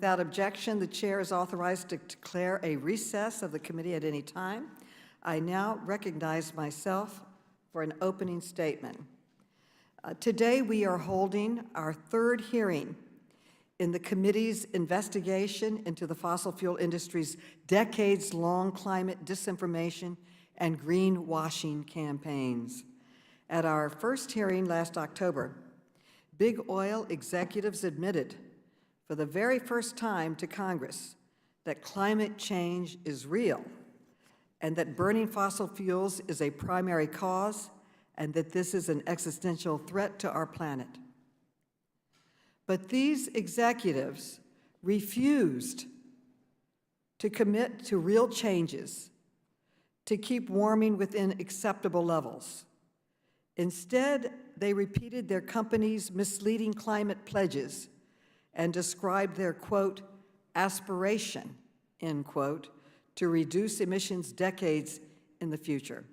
Without objection, the chair is authorized to declare a recess of the committee at any time. I now recognize myself for an opening statement. Today we are holding our third hearing in the committee's investigation into the fossil fuel industry's decades-long climate disinformation and greenwashing campaigns. At our first hearing last October, big oil executives admitted for the very first time to Congress that climate change is real and that burning fossil fuels is a primary cause and that this is an existential threat to our planet. But these executives refused to commit to real changes to keep warming within acceptable levels. Instead, they repeated their company's misleading climate pledges and described their, quote, aspiration, end quote, to reduce emissions decades in the future.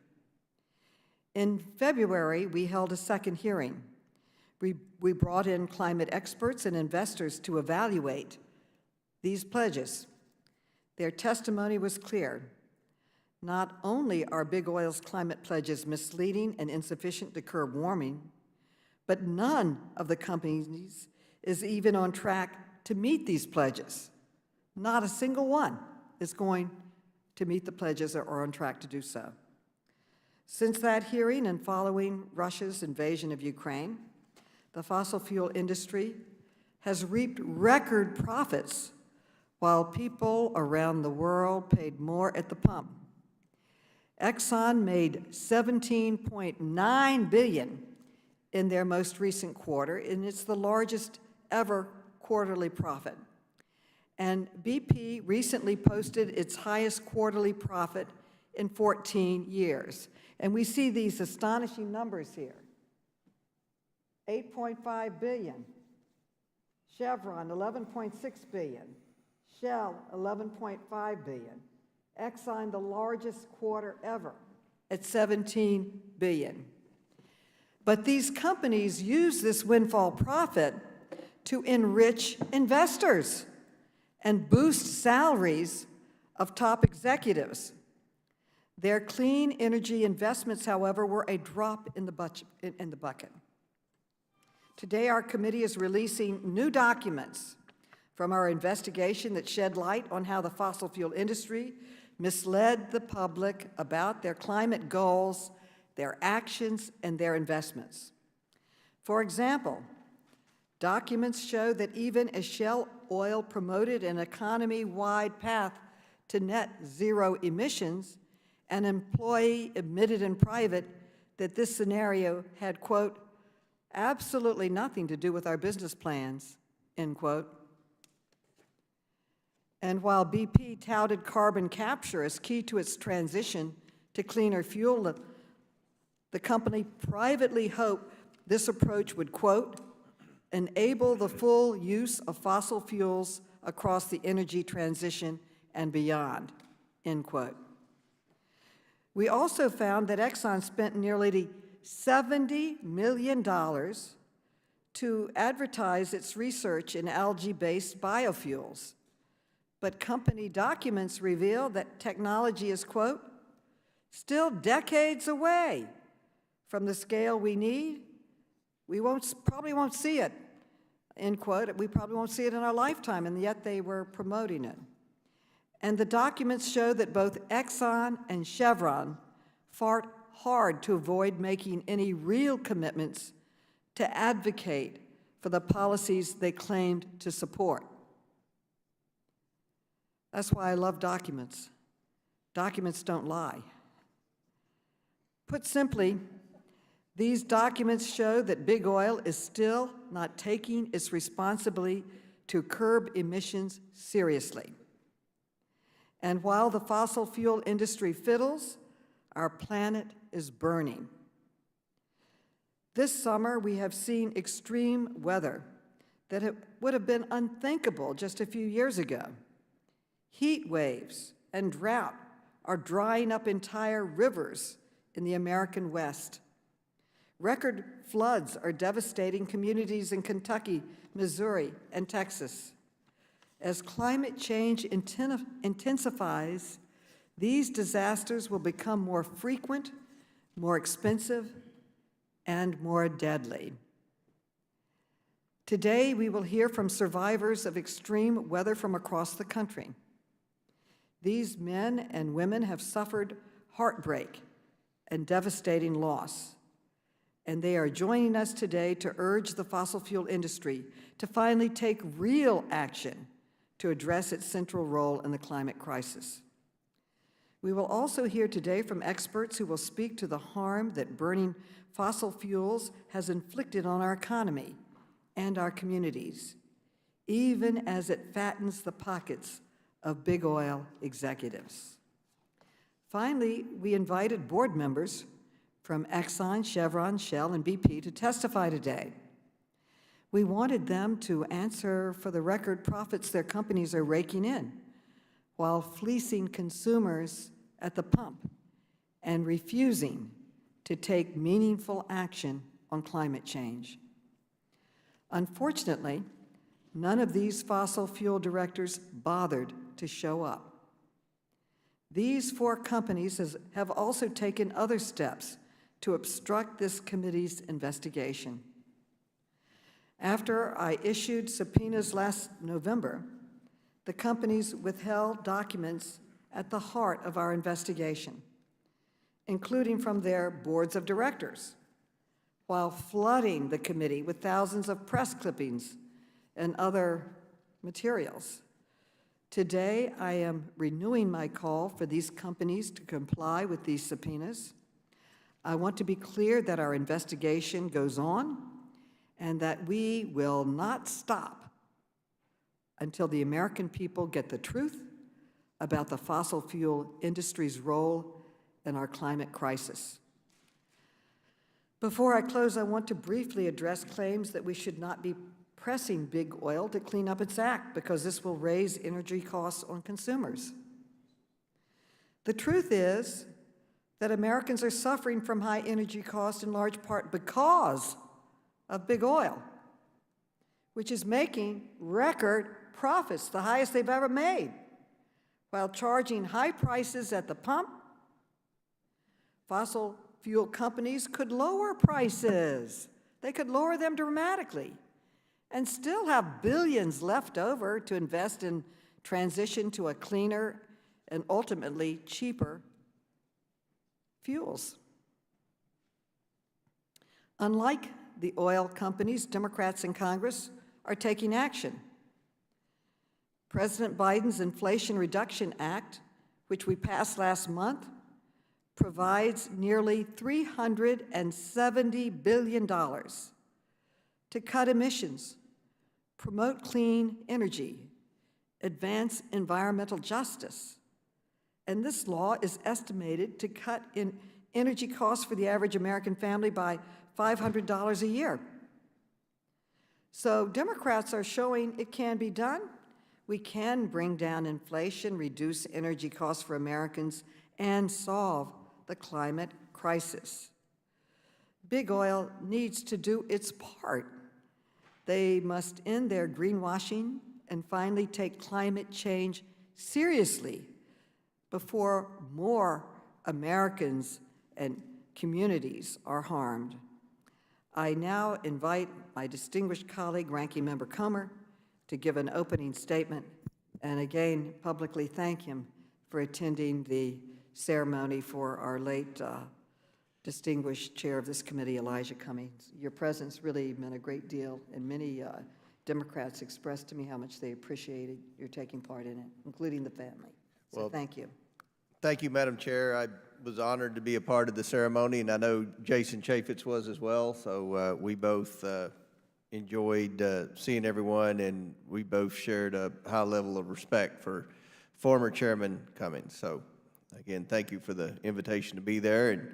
In February, we held a second hearing. We brought in climate experts and investors to evaluate these pledges. Their testimony was clear. Not only are big oil's climate pledges misleading and insufficient to curb warming, but none of the companies is even on track to meet these pledges. Not a single one is going to meet the pledges or are on track to do so. Since that hearing and following Russia's invasion of Ukraine, the fossil fuel industry has reaped record profits while people around the world paid more at the pump. Exxon made $17.9 billion in their most recent quarter, and it's the largest ever quarterly profit. And BP recently posted its highest quarterly profit in 14 years. And we see these astonishing numbers here. $8.5 billion, Chevron, $11.6 billion, Shell, $11.5 billion, Exxon, the largest quarter ever, at $17 billion. But these companies use this windfall profit to enrich investors and boost salaries of top executives. Their clean energy investments, however, were a drop in the bucket. Today, our committee is releasing new documents from our investigation that shed light on how the fossil fuel industry misled the public about their climate goals, their actions, and their investments. For example, documents show that even as Shell Oil promoted an economy-wide path to net zero emissions, an employee admitted in private that this scenario had, quote, absolutely nothing to do with our business plans, end quote. And while BP touted carbon capture as key to its transition to cleaner fuel, the company privately hoped this approach would, quote, enable the full use of fossil fuels across the energy transition and beyond, end quote. We also found that Exxon spent nearly $70 million to advertise its research in algae-based biofuels. But company documents reveal that technology is, quote, still decades away from the scale we need. We probably won't see it, end quote. We probably won't see it in our lifetime, and yet they were promoting it. And the documents show that both Exxon and Chevron fought hard to avoid making any real commitments to advocate for the policies they claimed to support. That's why I love documents. Documents don't lie. Put simply, these documents show that big oil is still not taking its responsibility to curb emissions seriously. And while the fossil fuel industry fiddles, our planet is burning. This summer, we have seen extreme weather that would have been unthinkable just a few years ago. Heat waves and drought are drying up entire rivers in the American West. Record floods are devastating communities in Kentucky, Missouri, and Texas. As climate change intensifies, these disasters will become more frequent, more expensive, and more deadly. Today, we will hear from survivors of extreme weather from across the country. These men and women have suffered heartbreak and devastating loss, and they are joining us today to urge the fossil fuel industry to finally take real action to address its central role in the climate crisis. We will also hear today from experts who will speak to the harm that burning fossil fuels has inflicted on our economy and our communities, even as it fattens the pockets of big oil executives. Finally, we invited board members from Exxon, Chevron, Shell, and BP to testify today. We wanted them to answer for the record profits their companies are raking in while fleecing consumers at the pump and refusing to take meaningful action on climate change. Unfortunately, none of these fossil fuel directors bothered to show up. These 4 companies have also taken other steps to obstruct this committee's investigation. After I issued subpoenas last November, the companies withheld documents at the heart of our investigation, including from their boards of directors, while flooding the committee with thousands of press clippings and other materials. Today, I am renewing my call for these companies to comply with these subpoenas. I want to be clear that our investigation goes on and that we will not stop until the American people get the truth about the fossil fuel industry's role in our climate crisis. Before I close, I want to briefly address claims that we should not be pressing big oil to clean up its act because this will raise energy costs on consumers. The truth is that Americans are suffering from high energy costs in large part because of big oil, which is making record profits, the highest they've ever made, while charging high prices at the pump. Fossil fuel companies could lower prices. They could lower them dramatically and still have billions left over to invest in transition to a cleaner and ultimately cheaper fuels. Unlike the oil companies, Democrats in Congress are taking action. President Biden's Inflation Reduction Act, which we passed last month, provides nearly $370 billion to cut emissions, promote clean energy, advance environmental justice. And this law is estimated to cut in energy costs for the average American family by $500 a year. So Democrats are showing it can be done. We can bring down inflation, reduce energy costs for Americans, and solve the climate crisis. Big oil needs to do its part. They must end their greenwashing and finally take climate change seriously before more Americans and communities are harmed. I now invite my distinguished colleague, Ranking Member Comer, to give an opening statement and again publicly thank him for attending the ceremony for our late distinguished chair of this committee, Elijah Cummings. Your presence really meant a great deal, and many Democrats expressed to me how much they appreciated your taking part in it, including the family. So thank you. Thank you, Madam Chair. I was honored to be a part of the ceremony, and I know Jason Chaffetz was as well, so we both enjoyed seeing everyone, and we both shared a high level of respect for former Chairman Cummings. So again, thank you for the invitation to be there, and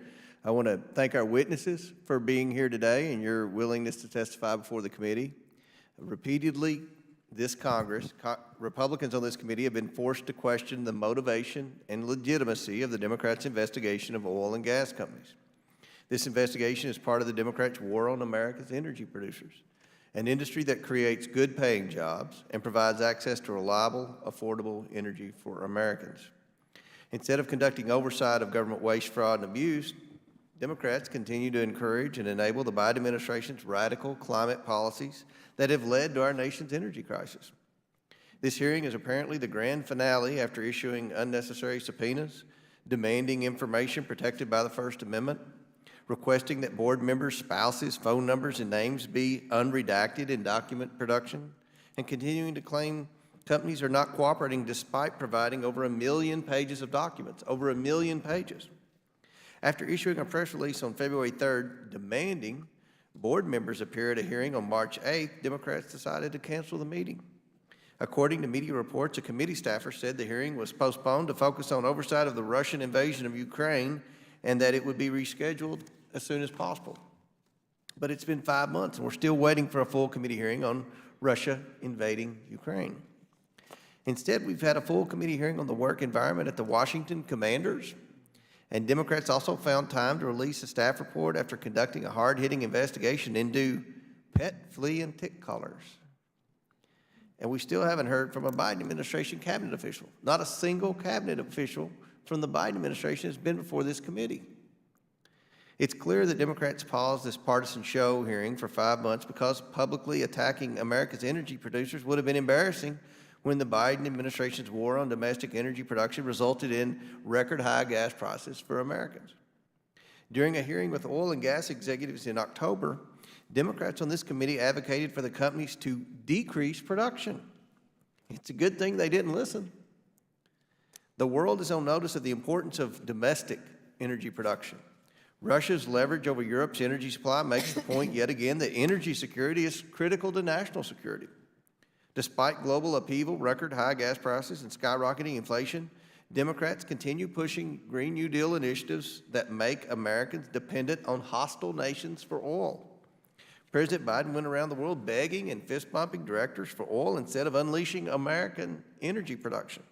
I want to thank our witnesses for being here today and your willingness to testify before the committee. Repeatedly, this Congress, Republicans on this committee have been forced to question the motivation and legitimacy of the Democrats' investigation of oil and gas companies. This investigation is part of the Democrats' war on America's energy producers. an industry that creates good-paying jobs and provides access to reliable, affordable energy for Americans. Instead of conducting oversight of government waste, fraud, and abuse, Democrats continue to encourage and enable the Biden administration's radical climate policies that have led to our nation's energy crisis. This hearing is apparently the grand finale after issuing unnecessary subpoenas, demanding information protected by the First Amendment, requesting that board members' spouses' phone numbers and names be unredacted in document production, and continuing to claim companies are not cooperating despite providing over 1 million pages of documents, over 1 million pages. After issuing a press release on February 3rd demanding board members appear at a hearing on March 8th, Democrats decided to cancel the meeting. According to media reports, a committee staffer said the hearing was postponed to focus on oversight of the Russian invasion of Ukraine and that it would be rescheduled as soon as possible. But it's been 5 months and we're still waiting for a full committee hearing on Russia invading Ukraine. Instead, we've had a full committee hearing on the work environment at the Washington Commanders, and Democrats also found time to release a staff report after conducting a hard-hitting investigation into pet, flea, and tick collars. And we still haven't heard from a Biden administration cabinet official. Not a single cabinet official from the Biden administration has been before this committee. It's clear that Democrats paused this partisan show hearing for 5 months because publicly attacking America's energy producers would have been embarrassing when the Biden administration's war on domestic energy production resulted in record-high gas prices for Americans. During a hearing with oil and gas executives in October, Democrats on this committee advocated for the companies to decrease production. It's a good thing they didn't listen. The world is on notice of the importance of domestic energy production. Russia's leverage over Europe's energy supply makes the point yet again that energy security is critical to national security. Despite global upheaval, record-high gas prices, and skyrocketing inflation, Democrats continue pushing Green New Deal initiatives that make Americans dependent on hostile nations for oil. President Biden went around the world begging and fist-bumping directors for oil instead of unleashing American energy production.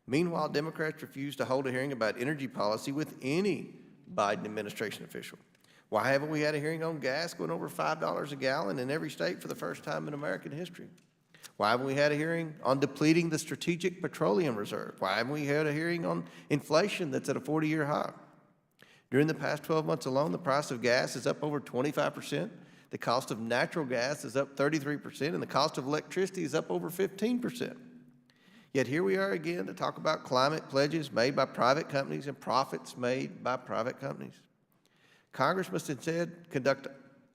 Meanwhile, Democrats refuse to hold a hearing about energy policy with any Biden administration official. Why haven't we had a hearing on gas going over $5 a gallon in every state for the first time in American history? Why haven't we had a hearing on depleting the Strategic Petroleum Reserve? Why haven't we had a hearing on inflation that's at a 40-year high? During the past 12 months alone, the price of gas is up over 25%, the cost of natural gas is up 33%, and the cost of electricity is up over 15%. Yet here we are again to talk about climate pledges made by private companies and profits made by private companies. Congress must instead conduct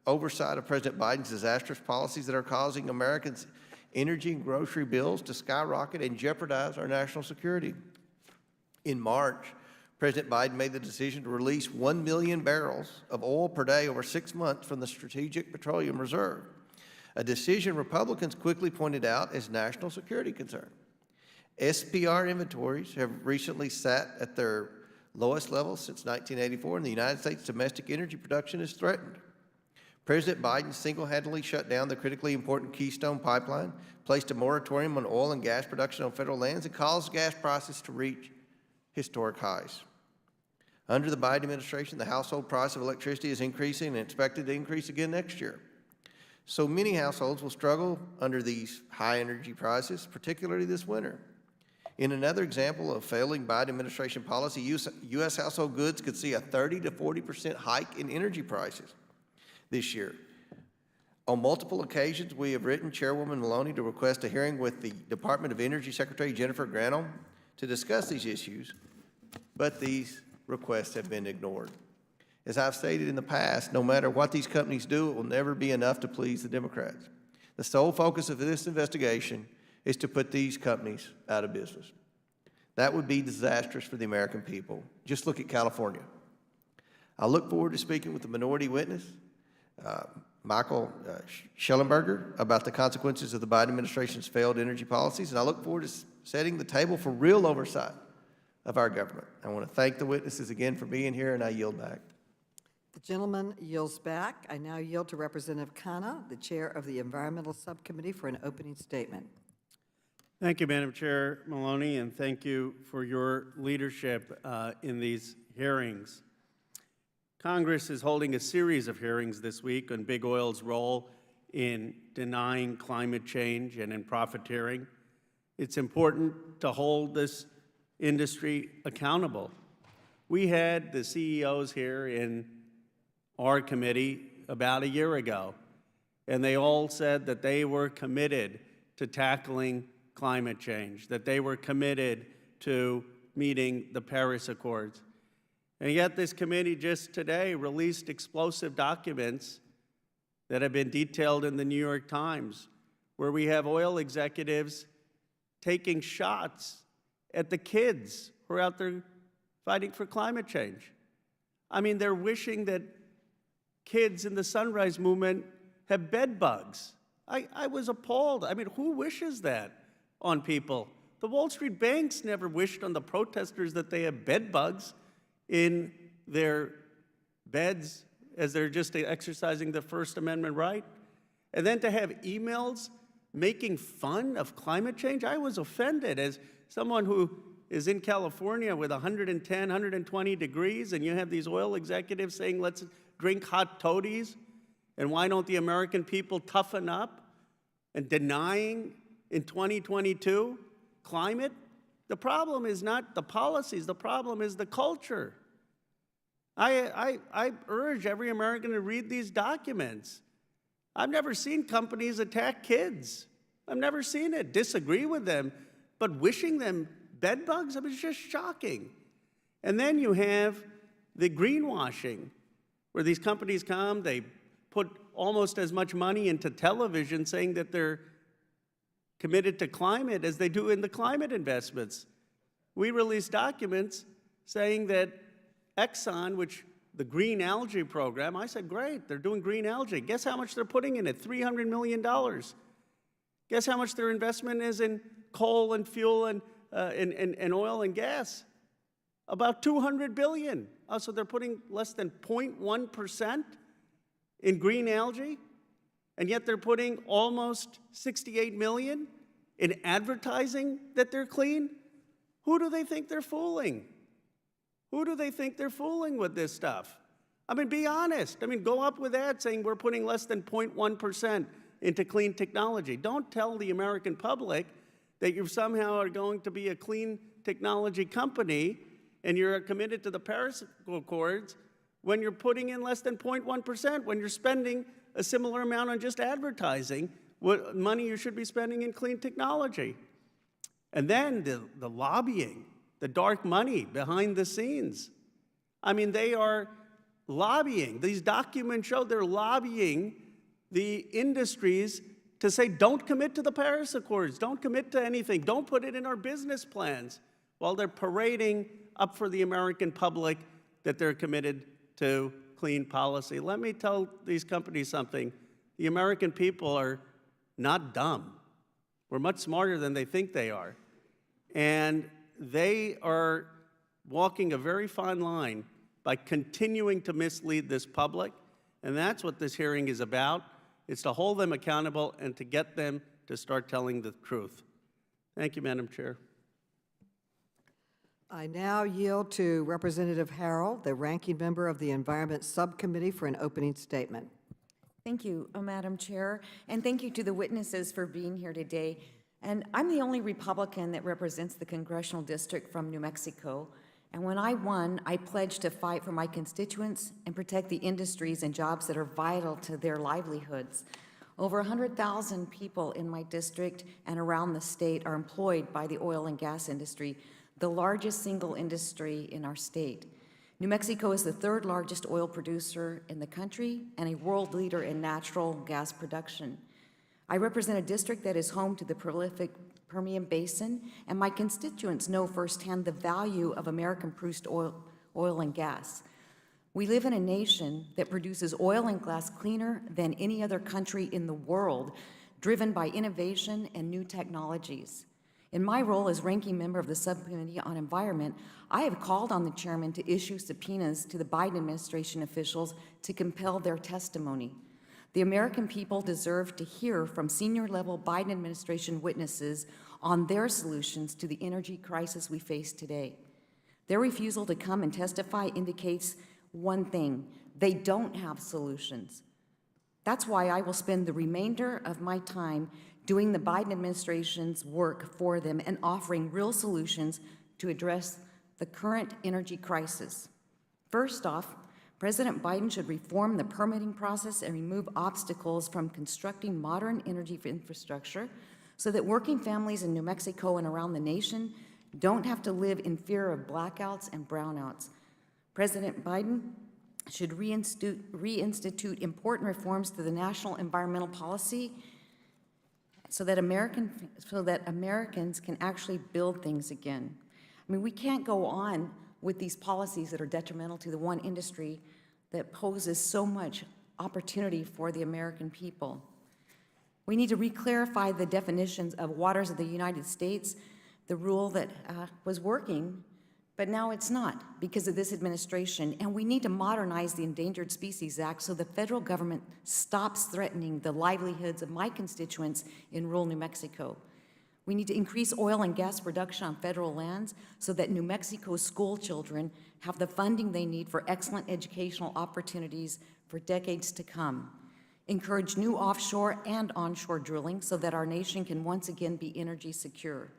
oversight of President Biden's disastrous policies that are causing Americans' energy and grocery bills to skyrocket and jeopardize our national security. In March, President Biden made the decision to release 1 million barrels of oil per day over 6 months from the Strategic Petroleum Reserve, a decision Republicans quickly pointed out as national security concern. SPR inventories have recently sat at their lowest level since 1984, and the United States domestic energy production is threatened. President Biden single-handedly shut down the critically important Keystone Pipeline, placed a moratorium on oil and gas production on federal lands, and caused gas prices to reach historic highs. Under the Biden administration, the household price of electricity is increasing and expected to increase again next year. So many households will struggle under these high energy prices, particularly this winter. In another example of failing Biden administration policy, U.S. household goods could see a 30 to 40% hike in energy prices this year. On multiple occasions, we have written Chairwoman Maloney to request a hearing with the Department of Energy Secretary Jennifer Granholm to discuss these issues, but these requests have been ignored. As I've stated in the past, no matter what these companies do, it will never be enough to please the Democrats. The sole focus of this investigation is to put these companies out of business. That would be disastrous for the American people. Just look at California. I look forward to speaking with the minority witness, Michael Schellenberger, about the consequences of the Biden administration's failed energy policies, and I look forward to setting the table for real oversight of our government. I want to thank the witnesses again for being here, and I yield back. The gentleman yields back. I now yield to Representative Khanna, the chair of the Environmental Subcommittee, for an opening statement. Thank you, Madam Chair Maloney, and thank you for your leadership in these hearings. Congress is holding a series of hearings this week on big oil's role in denying climate change and in profiteering. It's important to hold this industry accountable. We had the CEOs here in our committee about a year ago, and they all said that they were committed to tackling climate change, that they were committed to meeting the Paris Accords. And yet this committee just today released explosive documents that have been detailed in the New York Times, where we have oil executives taking shots at the kids who are out there fighting for climate change. I mean, they're wishing that kids in the Sunrise Movement have bed bugs. I was appalled. I mean, who wishes that on people? The Wall Street banks never wished on the protesters that they have bed bugs in their beds as they're just exercising their First Amendment right. And then to have emails making fun of climate change, I was offended as someone who is in California with 110, 120 degrees, and you have these oil executives saying, let's drink hot toddies, and why don't the American people toughen up, and denying in 2022 climate? The problem is not the policies, the problem is the culture. I urge every American to read these documents. I've never seen companies attack kids. I've never seen it, disagree with them, but wishing them bed bugs, I mean, it's just shocking. And then you have the greenwashing, where these companies come, they put almost as much money into television saying that they're committed to climate as they do in the climate investments. We released documents saying that Exxon, which the green algae program, I said, great, they're doing green algae. Guess how much they're putting in it? $300 million. Guess how much their investment is in coal and fuel and oil and gas? About $200 billion. Oh, so they're putting less than 0.1% in green algae, and yet they're putting almost $68 million in advertising that they're clean? Who do they think they're fooling? Who do they think they're fooling with this stuff? I mean, be honest. I mean, go up with that saying we're putting less than 0.1% into clean technology. Don't tell the American public that you somehow are going to be a clean technology company and you're committed to the Paris Accords when you're putting in less than 0.1%, when you're spending a similar amount on just advertising what money you should be spending in clean technology. And then the lobbying, the dark money behind the scenes. I mean, they are lobbying. These documents show they're lobbying the industries to say, don't commit to the Paris Accords, don't commit to anything, don't put it in our business plans, while they're parading up for the American public that they're committed to clean policy. Let me tell these companies something. The American people are not dumb. We're much smarter than they think they are. And they are walking a very fine line by continuing to mislead this public, and that's what this hearing is about. It's to hold them accountable and to get them to start telling the truth. Thank you, Madam Chair. I now yield to Representative Harrell, the ranking member of the Environment Subcommittee, for an opening statement. Thank you, Madam Chair, and thank you to the witnesses for being here today. And I'm the only Republican that represents the congressional district from New Mexico. And when I won, I pledged to fight for my constituents and protect the industries and jobs that are vital to their livelihoods. Over 100,000 people in my district and around the state are employed by the oil and gas industry, the largest single industry in our state. New Mexico is the third largest oil producer in the country and a world leader in natural gas production. I represent a district that is home to the prolific Permian Basin, and my constituents know firsthand the value of American-produced oil and gas. We live in a nation that produces oil and gas cleaner than any other country in the world, driven by innovation and new technologies. In my role as ranking member of the Subcommittee on Environment, I have called on the chairman to issue subpoenas to the Biden administration officials to compel their testimony. The American people deserve to hear from senior-level Biden administration witnesses on their solutions to the energy crisis we face today. Their refusal to come and testify indicates one thing: they don't have solutions. That's why I will spend the remainder of my time doing the Biden administration's work for them and offering real solutions to address the current energy crisis. First off, President Biden should reform the permitting process and remove obstacles from constructing modern energy infrastructure so that working families in New Mexico and around the nation don't have to live in fear of blackouts and brownouts. President Biden should reinstitute important reforms to the national environmental policy so that Americans can actually build things again. I mean, we can't go on with these policies that are detrimental to the one industry that poses so much opportunity for the American people. We need to reclarify the definitions of waters of the United States, the rule that was working, but now it's not because of this administration. And we need to modernize the Endangered Species Act so the federal government stops threatening the livelihoods of my constituents in rural New Mexico. We need to increase oil and gas production on federal lands so that New Mexico school children have the funding they need for excellent educational opportunities for decades to come. Encourage new offshore and onshore drilling so that our nation can once again be energy secure.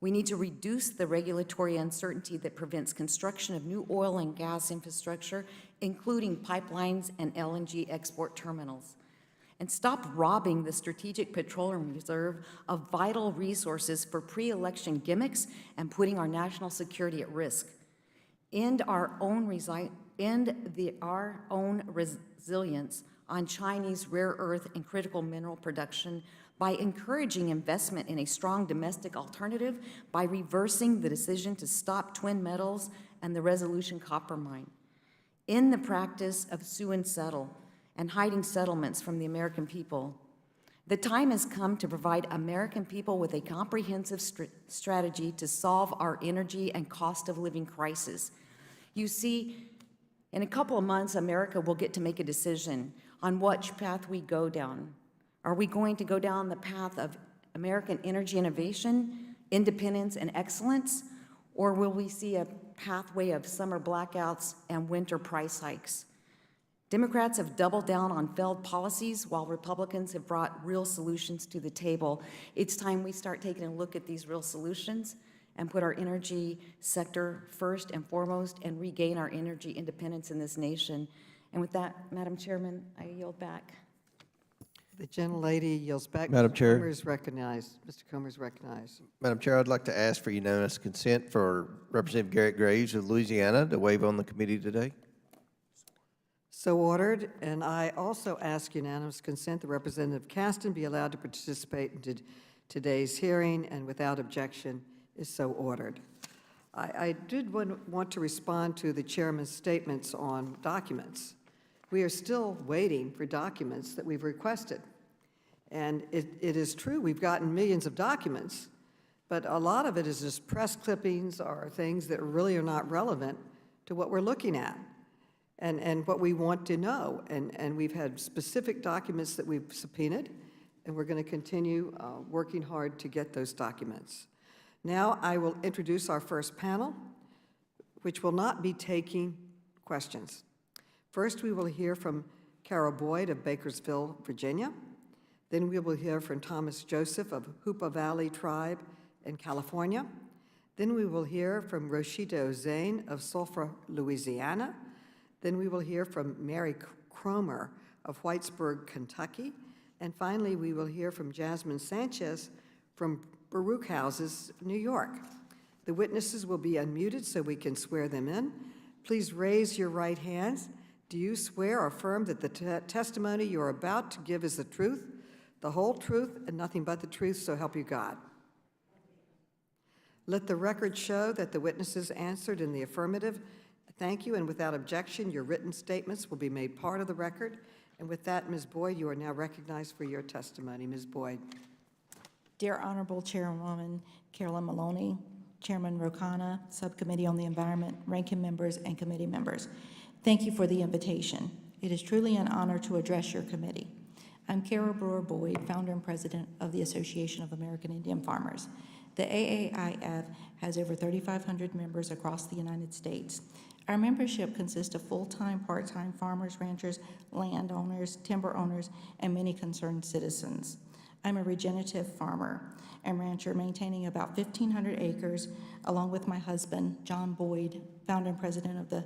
We need to reduce the regulatory uncertainty that prevents construction of new oil and gas infrastructure, including pipelines and LNG export terminals. And stop robbing the Strategic Petroleum Reserve of vital resources for pre-election gimmicks and putting our national security at risk. End our own resilience on Chinese rare earth and critical mineral production by encouraging investment in a strong domestic alternative, by reversing the decision to stop Twin Metals and the Resolution copper mine. In the practice of sue and settle and hiding settlements from the American people. The time has come to provide American people with a comprehensive strategy to solve our energy and cost of living crisis. You see, in a couple of months, America will get to make a decision on which path we go down. Are we going to go down the path of American energy innovation, independence, and excellence, or will we see a pathway of summer blackouts and winter price hikes? Democrats have doubled down on failed policies while Republicans have brought real solutions to the table. It's time we start taking a look at these real solutions and put our energy sector first and foremost and regain our energy independence in this nation. And with that, Madam Chairman, I yield back. The gentlelady yields back. Madam Mr. Chair. Comer is recognized. Mr. Comer is recognized. Madam Chair, I'd like to ask for unanimous consent for Representative Garrett Graves of Louisiana to waive on the committee today. So ordered, and I also ask unanimous consent that Representative Caston be allowed to participate in today's hearing, and without objection is so ordered. I did want to respond to the chairman's statements on documents. We are still waiting for documents that we've requested. And it is true, we've gotten millions of documents, but a lot of it is just press clippings or things that really are not relevant to what we're looking at and what we want to know. And we've had specific documents that we've subpoenaed, and we're going to continue working hard to get those documents. Now I will introduce our first panel, which will not be taking questions. First, we will hear from Carol Boyd of Bakersville, Virginia. Then we will hear from Thomas Joseph of Hoopa Valley Tribe in California. Then we will hear from Roshita Ozain of Sulphur, Louisiana. Then we will hear from Mary Cromer of Whitesburg, Kentucky. And finally, we will hear from Jasmine Sanchez from Baruch Houses, New York. The witnesses will be unmuted so we can swear them in. Please raise your right hands. Do you swear or affirm that the testimony you are about to give is the truth, the whole truth, and nothing but the truth, so help you God? Let the record show that the witnesses answered in the affirmative. Thank you, and without objection, your written statements will be made part of the record. And with that, Ms. Boyd, you are now recognized for your testimony. Ms. Boyd. Dear Honorable Chairwoman Carolyn Maloney, Chairman Rokana, Subcommittee on the Environment, ranking members, and committee members, thank you for the invitation. It is truly an honor to address your committee. I'm Carol Brewer Boyd, founder and president of the Association of American Indian Farmers. The AAIF has over 3,500 members across the United States. Our membership consists of full-time, part-time farmers, ranchers, landowners, timber owners, and many concerned citizens. I'm a regenerative farmer and rancher maintaining about 1,500 acres, along with my husband, John Boyd, founder and president of the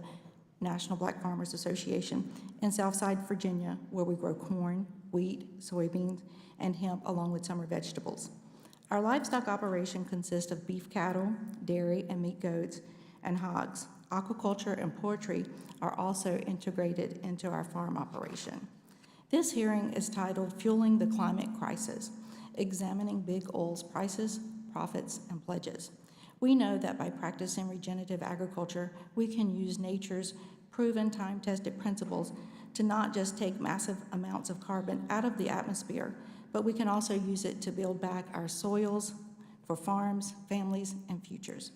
National Black Farmers Association in Southside, Virginia, where we grow corn, wheat, soybeans, and hemp, along with summer vegetables. Our livestock operation consists of beef cattle, dairy and meat goats, and hogs. Aquaculture and poultry are also integrated into our farm operation. This hearing is titled Fueling the Climate Crisis, Examining Big Oil's Prices, Profits, and Pledges. We know that by practicing regenerative agriculture, we can use nature's proven time-tested principles to not just take massive amounts of carbon out of the atmosphere, but we can also use it to build back our soils for farms, families, and futures.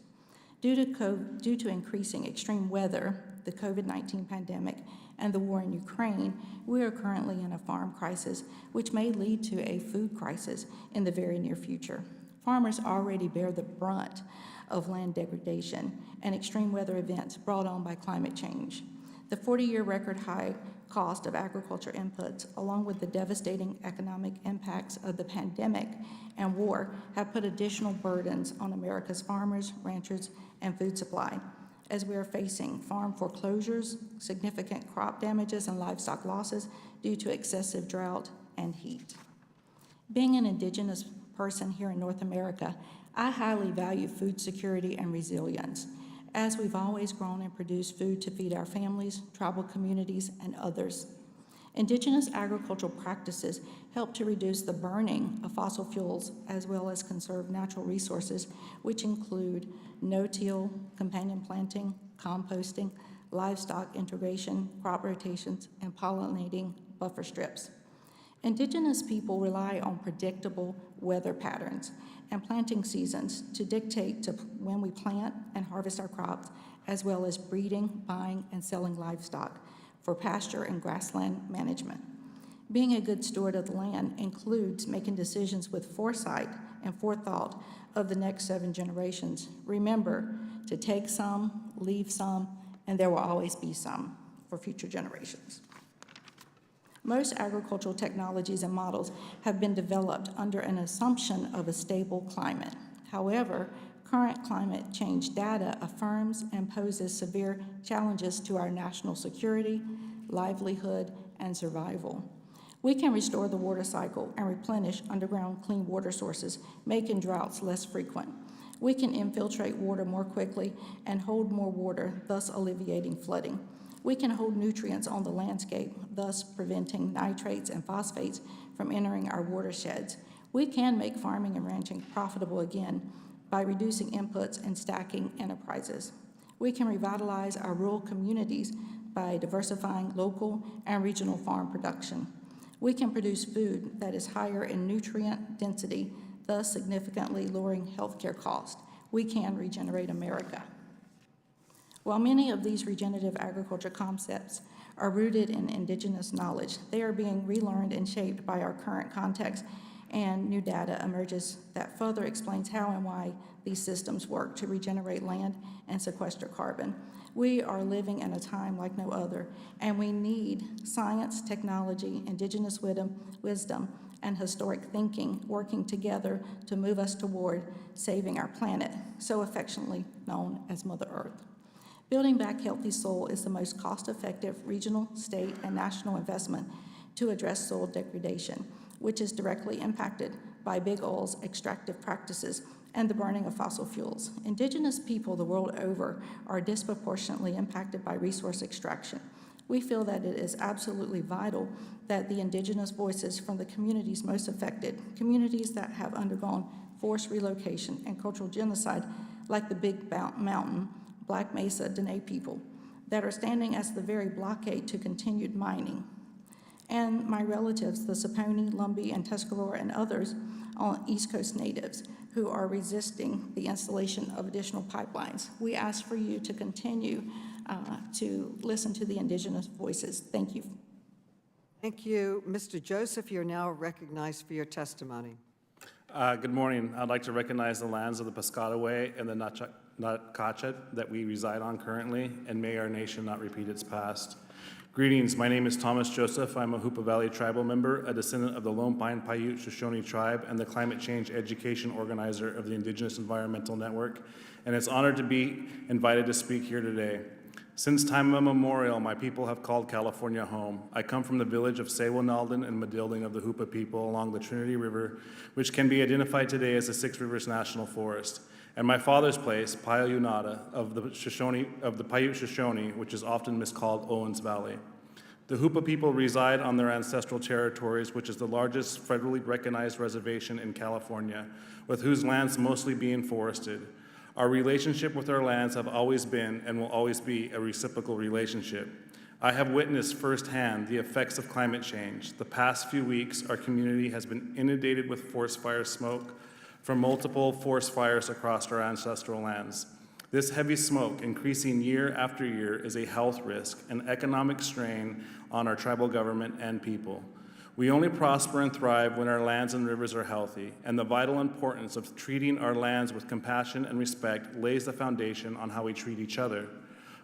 Due to increasing extreme weather, the COVID-19 pandemic, and the war in Ukraine, we are currently in a farm crisis, which may lead to a food crisis in the very near future. Farmers already bear the brunt of land degradation and extreme weather events brought on by climate change. The 40-year record high cost of agriculture inputs, along with the devastating economic impacts of the pandemic and war, have put additional burdens on America's farmers, ranchers, and food supply, as we are facing farm foreclosures, significant crop damages, and livestock losses due to excessive drought and heat. Being an indigenous person here in North America, I highly value food security and resilience, as we've always grown and produced food to feed our families, tribal communities, and others. Indigenous agricultural practices help to reduce the burning of fossil fuels as well as conserve natural resources, which include no-till, companion planting, composting, livestock integration, crop rotations, and pollinating buffer strips. Indigenous people rely on predictable weather patterns and planting seasons to dictate to when we plant and harvest our crops, as well as breeding, buying, and selling livestock for pasture and grassland management. Being a good steward of the land includes making decisions with foresight and forethought of the next 7 generations. Remember to take some, leave some, and there will always be some for future generations. Most agricultural technologies and models have been developed under an assumption of a stable climate. However, current climate change data affirms and poses severe challenges to our national security, livelihood, and survival. We can restore the water cycle and replenish underground clean water sources, making droughts less frequent. We can infiltrate water more quickly and hold more water, thus alleviating flooding. We can hold nutrients on the landscape, thus preventing nitrates and phosphates from entering our watersheds. We can make farming and ranching profitable again by reducing inputs and stacking enterprises. We can revitalize our rural communities by diversifying local and regional farm production. We can produce food that is higher in nutrient density, thus significantly lowering healthcare costs. We can regenerate America. While many of these regenerative agriculture concepts are rooted in indigenous knowledge, they are being relearned and shaped by our current context, and new data emerges that further explains how and why these systems work to regenerate land and sequester carbon. We are living in a time like no other, and we need science, technology, indigenous wisdom, and historic thinking working together to move us toward saving our planet, so affectionately known as Mother Earth. Building back healthy soil is the most cost-effective regional, state, and national investment to address soil degradation, which is directly impacted by big oil's extractive practices and the burning of fossil fuels. Indigenous people the world over are disproportionately impacted by resource extraction. We feel that it is absolutely vital that the indigenous voices from the communities most affected, communities that have undergone forced relocation and cultural genocide, like the Big Mountain, Black Mesa, Dene people, that are standing as the very blockade to continued mining. And my relatives, the Saponi, Lumbee, and Tuscarora, and others on East Coast natives who are resisting the installation of additional pipelines. We ask for you to continue to listen to the indigenous voices. Thank you. Thank you. Mr. Joseph, you're now recognized for your testimony. Good morning. I'd like to recognize the lands of the Piscataway and the Natcatchit that we reside on currently, and may our nation not repeat its past. Greetings. My name is Thomas Joseph. I'm a Hoopa Valley tribal member, a descendant of the Lone Pine Paiute Shoshone tribe, and the climate change education organizer of the Indigenous Environmental Network, and it's honored to be invited to speak here today. Since time immemorial, my people have called California home. I come from the village of Sewonaldin and Madilding of the Hoopa people along the Trinity River, which can be identified today as the Six Rivers National Forest. And my father's place, Payunada, of the Paiute Shoshone, which is often miscalled Owens Valley. The Hoopa people reside on their ancestral territories, which is the largest federally recognized reservation in California, with whose lands mostly being forested. Our relationship with our lands have always been and will always be a reciprocal relationship. I have witnessed firsthand the effects of climate change. The past few weeks, our community has been inundated with forest fire smoke from multiple forest fires across our ancestral lands. This heavy smoke, increasing year after year, is a health risk and economic strain on our tribal government and people. We only prosper and thrive when our lands and rivers are healthy, and the vital importance of treating our lands with compassion and respect lays the foundation on how we treat each other.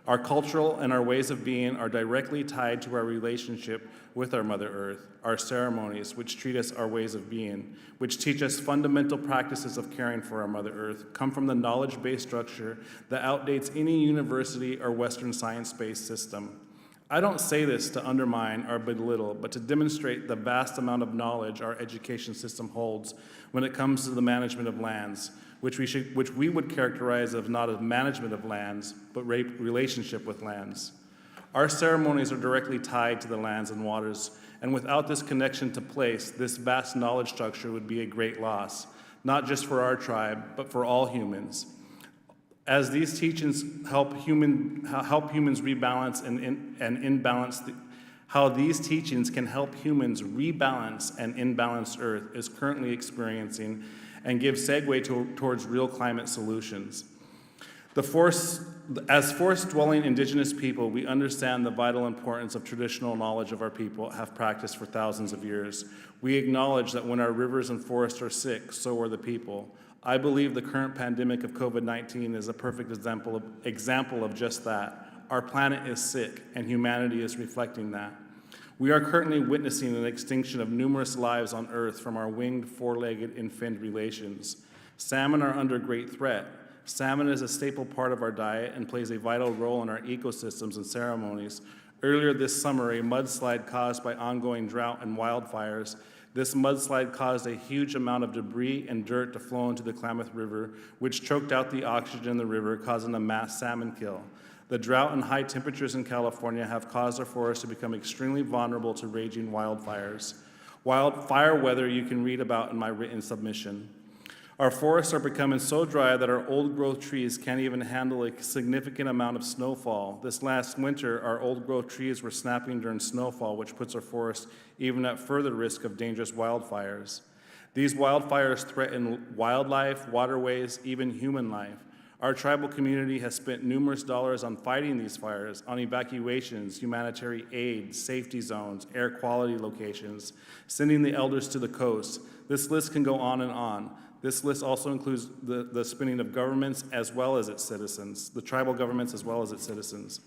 Our cultural and our ways of being are directly tied to our relationship with our Mother Earth. Our ceremonies, which treat us our ways of being, which teach us fundamental practices of caring for our Mother Earth, come from the knowledge-based structure that outdates any university or Western science-based system. I don't say this to undermine or belittle, but to demonstrate the vast amount of knowledge our education system holds when it comes to the management of lands, which we would characterize as not as management of lands, but relationship with lands. Our ceremonies are directly tied to the lands and waters, and without this connection to place, this vast knowledge structure would be a great loss, not just for our tribe, but for all humans. As these teachings help humans rebalance and imbalance, how these teachings can help humans rebalance an imbalanced Earth is currently experiencing and give segue towards real climate solutions. As forest-dwelling indigenous people, we understand the vital importance of traditional knowledge of our people have practiced for thousands of years. We acknowledge that when our rivers and forests are sick, so are the people. I believe the current pandemic of COVID-19 is a perfect example of just that. Our planet is sick, and humanity is reflecting that. We are currently witnessing an extinction of numerous lives on Earth from our winged, four-legged, and finned relations. Salmon are under great threat. Salmon is a staple part of our diet and plays a vital role in our ecosystems and ceremonies. Earlier this summer, a mudslide caused by ongoing drought and wildfires. This mudslide caused a huge amount of debris and dirt to flow into the Klamath River, which choked out the oxygen in the river, causing a mass salmon kill. The drought and high temperatures in California have caused our forests to become extremely vulnerable to raging wildfires. Wildfire weather you can read about in my written submission. Our forests are becoming so dry that our old-growth trees can't even handle a significant amount of snowfall. This last winter, our old-growth trees were snapping during snowfall, which puts our forests even at further risk of dangerous wildfires. These wildfires threaten wildlife, waterways, even human life. Our tribal community has spent numerous dollars on fighting these fires, on evacuations, humanitarian aid, safety zones, air quality locations, sending the elders to the coast. This list can go on and on. This list also includes the spending of governments as well as its citizens, the tribal governments as well as its citizens.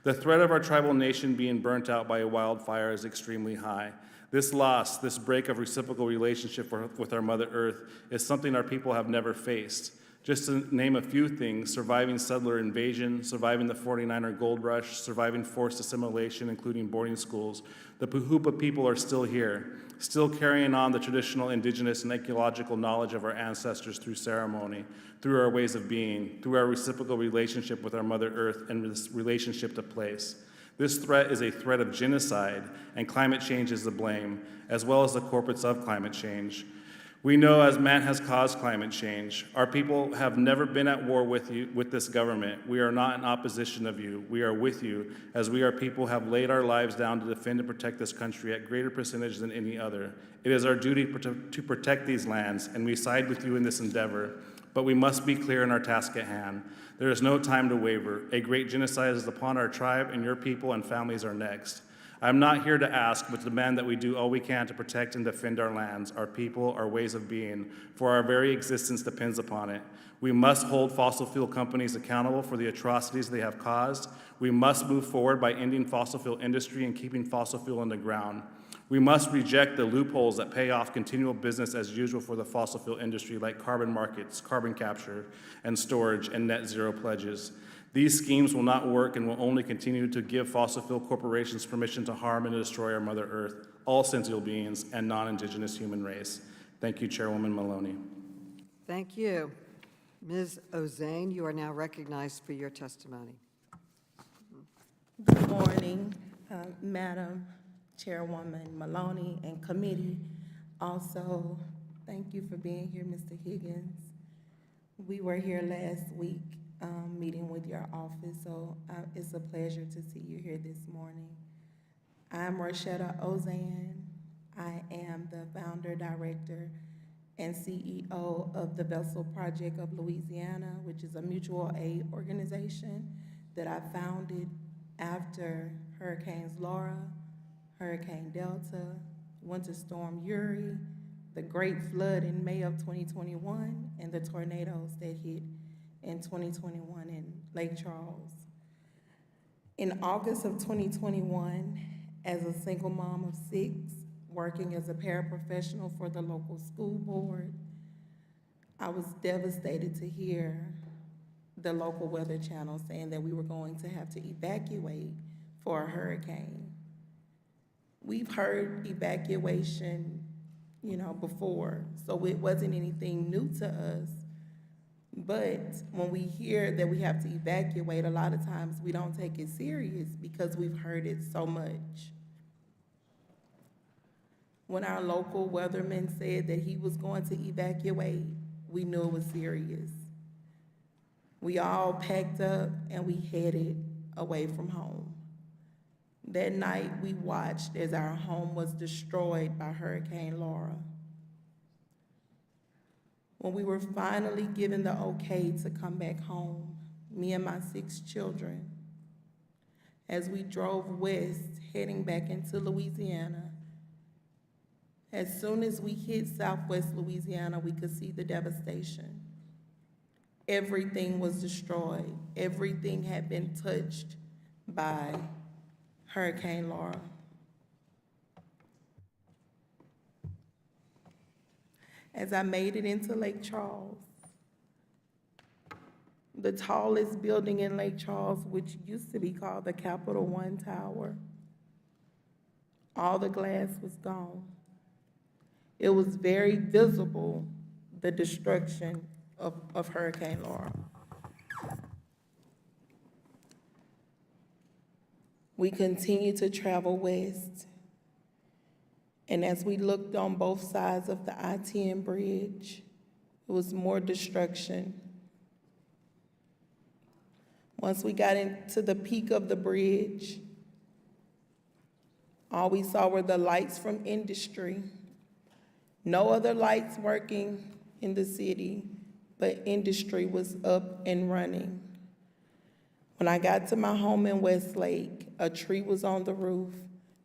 The threat of our tribal nation being burnt out by a wildfire is extremely high. This loss, this break of reciprocal relationship with our Mother Earth is something our people have never faced. Just to name a few things: surviving settler invasion, surviving the 49er gold rush, surviving forced assimilation, including boarding schools. The Puhoopa people are still here, still carrying on the traditional indigenous and ecological knowledge of our ancestors through ceremony, through our ways of being, through our reciprocal relationship with our Mother Earth and this relationship to place. This threat is a threat of genocide, and climate change is the blame, as well as the corporates of climate change. We know as man has caused climate change. Our people have never been at war with this government. We are not in opposition of you. We are with you, as we, our people, have laid our lives down to defend and protect this country at greater percentage than any other. It is our duty to protect these lands, and we side with you in this endeavor. But we must be clear in our task at hand. There is no time to waver. A great genocide is upon our tribe, and your people and families are next. I'm not here to ask, but to demand that we do all we can to protect and defend our lands, our people, our ways of being, for our very existence depends upon it. We must hold fossil fuel companies accountable for the atrocities they have caused. We must move forward by ending fossil fuel industry and keeping fossil fuel in the ground. We must reject the loopholes that pay off continual business as usual for the fossil fuel industry, like carbon markets, carbon capture and storage, and net zero pledges. These schemes will not work and will only continue to give fossil fuel corporations permission to harm and destroy our Mother Earth, all sentient beings, and non-Indigenous human race. Thank you, Chairwoman Maloney. Thank you. Ms. Ozane, you are now recognized for your testimony. Good morning, Madam Chairwoman Maloney and committee. Also, thank you for being here, Mr. Higgins. We were here last week meeting with your office, so it's a pleasure to see you here this morning. I'm Rochetta Ozane. I am the founder, director, and CEO of the Vessel Project of Louisiana, which is a mutual aid organization that I founded after Hurricanes Laura, Hurricane Delta, Winter Storm Uri, the Great Flood in May of 2021, and the tornadoes that hit in 2021 in Lake Charles. In August of 2021, as a single mom of 6, working as a paraprofessional for the local school board, I was devastated to hear the local weather channel saying that we were going to have to evacuate for a hurricane. We've heard evacuation, before, so it wasn't anything new to us. But when we hear that we have to evacuate, a lot of times we don't take it serious because we've heard it so much. When our local weatherman said that he was going to evacuate, we knew it was serious. We all packed up and we headed away from home. That night, we watched as our home was destroyed by Hurricane Laura. When we were finally given the okay to come back home, me and my 6 children, as we drove west, heading back into Louisiana, as soon as we hit Southwest Louisiana, we could see the devastation. Everything was destroyed. Everything had been touched by Hurricane Laura. As I made it into Lake Charles, the tallest building in Lake Charles, which used to be called the Capital One Tower, all the glass was gone. It was very visible, the destruction of Hurricane Laura. We continued to travel west, and as we looked on both sides of the I-10 bridge, it was more destruction. Once we got into the peak of the bridge, all we saw were the lights from industry. No other lights working in the city, but industry was up and running. When I got to my home in Westlake, a tree was on the roof,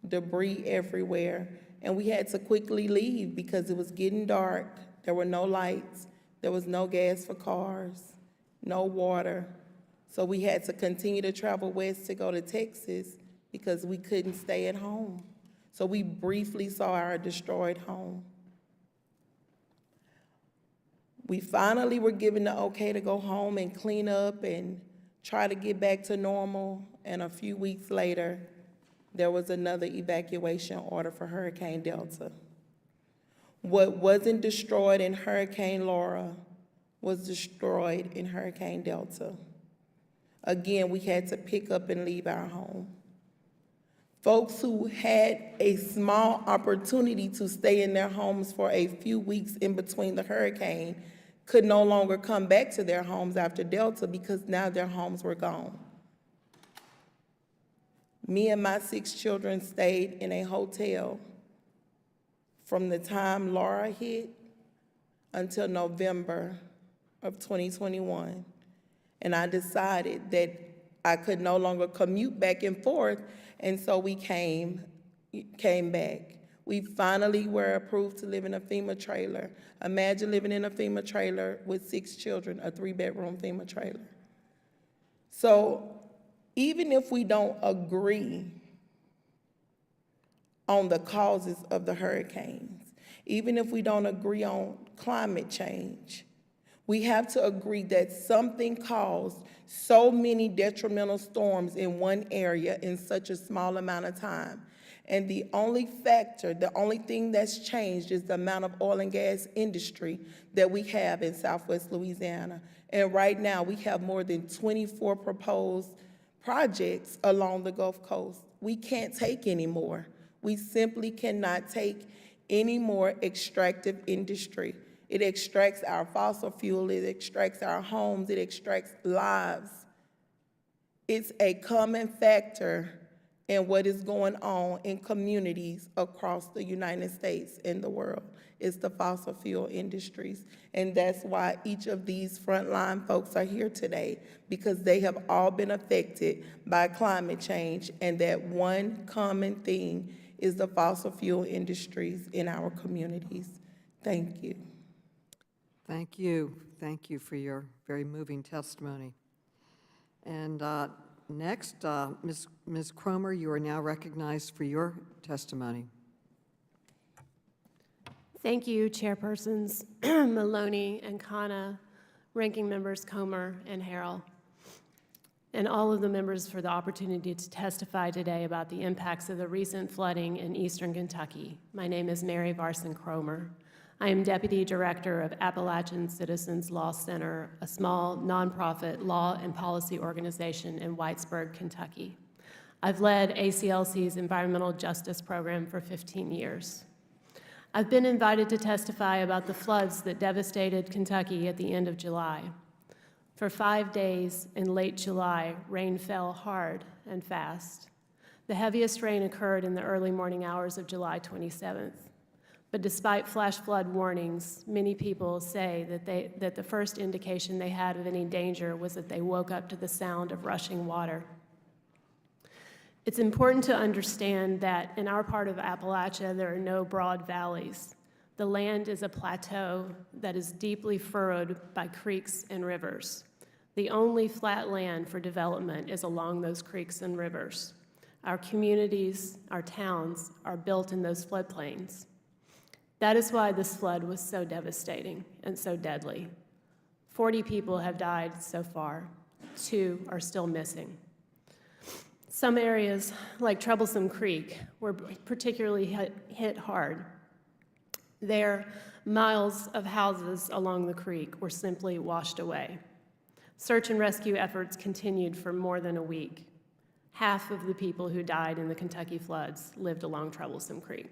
debris everywhere, and we had to quickly leave because it was getting dark. There were no lights, there was no gas for cars, no water. So we had to continue to travel west to go to Texas because we couldn't stay at home. So we briefly saw our destroyed home. We finally were given the okay to go home and clean up and try to get back to normal, and a few weeks later, there was another evacuation order for Hurricane Delta. What wasn't destroyed in Hurricane Laura was destroyed in Hurricane Delta. Again, we had to pick up and leave our home. Folks who had a small opportunity to stay in their homes for a few weeks in between the hurricane could no longer come back to their homes after Delta because now their homes were gone. Me and my 6 children stayed in a hotel from the time Laura hit until November of 2021. And I decided that I could no longer commute back and forth And so we came back. We finally were approved to live in a FEMA trailer. Imagine living in a FEMA trailer with 6 children, a 3-bedroom FEMA trailer. So even if we don't agree on the causes of the hurricanes, even if we don't agree on climate change, we have to agree that something caused so many detrimental storms in one area in such a small amount of time. And the only factor, the only thing that's changed is the amount of oil and gas industry that we have in Southwest Louisiana. And right now, we have more than 24 proposed projects along the Gulf Coast. We can't take any more. We simply cannot take any more extractive industry. It extracts our fossil fuel, it extracts our homes, it extracts lives. It's a common factor in what is going on in communities across the United States and the world. It's the fossil fuel industries. And that's why each of these frontline folks are here today, because they have all been affected by climate change, and that one common thing is the fossil fuel industries in our communities. Thank you. Thank you. Thank you for your very moving testimony. And next, Ms. Cromer, you are now recognized for your testimony. Thank you, Chairpersons Maloney and Khanna, Ranking Members Comer and Harrell, and all of the members for the opportunity to testify today about the impacts of the recent flooding in eastern Kentucky. My name is Mary Varson Cromer. I am Deputy Director of Appalachian Citizens Law Center, a small nonprofit law and policy organization in Whitesburg, Kentucky. I've led ACLC's environmental justice program for 15 years. I've been invited to testify about the floods that devastated Kentucky at the end of July. For 5 days in late July, rain fell hard and fast. The heaviest rain occurred in the early morning hours of July 27th. But despite flash flood warnings, many people say that the first indication they had of any danger was that they woke up to the sound of rushing water. It's important to understand that in our part of Appalachia, there are no broad valleys. The land is a plateau that is deeply furrowed by creeks and rivers. The only flat land for development is along those creeks and rivers. Our communities, our towns, are built in those floodplains. That is why this flood was so devastating and so deadly. 40 people have died so far. 2 are still missing. Some areas, like Troublesome Creek, were particularly hit hard. There, miles of houses along the creek were simply washed away. Search and rescue efforts continued for more than a week. Half of the people who died in the Kentucky floods lived along Troublesome Creek.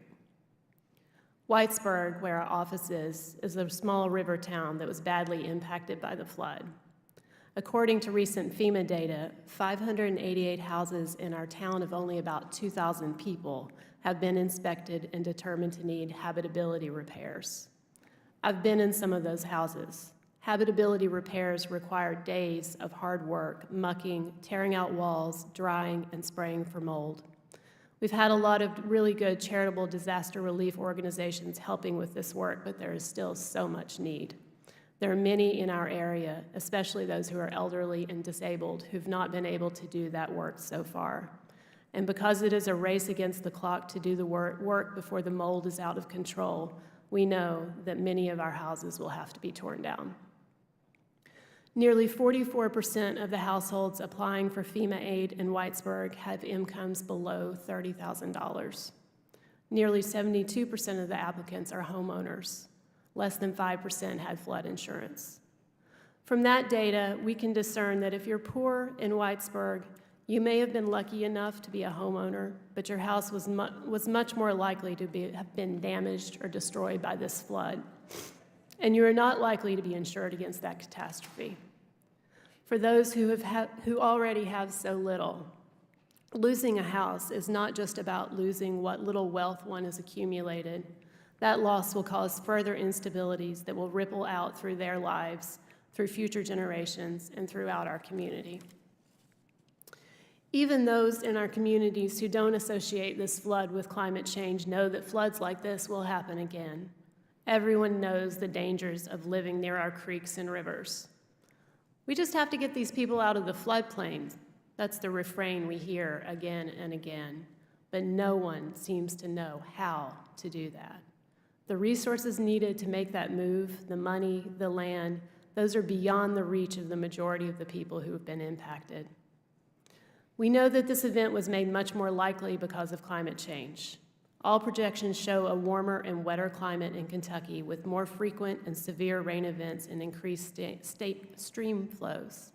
Whitesburg, where our office is a small river town that was badly impacted by the flood. According to recent FEMA data, 588 houses in our town of only about 2,000 people have been inspected and determined to need habitability repairs. I've been in some of those houses. Habitability repairs require days of hard work, mucking, tearing out walls, drying, and spraying for mold. We've had a lot of really good charitable disaster relief organizations helping with this work, but there is still so much need. There are many in our area, especially those who are elderly and disabled, who've not been able to do that work so far. And because it is a race against the clock to do the work before the mold is out of control, we know that many of our houses will have to be torn down. Nearly 44% of the households applying for FEMA aid in Whitesburg have incomes below $30,000. Nearly 72% of the applicants are homeowners. Less than 5% had flood insurance. From that data, we can discern that if you're poor in Whitesburg, you may have been lucky enough to be a homeowner, but your house was much more likely to have been damaged or destroyed by this flood. And you are not likely to be insured against that catastrophe. For those who already have so little, losing a house is not just about losing what little wealth one has accumulated. That loss will cause further instabilities that will ripple out through their lives, through future generations, and throughout our community. Even those in our communities who don't associate this flood with climate change know that floods like this will happen again. Everyone knows the dangers of living near our creeks and rivers. We just have to get these people out of the floodplains. That's the refrain we hear again and again, but no one seems to know how to do that. The resources needed to make that move, the money, the land, those are beyond the reach of the majority of the people who have been impacted. We know that this event was made much more likely because of climate change. All projections show a warmer and wetter climate in Kentucky with more frequent and severe rain events and increased state stream flows.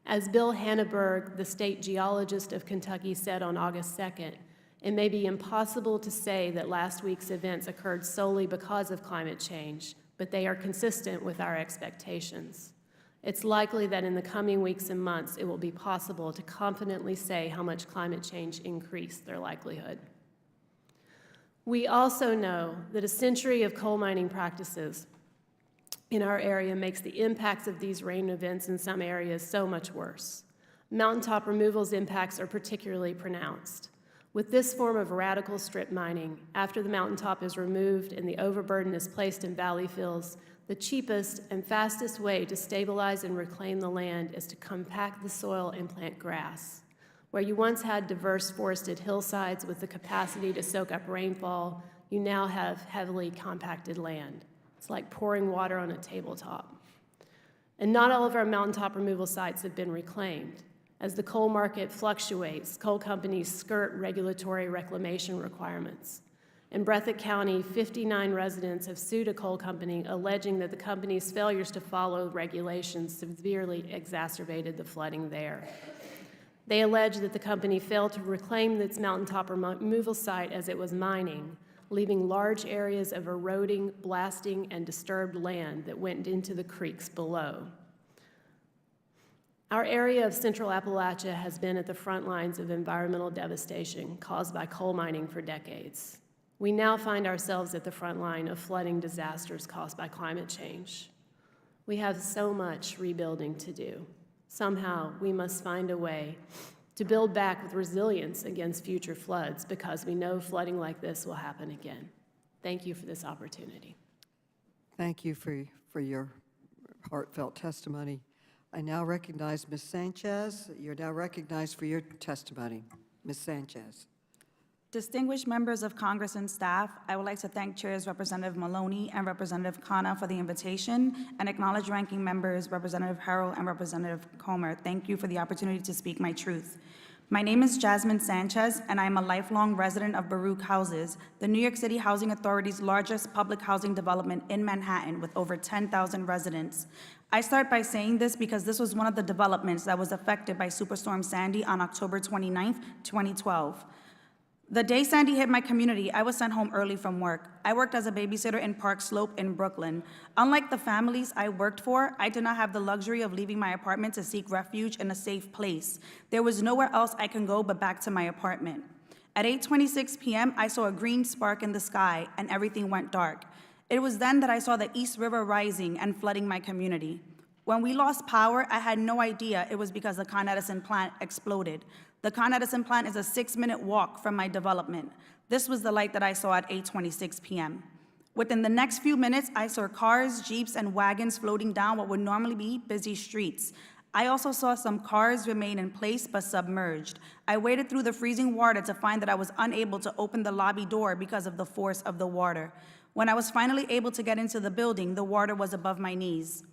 As Bill Hanneberg, the state geologist of Kentucky, said on August 2nd, it may be impossible to say that last week's events occurred solely because of climate change, but they are consistent with our expectations. It's likely that in the coming weeks and months, it will be possible to confidently say how much climate change increased their likelihood. We also know that a century of coal mining practices in our area makes the impacts of these rain events in some areas so much worse. Mountaintop removal's impacts are particularly pronounced. With this form of radical strip mining, after the mountaintop is removed and the overburden is placed in valley fills, the cheapest and fastest way to stabilize and reclaim the land is to compact the soil and plant grass. Where you once had diverse forested hillsides with the capacity to soak up rainfall, you now have heavily compacted land. It's like pouring water on a tabletop. And not all of our mountaintop removal sites have been reclaimed. As the coal market fluctuates, coal companies skirt regulatory reclamation requirements. In Breathitt County, 59 residents have sued a coal company alleging that the company's failures to follow regulations severely exacerbated the flooding there. They allege that the company failed to reclaim its mountaintop removal site as it was mining, leaving large areas of eroding, blasting, and disturbed land that went into the creeks below. Our area of central Appalachia has been at the front lines of environmental devastation caused by coal mining for decades. We now find ourselves at the front line of flooding disasters caused by climate change. We have so much rebuilding to do. Somehow, we must find a way to build back with resilience against future floods because we know flooding like this will happen again. Thank you for this opportunity. Thank you for your heartfelt testimony. I now recognize Ms. Sanchez. You're now recognized for your testimony. Ms. Sanchez. Distinguished members of Congress and staff, I would like to thank Chairs Representative Maloney and Representative Khanna for the invitation and acknowledge Ranking Members Representative Harrell and Representative Comer. Thank you for the opportunity to speak my truth. My name is Jasmine Sanchez, and I am a lifelong resident of Baruch Houses, the New York City Housing Authority's largest public housing development in Manhattan with over 10,000 residents. I start by saying this because this was one of the developments that was affected by Superstorm Sandy on October 29th, 2012. The day Sandy hit my community, I was sent home early from work. I worked as a babysitter in Park Slope in Brooklyn. Unlike the families I worked for, I did not have the luxury of leaving my apartment to seek refuge in a safe place. There was nowhere else I can go but back to my apartment. At 8:26 p.m., I saw a green spark in the sky and everything went dark. It was then that I saw the East River rising and flooding my community. When we lost power, I had no idea it was because the Con Edison plant exploded. The Con Edison plant is a 6-minute walk from my development. This was the light that I saw at 8:26 p.m. Within the next few minutes, I saw cars, jeeps, and wagons floating down what would normally be busy streets. I also saw some cars remain in place but submerged. I waded through the freezing water to find that I was unable to open the lobby door because of the force of the water. When I was finally able to get into the building, the water was above my knees.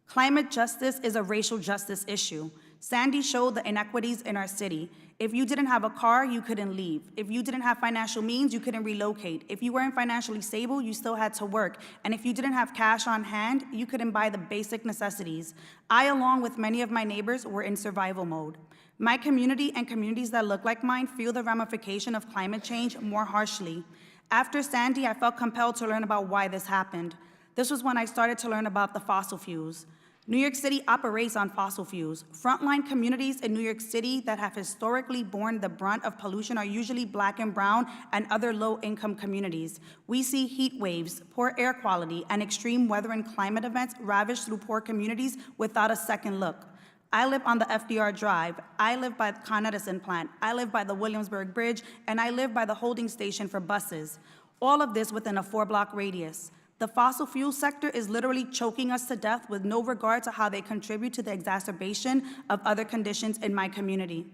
Climate justice is a racial justice issue. Sandy showed the inequities in our city. If you didn't have a car, you couldn't leave. If you didn't have financial means, you couldn't relocate. If you weren't financially stable, you still had to work. And if you didn't have cash on hand, you couldn't buy the basic necessities. I, along with many of my neighbors, were in survival mode. My community and communities that look like mine feel the ramification of climate change more harshly. After Sandy, I felt compelled to learn about why this happened. This was when I started to learn about the fossil fuels. New York City operates on fossil fuels. Frontline communities in New York City that have historically borne the brunt of pollution are usually Black and brown and other low-income communities. We see heat waves, poor air quality, and extreme weather and climate events ravage through poor communities without a second look. I live on the FDR Drive. I live by the Con Edison plant. I live by the Williamsburg Bridge, and I live by the holding station for buses. All of this within a 4-block radius. The fossil fuel sector is literally choking us to death with no regard to how they contribute to the exacerbation of other conditions in my community.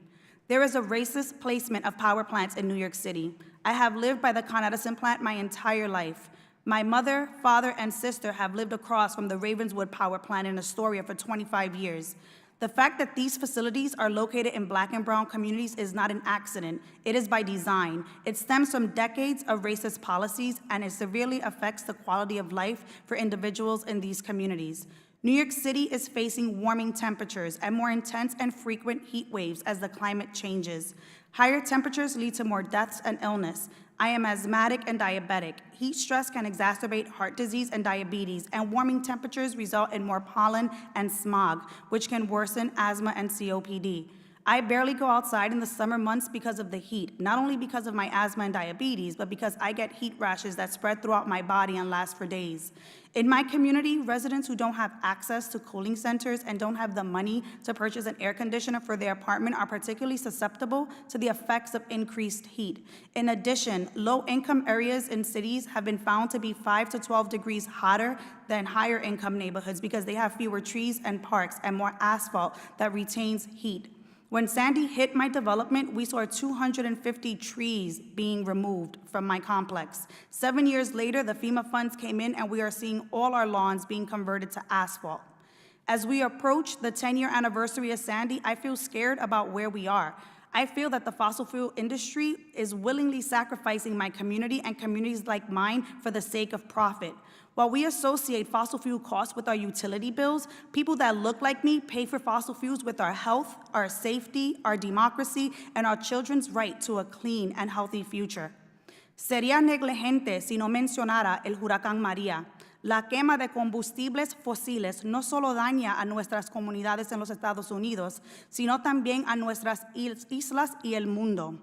There is a racist placement of power plants in New York City. I have lived by the Con Edison plant my entire life. My mother, father, and sister have lived across from the Ravenswood power plant in Astoria for 25 years. The fact that these facilities are located in Black and brown communities is not an accident. It is by design. It stems from decades of racist policies, and it severely affects the quality of life for individuals in these communities. New York City is facing warming temperatures and more intense and frequent heat waves as the climate changes. Higher temperatures lead to more deaths and illness. I am asthmatic and diabetic. Heat stress can exacerbate heart disease and diabetes, and warming temperatures result in more pollen and smog, which can worsen asthma and COPD. I barely go outside in the summer months because of the heat, not only because of my asthma and diabetes, but because I get heat rashes that spread throughout my body and last for days. In my community, residents who don't have access to cooling centers and don't have the money to purchase an air conditioner for their apartment are particularly susceptible to the effects of increased heat. In addition, low-income areas in cities have been found to be 5 to 12 degrees hotter than higher-income neighborhoods because they have fewer trees and parks and more asphalt that retains heat. When Sandy hit my development, we saw 250 trees being removed from my complex. 7 years later, the FEMA funds came in, and we are seeing all our lawns being converted to asphalt. As we approach the 10-year anniversary of Sandy, I feel scared about where we are. I feel that the fossil fuel industry is willingly sacrificing my community and communities like mine for the sake of profit. While we associate fossil fuel costs with our utility bills, people that look like me pay for fossil fuels with our health, our safety, our democracy, and our children's right to a clean and healthy future. Sería negligente si no mencionara el huracán María. La quema de combustibles fósiles no solo daña a nuestras comunidades en los Estados Unidos, sino también a nuestras islas y el mundo.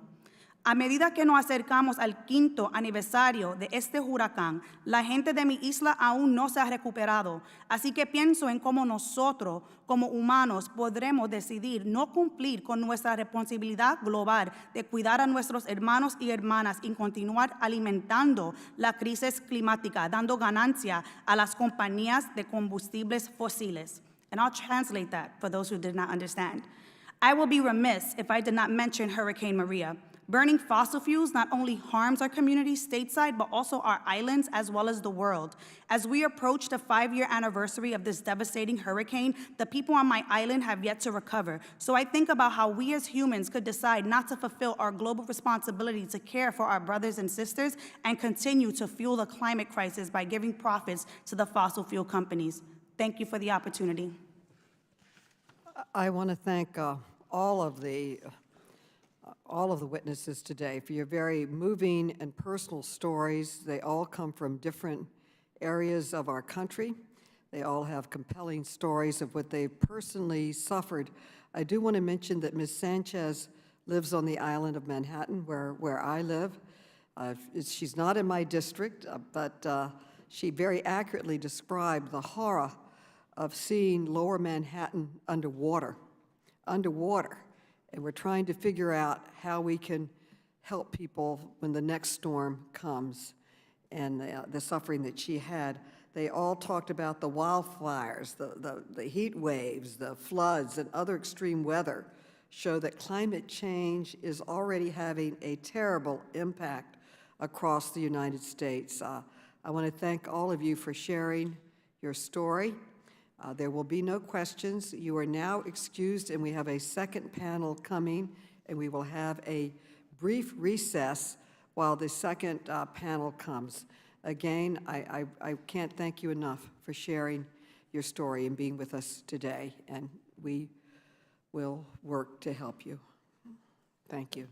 A medida que nos acercamos al 5º aniversario de este huracán, la gente de mi isla aún no se ha recuperado. Así que pienso en cómo nosotros, como humanos, podremos decidir no cumplir con nuestra responsabilidad global de cuidar a nuestros hermanos y hermanas y continuar alimentando la crisis climática, dando ganancia a las compañías de combustibles fósiles. And I'll translate that for those who did not understand. I will be remiss if I did not mention Hurricane Maria. Burning fossil fuels not only harms our communities stateside, but also our islands as well as the world. As we approach the 5-year anniversary of this devastating hurricane, the people on my island have yet to recover. So I think about how we as humans could decide not to fulfill our global responsibility to care for our brothers and sisters and continue to fuel the climate crisis by giving profits to the fossil fuel companies. Thank you for the opportunity. I want to thank all of the witnesses today for your very moving and personal stories. They all come from different areas of our country. They all have compelling stories of what they've personally suffered. I do want to mention that Ms. Sanchez lives on the island of Manhattan, where I live. She's not in my district, but she very accurately described the horror of seeing lower Manhattan underwater. And we're trying to figure out how we can help people when the next storm comes, and the suffering that she had. They all talked about the wildfires, the heat waves, the floods, and other extreme weather show that climate change is already having a terrible impact across the United States. I want to thank all of you for sharing your story. There will be no questions. You are now excused, and we have a second panel coming, and we will have a brief recess while the second panel comes. Again, I can't thank you enough for sharing your story and being with us today, and we will work to help you. Thank you.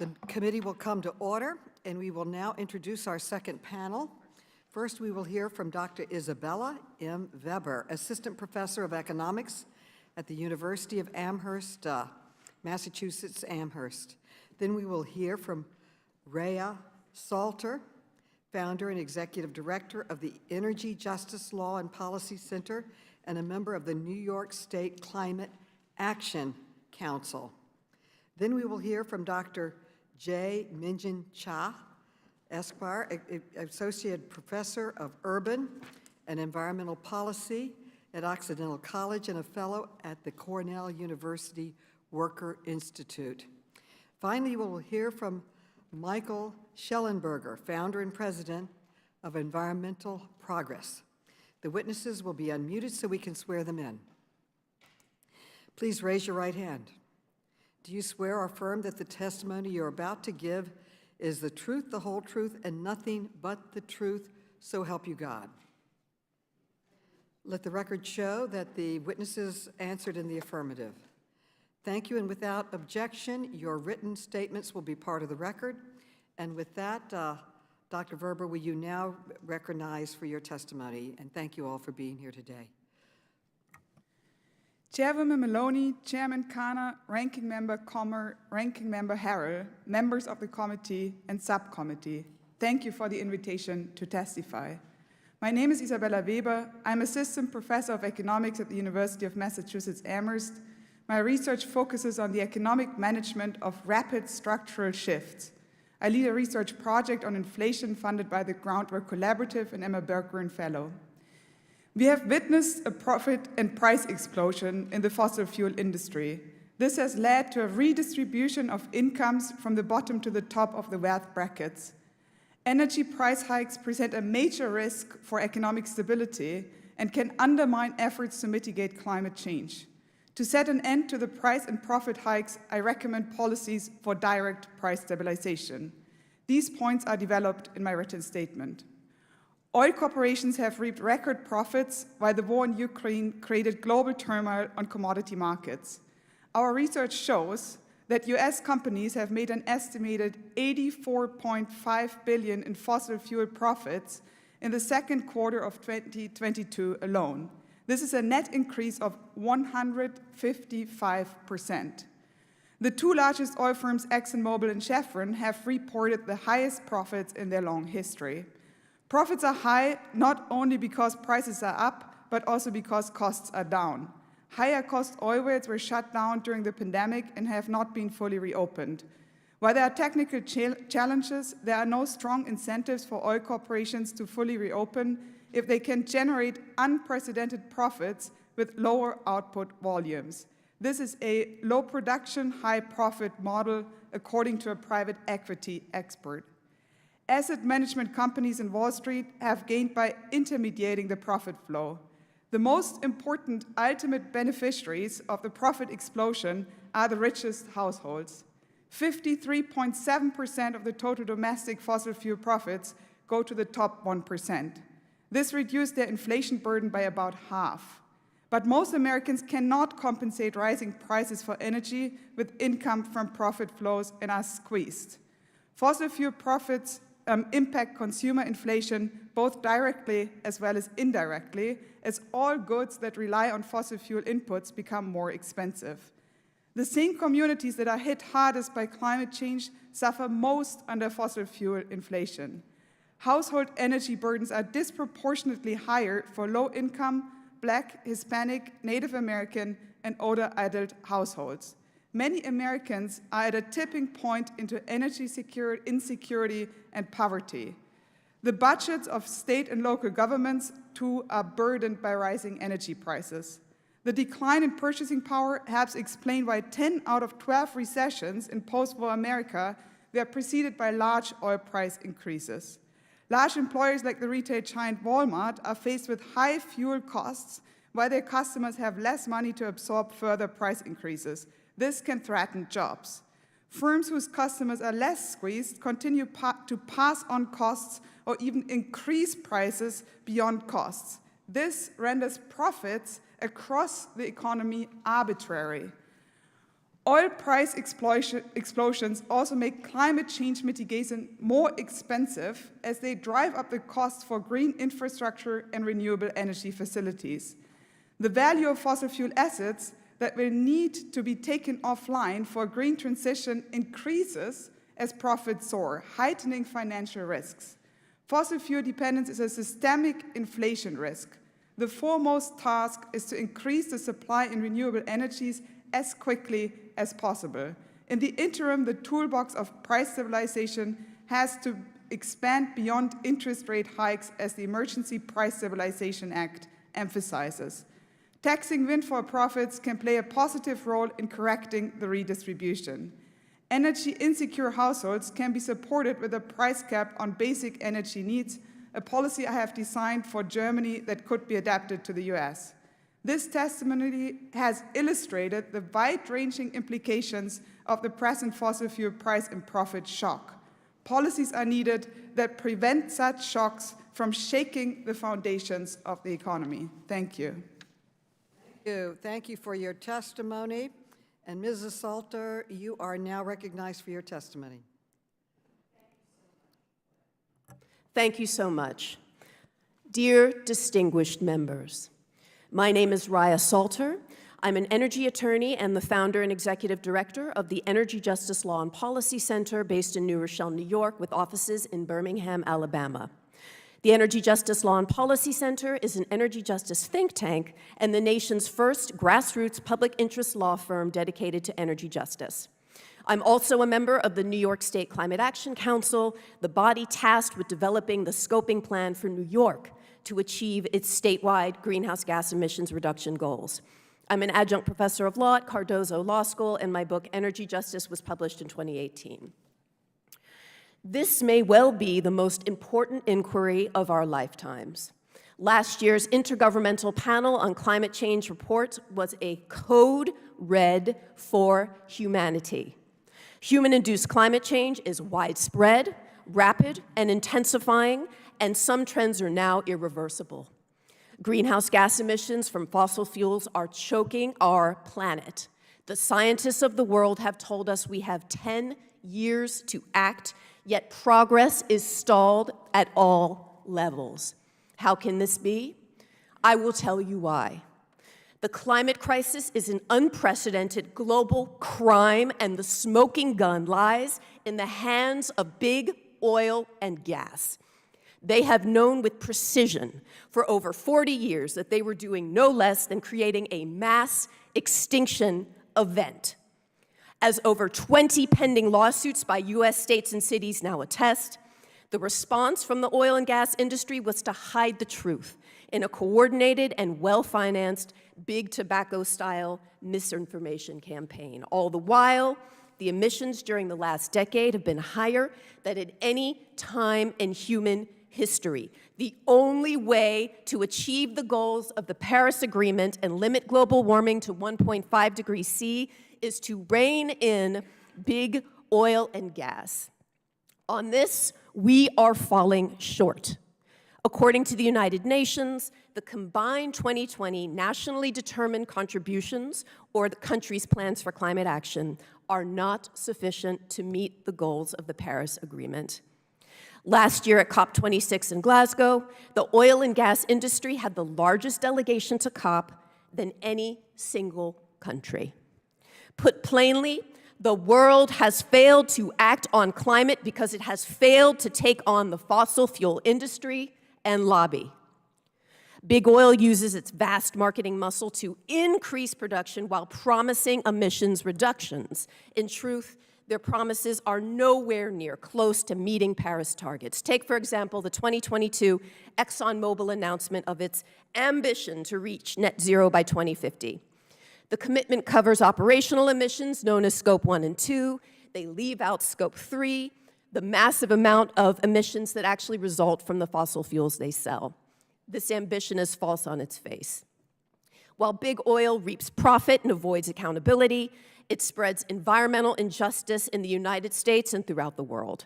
The committee will come to order, and we will now introduce our second panel. First, we will hear from Dr. Isabella M. Weber, Assistant Professor of Economics at the University of Amherst, Massachusetts, Amherst. Then we will hear from Rhea Salter, Founder and Executive Director of the Energy Justice Law and Policy Center and a member of the New York State Climate Action Council. Then we will hear from Dr. J. Minjin Cha, Esquire, Associate Professor of Urban and Environmental Policy at Occidental College and a Fellow at the Cornell University Worker Institute. Finally, we will hear from Michael Schellenberger, Founder and President of Environmental Progress. The witnesses will be unmuted so we can swear them in. Please raise your right hand. Do you swear or affirm that the testimony you're about to give is the truth, the whole truth, and nothing but the truth, so help you God? Let the record show that the witnesses answered in the affirmative. Thank you, and without objection, your written statements will be part of the record. And with that, Dr. Weber, will you now recognize for your testimony? And thank you all for being here today. Chairwoman Maloney, Chairman Kana, Ranking Member Comer, Ranking Member Harrell, members of the committee and subcommittee, thank you for the invitation to testify. My name is Isabella Weber. I'm Assistant Professor of Economics at the University of Massachusetts Amherst. My research focuses on the economic management of rapid structural shifts. I lead a research project on inflation funded by the Groundwork Collaborative and Emma Berggruen Fellow. We have witnessed a profit and price explosion in the fossil fuel industry. This has led to a redistribution of incomes from the bottom to the top of the wealth brackets. Energy price hikes present a major risk for economic stability and can undermine efforts to mitigate climate change. To set an end to the price and profit hikes, I recommend policies for direct price stabilization. These points are developed in my written statement. Oil corporations have reaped record profits, while the war in Ukraine created global turmoil on commodity markets. Our research shows that US companies have made an estimated $84.5 billion in fossil fuel profits in the second quarter of 2022 alone. This is a net increase of 155%. The two largest oil firms, ExxonMobil and Chevron, have reported the highest profits in their long history. Profits are high not only because prices are up, but also because costs are down. Higher cost oil wells were shut down during the pandemic and have not been fully reopened. While there are technical challenges, there are no strong incentives for oil corporations to fully reopen if they can generate unprecedented profits with lower output volumes. This is a low production, high profit model, according to a private equity expert. Asset management companies in Wall Street have gained by intermediating the profit flow. The most important ultimate beneficiaries of the profit explosion are the richest households. 53.7% of the total domestic fossil fuel profits go to the top 1%. This reduced their inflation burden by about half. But most Americans cannot compensate rising prices for energy with income from profit flows and are squeezed. Fossil fuel profits impact consumer inflation both directly as well as indirectly, as all goods that rely on fossil fuel inputs become more expensive. The same communities that are hit hardest by climate change suffer most under fossil fuel inflation. Household energy burdens are disproportionately higher for low-income, Black, Hispanic, Native American, and older adult households. Many Americans are at a tipping point into energy insecurity and poverty. The budgets of state and local governments, too, are burdened by rising energy prices. The decline in purchasing power helps explain why 10 out of 12 recessions in post-war America were preceded by large oil price increases. Large employers like the retail giant Walmart are faced with high fuel costs, while their customers have less money to absorb further price increases. This can threaten jobs. Firms whose customers are less squeezed continue to pass on costs or even increase prices beyond costs. This renders profits across the economy arbitrary. Oil price explosions also make climate change mitigation more expensive as they drive up the costs for green infrastructure and renewable energy facilities. The value of fossil fuel assets that will need to be taken offline for a green transition increases as profits soar, heightening financial risks. Fossil fuel dependence is a systemic inflation risk. The foremost task is to increase the supply in renewable energies as quickly as possible. In the interim, the toolbox of price stabilization has to expand beyond interest rate hikes, as the Emergency Price Stabilization Act emphasizes. Taxing windfall profits can play a positive role in correcting the redistribution. Energy insecure households can be supported with a price cap on basic energy needs, a policy I have designed for Germany that could be adapted to the US. This testimony has illustrated the wide-ranging implications of the present fossil fuel price and profit shock. Policies are needed that prevent such shocks from shaking the foundations of the economy. Thank you. Thank you for your testimony. And Mrs. Salter, you are now recognized for your testimony. Thank you so much. Dear distinguished members, my name is Raya Salter. I'm an energy attorney and the founder and executive director of the Energy Justice Law and Policy Center based in New Rochelle, New York, with offices in Birmingham, Alabama. The Energy Justice Law and Policy Center is an energy justice think tank and the nation's first grassroots public interest law firm dedicated to energy justice. I'm also a member of the New York State Climate Action Council, the body tasked with developing the scoping plan for New York to achieve its statewide greenhouse gas emissions reduction goals. I'm an adjunct professor of law at Cardozo Law School, and my book, Energy Justice, was published in 2018. This may well be the most important inquiry of our lifetimes. Last year's Intergovernmental Panel on Climate Change report was a code red for humanity. Human-induced climate change is widespread, rapid, and intensifying, and some trends are now irreversible. Greenhouse gas emissions from fossil fuels are choking our planet. The scientists of the world have told us we have 10 years to act, yet progress is stalled at all levels. How can this be? I will tell you why. The climate crisis is an unprecedented global crime, and the smoking gun lies in the hands of big oil and gas. They have known with precision for over 40 years that they were doing no less than creating a mass extinction event. As over 20 pending lawsuits by US states and cities now attest, the response from the oil and gas industry was to hide the truth in a coordinated and well-financed big tobacco-style misinformation campaign. All the while, the emissions during the last decade have been higher than at any time in human history. The only way to achieve the goals of the Paris Agreement and limit global warming to 1.5 degrees C is to rein in big oil and gas. On this, we are falling short. According to the United Nations, the combined 2020 nationally determined contributions, or the country's plans for climate action, are not sufficient to meet the goals of the Paris Agreement. Last year at COP26 in Glasgow, the oil and gas industry had the largest delegation to COP than any single country. Put plainly, the world has failed to act on climate because it has failed to take on the fossil fuel industry and lobby. Big oil uses its vast marketing muscle to increase production while promising emissions reductions. In truth, their promises are nowhere near close to meeting Paris targets. Take, for example, the 2022 ExxonMobil announcement of its ambition to reach net zero by 2050. The commitment covers operational emissions, known as Scope 1 and 2. They leave out Scope 3, the massive amount of emissions that actually result from the fossil fuels they sell. This ambition is false on its face. While big oil reaps profit and avoids accountability, it spreads environmental injustice in the United States and throughout the world.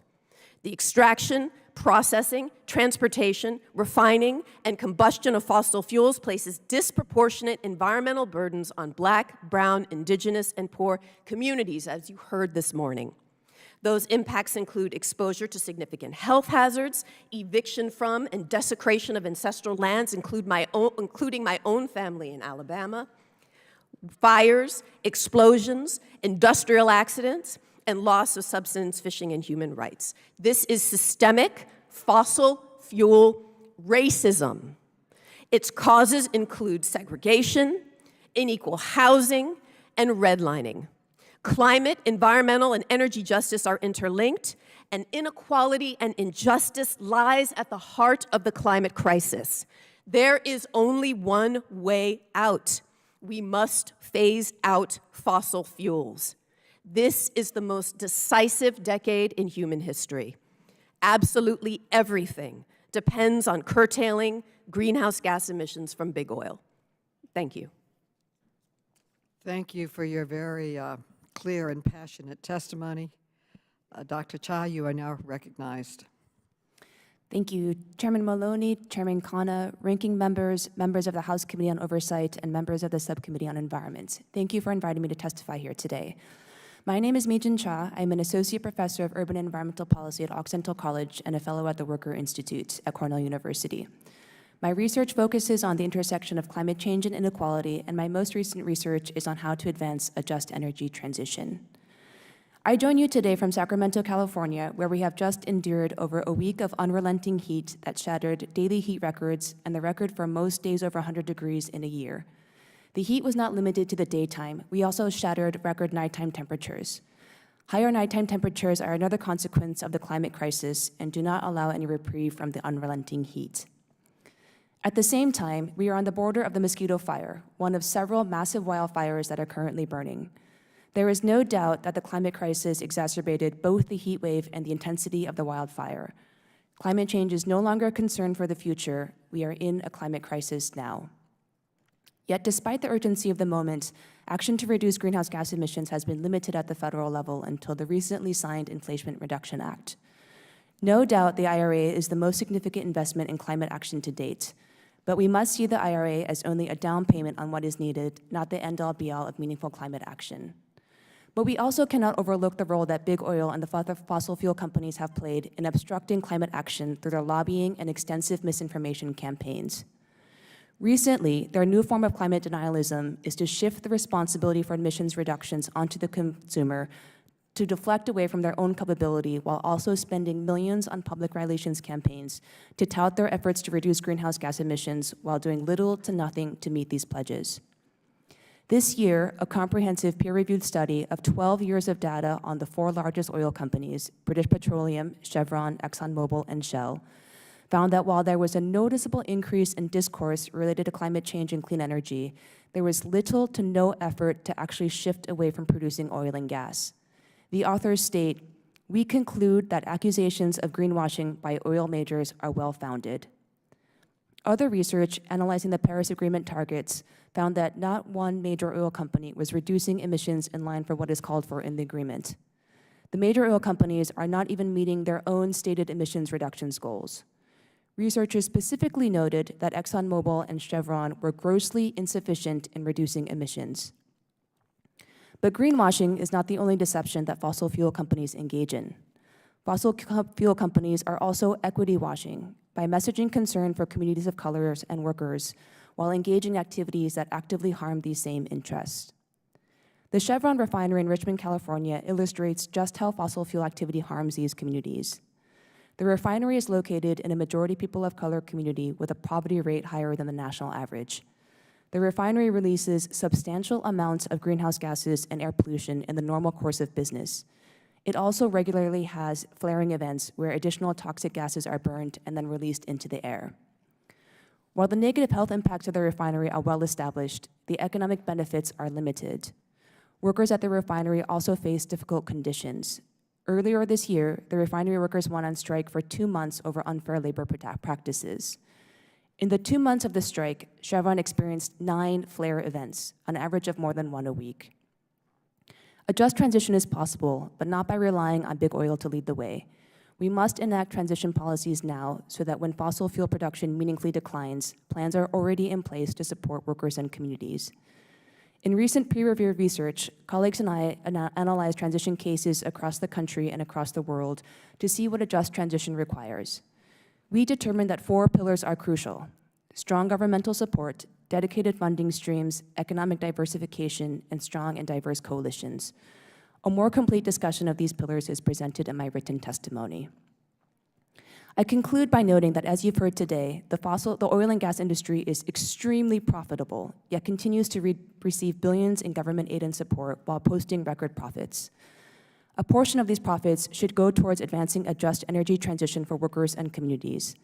The extraction, processing, transportation, refining, and combustion of fossil fuels places disproportionate environmental burdens on Black, brown, indigenous, and poor communities, as you heard this morning. Those impacts include exposure to significant health hazards, eviction from and desecration of ancestral lands, including my own family in Alabama, fires, explosions, industrial accidents, and loss of subsistence fishing and human rights. This is systemic fossil fuel racism. Its causes include segregation, unequal housing, and redlining. Climate, environmental, and energy justice are interlinked, and inequality and injustice lies at the heart of the climate crisis. There is only one way out. We must phase out fossil fuels. This is the most decisive decade in human history. Absolutely everything depends on curtailing greenhouse gas emissions from big oil. Thank you. Thank you for your very clear and passionate testimony. Dr. Cha, you are now recognized. Thank you, Chairman Maloney, Chairman Khanna, ranking members, members of the House Committee on Oversight, and members of the Subcommittee on Environment. Thank you for inviting me to testify here today. My name is Mijin Cha. I'm an associate professor of urban and environmental policy at Occidental College and a fellow at the Worker Institute at Cornell University. My research focuses on the intersection of climate change and inequality, and my most recent research is on how to advance a just energy transition. I join you today from Sacramento, California, where we have just endured over a week of unrelenting heat that shattered daily heat records and the record for most days over 100 degrees in a year. The heat was not limited to the daytime. We also shattered record nighttime temperatures. Higher nighttime temperatures are another consequence of the climate crisis and do not allow any reprieve from the unrelenting heat. At the same time, we are on the border of the mosquito fire, one of several massive wildfires that are currently burning. There is no doubt that the climate crisis exacerbated both the heat wave and the intensity of the wildfire. Climate change is no longer a concern for the future. We are in a climate crisis now. Yet despite the urgency of the moment, action to reduce greenhouse gas emissions has been limited at the federal level until the recently signed Inflation Reduction Act. No doubt the IRA is the most significant investment in climate action to date, but we must see the IRA as only a down payment on what is needed, not the end-all be-all of meaningful climate action. But we also cannot overlook the role that big oil and the fossil fuel companies have played in obstructing climate action through their lobbying and extensive misinformation campaigns. Recently, their new form of climate denialism is to shift the responsibility for emissions reductions onto the consumer to deflect away from their own culpability while also spending millions on public relations campaigns to tout their efforts to reduce greenhouse gas emissions while doing little to nothing to meet these pledges. This year, a comprehensive peer-reviewed study of 12 years of data on the 4 largest oil companies, British Petroleum, Chevron, ExxonMobil, and Shell, found that while there was a noticeable increase in discourse related to climate change and clean energy, there was little to no effort to actually shift away from producing oil and gas. The authors state, "We conclude that accusations of greenwashing by oil majors are well-founded." Other research analyzing the Paris Agreement targets found that not one major oil company was reducing emissions in line for what is called for in the agreement. The major oil companies are not even meeting their own stated emissions reductions goals. Researchers specifically noted that ExxonMobil and Chevron were grossly insufficient in reducing emissions. But greenwashing is not the only deception that fossil fuel companies engage in. Fossil fuel companies are also equity washing by messaging concern for communities of colors and workers while engaging in activities that actively harm these same interests. The Chevron refinery in Richmond, California illustrates just how fossil fuel activity harms these communities. The refinery is located in a majority people of color community with a poverty rate higher than the national average. The refinery releases substantial amounts of greenhouse gases and air pollution in the normal course of business. It also regularly has flaring events where additional toxic gases are burned and then released into the air. While the negative health impacts of the refinery are well established, the economic benefits are limited. Workers at the refinery also face difficult conditions. Earlier this year, the refinery workers went on strike for 2 months over unfair labor practices. In the 2 months of the strike, Chevron experienced 9 flare events, an average of more than 1 a week. A just transition is possible, but not by relying on big oil to lead the way. We must enact transition policies now so that when fossil fuel production meaningfully declines, plans are already in place to support workers and communities. In recent peer-reviewed research, colleagues and I analyzed transition cases across the country and across the world to see what a just transition requires. We determined that 4 pillars are crucial: strong governmental support, dedicated funding streams, economic diversification, and strong and diverse coalitions. A more complete discussion of these pillars is presented in my written testimony. I conclude by noting that, as you've heard today, the oil and gas industry is extremely profitable, yet continues to receive billions in government aid and support while posting record profits. A portion of these profits should go towards advancing a just energy transition for workers and communities.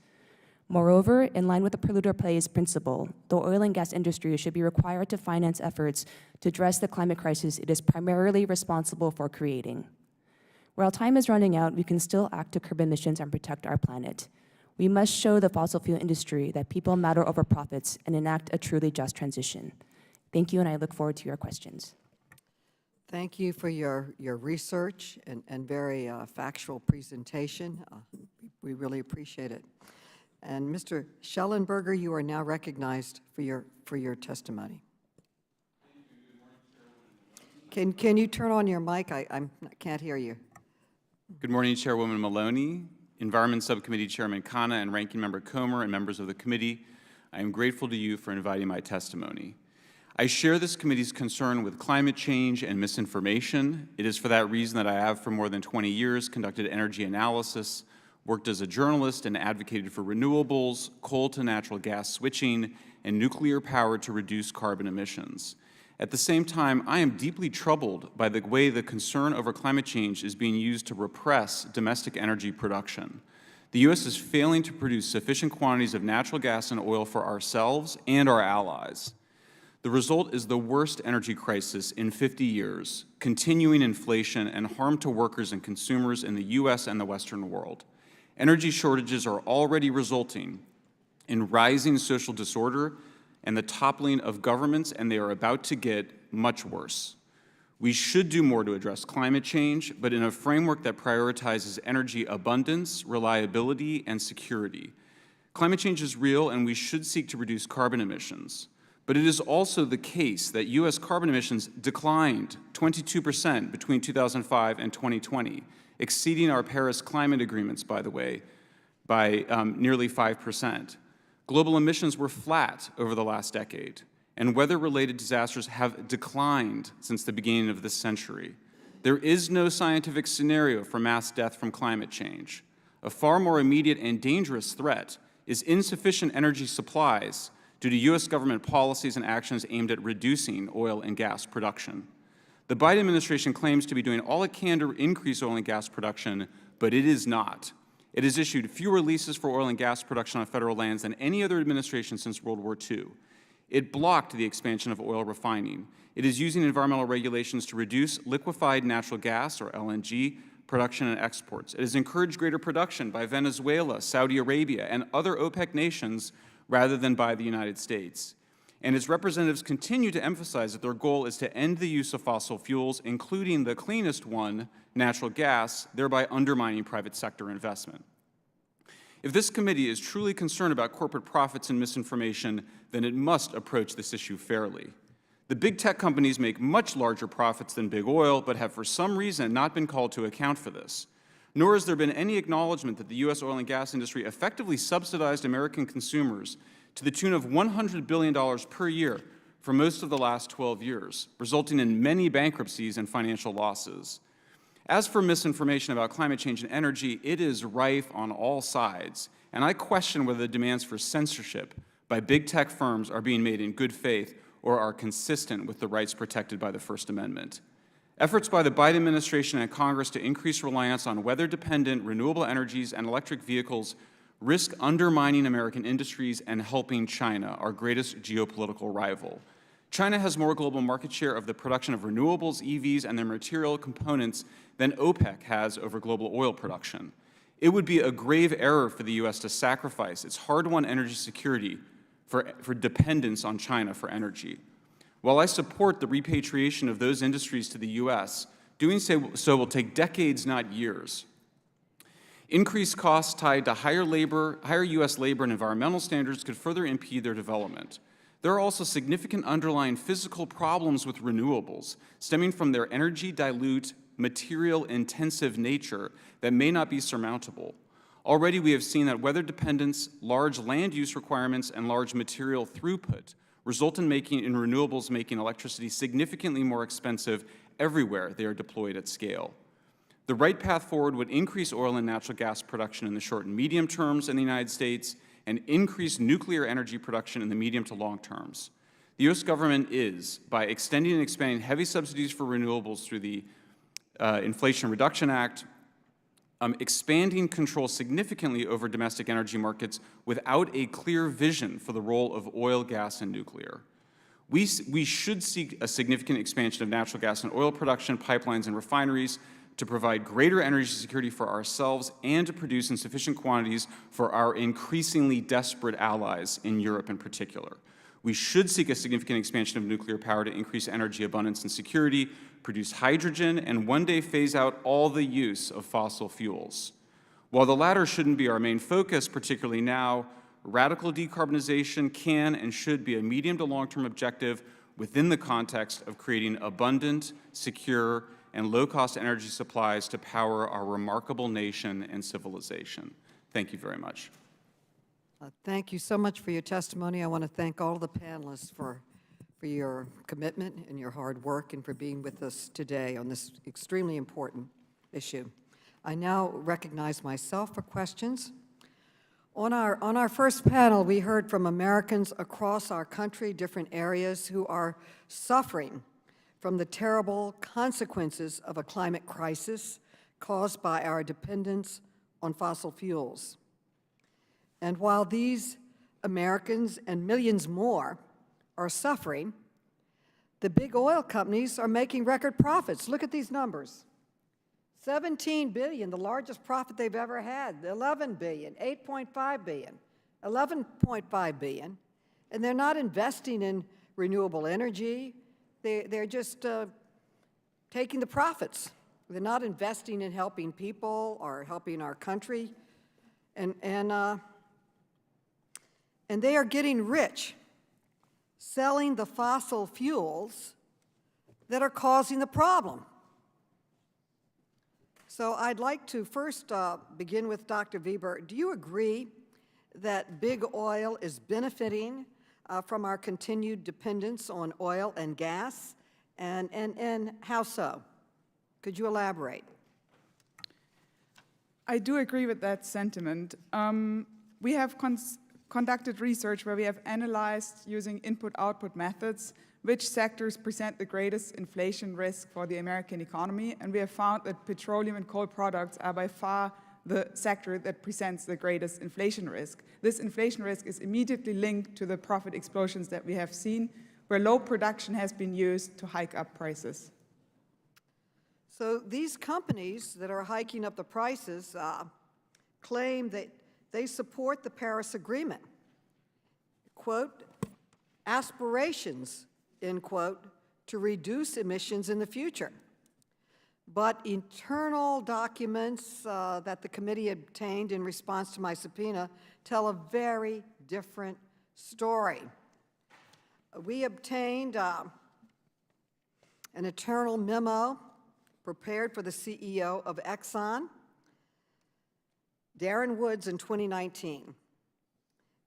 Moreover, in line with the polluter pays principle, the oil and gas industry should be required to finance efforts to address the climate crisis it is primarily responsible for creating. While time is running out, we can still act to curb emissions and protect our planet. We must show the fossil fuel industry that people matter over profits and enact a truly just transition. Thank you, and I look forward to your questions. Thank you for your research and very factual presentation. We really appreciate it. And Mr. Schellenberger, you are now recognized for your testimony. Can you turn on your mic? I can't hear you. Good morning, Chairwoman Maloney, Environment Subcommittee Chairman Khanna, and Ranking Member Comer, and members of the committee. I am grateful to you for inviting my testimony. I share this committee's concern with climate change and misinformation. It is for that reason that I have, for more than 20 years, conducted energy analysis, worked as a journalist, and advocated for renewables, coal to natural gas switching, and nuclear power to reduce carbon emissions. At the same time, I am deeply troubled by the way the concern over climate change is being used to repress domestic energy production. The U.S. is failing to produce sufficient quantities of natural gas and oil for ourselves and our allies. The result is the worst energy crisis in 50 years, continuing inflation, and harm to workers and consumers in the U.S. and the Western world. Energy shortages are already resulting in rising social disorder and the toppling of governments, and they are about to get much worse. We should do more to address climate change, but in a framework that prioritizes energy abundance, reliability, and security. Climate change is real, and we should seek to reduce carbon emissions. But it is also the case that U.S. carbon emissions declined 22% between 2005 and 2020, exceeding our Paris climate agreements, by the way, by nearly 5%. Global emissions were flat over the last decade, and weather-related disasters have declined since the beginning of this century. There is no scientific scenario for mass death from climate change. A far more immediate and dangerous threat is insufficient energy supplies due to U.S. government policies and actions aimed at reducing oil and gas production. The Biden administration claims to be doing all it can to increase oil and gas production, but it is not. It has issued fewer leases for oil and gas production on federal lands than any other administration since World War II. It blocked the expansion of oil refining. It is using environmental regulations to reduce liquefied natural gas, or LNG, production and exports. It has encouraged greater production by Venezuela, Saudi Arabia, and other OPEC nations rather than by the United States. And its representatives continue to emphasize that their goal is to end the use of fossil fuels, including the cleanest one, natural gas, thereby undermining private sector investment. If this committee is truly concerned about corporate profits and misinformation, then it must approach this issue fairly. The big tech companies make much larger profits than big oil, but have for some reason not been called to account for this. Nor has there been any acknowledgement that the U.S. oil and gas industry effectively subsidized American consumers to the tune of $100 billion per year for most of the last 12 years, resulting in many bankruptcies and financial losses. As for misinformation about climate change and energy, it is rife on all sides, and I question whether the demands for censorship by big tech firms are being made in good faith or are consistent with the rights protected by the First Amendment. Efforts by the Biden administration and Congress to increase reliance on weather-dependent renewable energies and electric vehicles risk undermining American industries and helping China, our greatest geopolitical rival. China has more global market share of the production of renewables, EVs, and their material components than OPEC has over global oil production. It would be a grave error for the U.S. to sacrifice its hard-won energy security for dependence on China for energy. While I support the repatriation of those industries to the U.S., doing so will take decades, not years. Increased costs tied to higher U.S. labor and environmental standards could further impede their development. There are also significant underlying physical problems with renewables, stemming from their energy dilute, material-intensive nature that may not be surmountable. Already we have seen that weather dependence, large land use requirements, and large material throughput result in renewables making electricity significantly more expensive everywhere they are deployed at scale. The right path forward would increase oil and natural gas production in the short and medium terms in the United States and increase nuclear energy production in the medium to long terms. The U.S. government is, by extending and expanding heavy subsidies for renewables through the Inflation Reduction Act, expanding control significantly over domestic energy markets without a clear vision for the role of oil, gas, and nuclear. We should seek a significant expansion of natural gas and oil production, pipelines, and refineries to provide greater energy security for ourselves and to produce in sufficient quantities for our increasingly desperate allies in Europe in particular. We should seek a significant expansion of nuclear power to increase energy abundance and security, produce hydrogen, and one day phase out all the use of fossil fuels. While the latter shouldn't be our main focus, particularly now, radical decarbonization can and should be a medium to long-term objective within the context of creating abundant, secure, and low-cost energy supplies to power our remarkable nation and civilization. Thank you very much. Thank you so much for your testimony. I want to thank all of the panelists for your commitment and your hard work and for being with us today on this extremely important issue. I now recognize myself for questions. On our first panel, we heard from Americans across our country, different areas, who are suffering from the terrible consequences of a climate crisis caused by our dependence on fossil fuels. And while these Americans and millions more are suffering, the big oil companies are making record profits. Look at these numbers. $17 billion, the largest profit they've ever had. $11 billion, $8.5 billion, $11.5 billion. And they're not investing in renewable energy. They're just taking the profits. They're not investing in helping people or helping our country. And they are getting rich selling the fossil fuels that are causing the problem. So I'd like to first begin with Dr. Weber. Do you agree that big oil is benefiting from our continued dependence on oil and gas, and how so? Could you elaborate? I do agree with that sentiment. We have conducted research where we have analyzed, using input-output methods, which sectors present the greatest inflation risk for the American economy, and we have found that petroleum and coal products are by far the sector that presents the greatest inflation risk. This inflation risk is immediately linked to the profit explosions that we have seen, where low production has been used to hike up prices. So these companies that are hiking up the prices claim that they support the Paris Agreement, quote, aspirations, end quote, to reduce emissions in the future. But internal documents that the committee obtained in response to my subpoena tell a very different story. We obtained an internal memo prepared for the CEO of Exxon, Darren Woods, in 2019.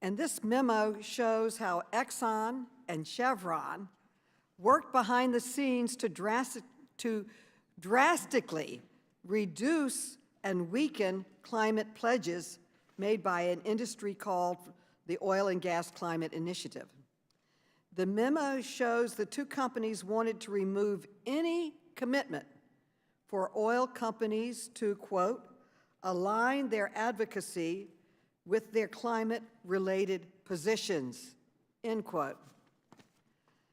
And this memo shows how Exxon and Chevron worked behind the scenes to drastically reduce and weaken climate pledges made by an industry called the Oil and Gas Climate Initiative. The memo shows the two companies wanted to remove any commitment for oil companies to, quote, align their advocacy with their climate-related positions, end quote.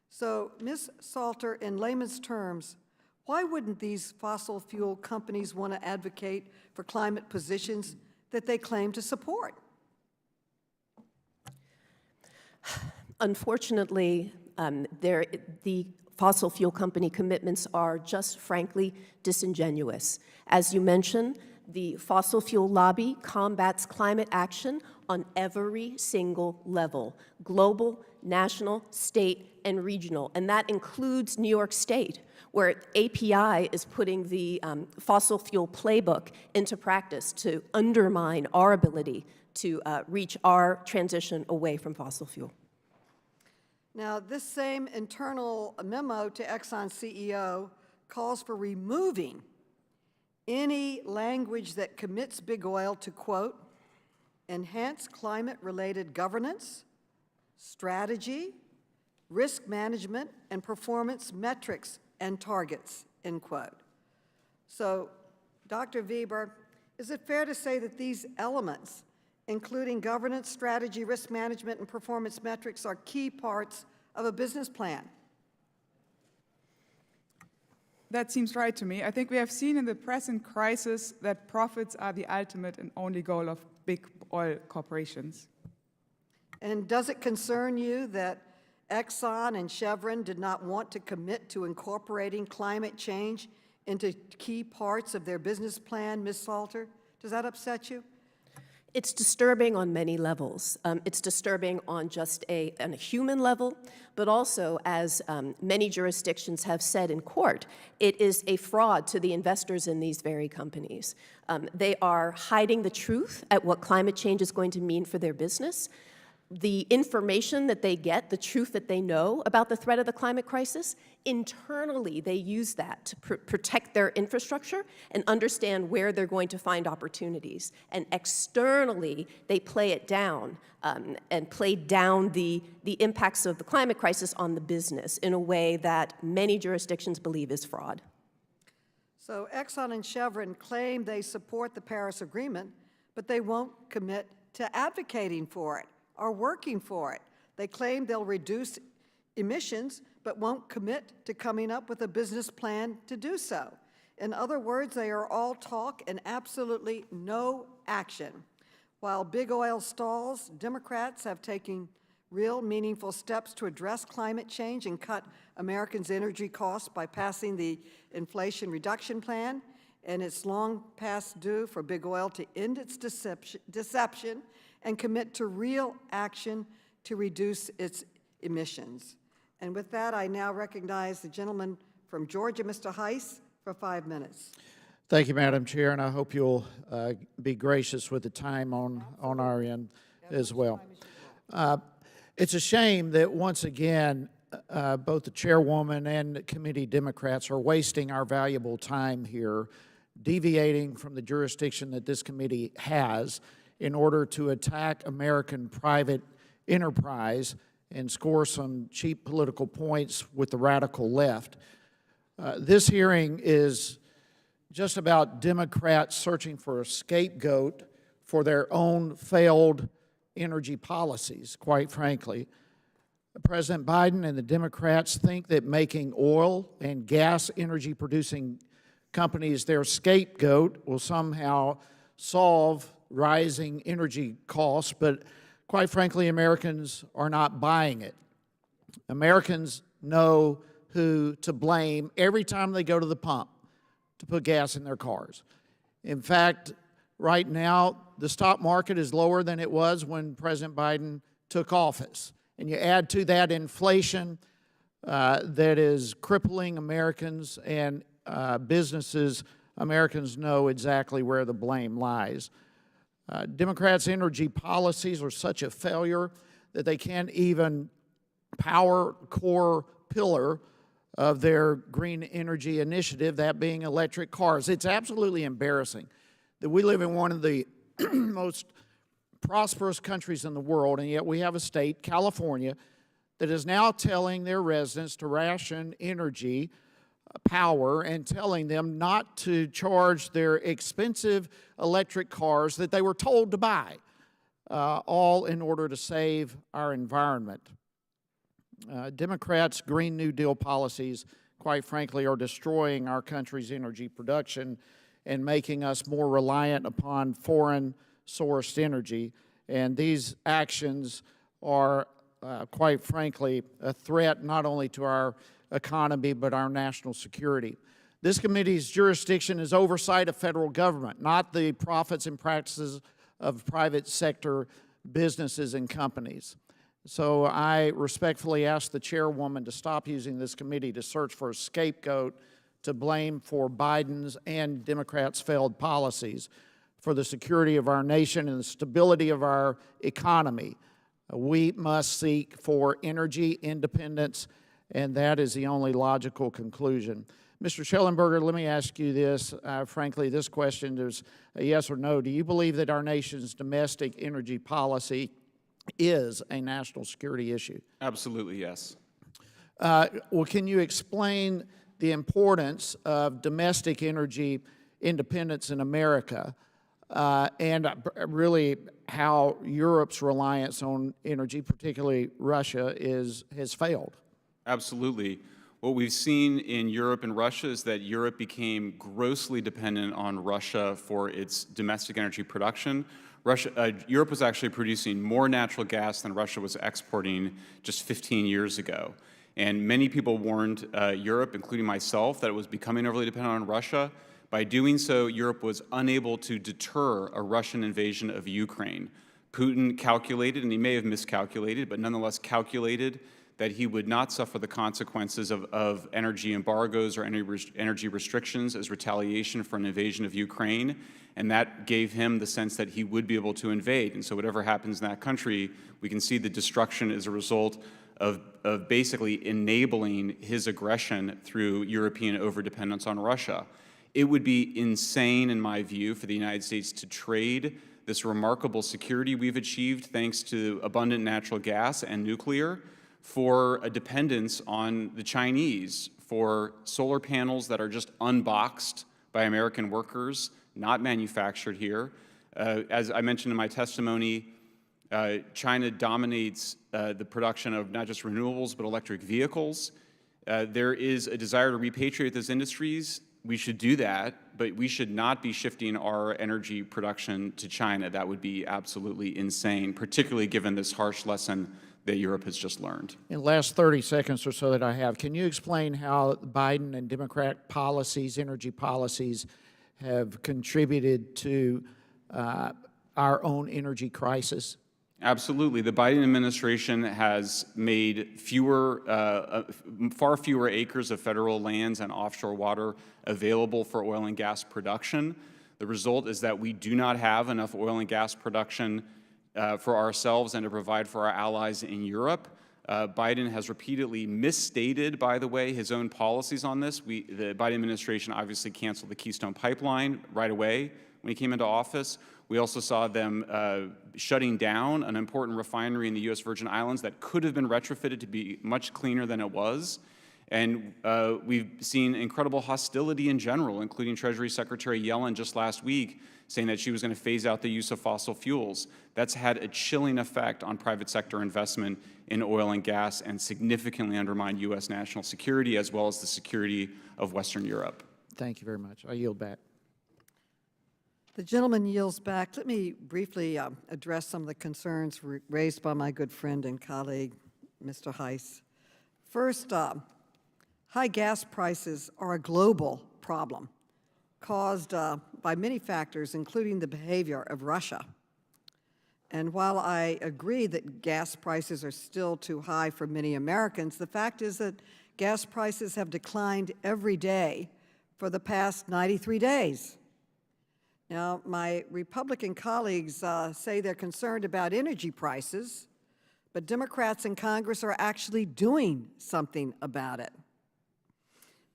So, Ms. Salter, in layman's terms, why wouldn't these fossil fuel companies want to advocate for climate positions that they claim to support? Unfortunately, the fossil fuel company commitments are just frankly disingenuous. As you mentioned, The fossil fuel lobby combats climate action on every single level: global, national, state, and regional. And that includes New York State, where API is putting the fossil fuel playbook into practice to undermine our ability to reach our transition away from fossil fuel. Now, this same internal memo to Exxon CEO calls for removing any language that commits big oil to, quote, enhance climate-related governance, strategy, risk management, and performance metrics and targets, end quote. So, Dr. Weber, is it fair to say that these elements, including governance, strategy, risk management, and performance metrics, are key parts of a business plan? That seems right to me. I think we have seen in the present crisis that profits are the ultimate and only goal of big oil corporations. And does it concern you that Exxon and Chevron did not want to commit to incorporating climate change into key parts of their business plan, Ms. Salter? Does that upset you? It's disturbing on many levels. It's disturbing on just on a human level, but also, as many jurisdictions have said in court, it is a fraud to the investors in these very companies. They are hiding the truth at what climate change is going to mean for their business. The information that they get, the truth that they know about the threat of the climate crisis, internally they use that to protect their infrastructure and understand where they're going to find opportunities. And externally, they play it down and play down the impacts of the climate crisis on the business in a way that many jurisdictions believe is fraud. So Exxon and Chevron claim they support the Paris Agreement, but they won't commit to advocating for it or working for it. They claim they'll reduce emissions, but won't commit to coming up with a business plan to do so. In other words, they are all talk and absolutely no action. While big oil stalls, Democrats have taken real meaningful steps to address climate change and cut Americans' energy costs by passing the Inflation Reduction Plan, and it's long past due for big oil to end its deception and commit to real action to reduce its emissions. And with that, I now recognize the gentleman from Georgia, Mr. Heiss, for 5 minutes. Thank you, Madam Chair, and I hope you'll be gracious with the time on our end as well. It's a shame that once again, both the chairwoman and the committee Democrats are wasting our valuable time here, deviating from the jurisdiction that this committee has in order to attack American private enterprise and score some cheap political points with the radical left. This hearing is just about Democrats searching for a scapegoat for their own failed energy policies, quite frankly. President Biden and the Democrats think that making oil and gas energy-producing companies their scapegoat will somehow solve rising energy costs, but quite frankly, Americans are not buying it. Americans know who to blame every time they go to the pump to put gas in their cars. In fact, right now, the stock market is lower than it was when President Biden took office. And you add to that inflation that is crippling Americans and businesses, Americans know exactly where the blame lies. Democrats' energy policies are such a failure that they can't even power core pillar of their green energy initiative, that being electric cars. It's absolutely embarrassing that we live in one of the most prosperous countries in the world, and yet we have a state, California, that is now telling their residents to ration energy power and telling them not to charge their expensive electric cars that they were told to buy, all in order to save our environment. Democrats' Green New Deal policies, quite frankly, are destroying our country's energy production and making us more reliant upon foreign-sourced energy. And these actions are, quite frankly, a threat not only to our economy but our national security. This committee's jurisdiction is oversight of federal government, not the profits and practices of private sector businesses and companies. So I respectfully ask the chairwoman to stop using this committee to search for a scapegoat to blame for Biden's and Democrats' failed policies for the security of our nation and the stability of our economy. We must seek for energy independence, and that is the only logical conclusion. Mr. Schellenberger, let me ask you this. Frankly, this question is a yes or no. Do you believe that our nation's domestic energy policy is a national security issue? Absolutely, yes. Well, can you explain the importance of domestic energy independence in America and really how Europe's reliance on energy, particularly Russia, has failed? Absolutely. What we've seen in Europe and Russia is that Europe became grossly dependent on Russia for its domestic energy production. Europe was actually producing more natural gas than Russia was exporting just 15 years ago. And many people warned Europe, including myself, that it was becoming overly dependent on Russia. By doing so, Europe was unable to deter a Russian invasion of Ukraine. Putin calculated, and he may have miscalculated, but nonetheless calculated that he would not suffer the consequences of energy embargoes or energy restrictions as retaliation for an invasion of Ukraine, and that gave him the sense that he would be able to invade. And so whatever happens in that country, we can see the destruction as a result of basically enabling his aggression through European overdependence on Russia. It would be insane, in my view, for the United States to trade this remarkable security we've achieved thanks to abundant natural gas and nuclear for a dependence on the Chinese, for solar panels that are just unboxed by American workers, not manufactured here. As I mentioned in my testimony, China dominates the production of not just renewables, but electric vehicles. There is a desire to repatriate those industries. We should do that, but we should not be shifting our energy production to China. That would be absolutely insane, particularly given this harsh lesson that Europe has just learned. In the last 30 seconds or so that I have, can you explain how Biden and Democrat policies, energy policies, have contributed to our own energy crisis? Absolutely. The Biden administration has made far fewer acres of federal lands and offshore water available for oil and gas production. The result is that we do not have enough oil and gas production for ourselves and to provide for our allies in Europe. Biden has repeatedly misstated, by the way, his own policies on this. The Biden administration obviously canceled the Keystone Pipeline right away when he came into office. We also saw them shutting down an important refinery in the U.S. Virgin Islands that could have been retrofitted to be much cleaner than it was. And we've seen incredible hostility in general, including Treasury Secretary Yellen just last week saying that she was going to phase out the use of fossil fuels. That's had a chilling effect on private sector investment in oil and gas and significantly undermined U.S. national security as well as the security of Western Europe. Thank you very much. I yield back. The gentleman yields back. Let me briefly address some of the concerns raised by my good friend and colleague, Mr. Heiss. First, high gas prices are a global problem caused by many factors, including the behavior of Russia. And while I agree that gas prices are still too high for many Americans, the fact is that gas prices have declined every day for the past 93 days. Now, my Republican colleagues say they're concerned about energy prices, but Democrats in Congress are actually doing something about it.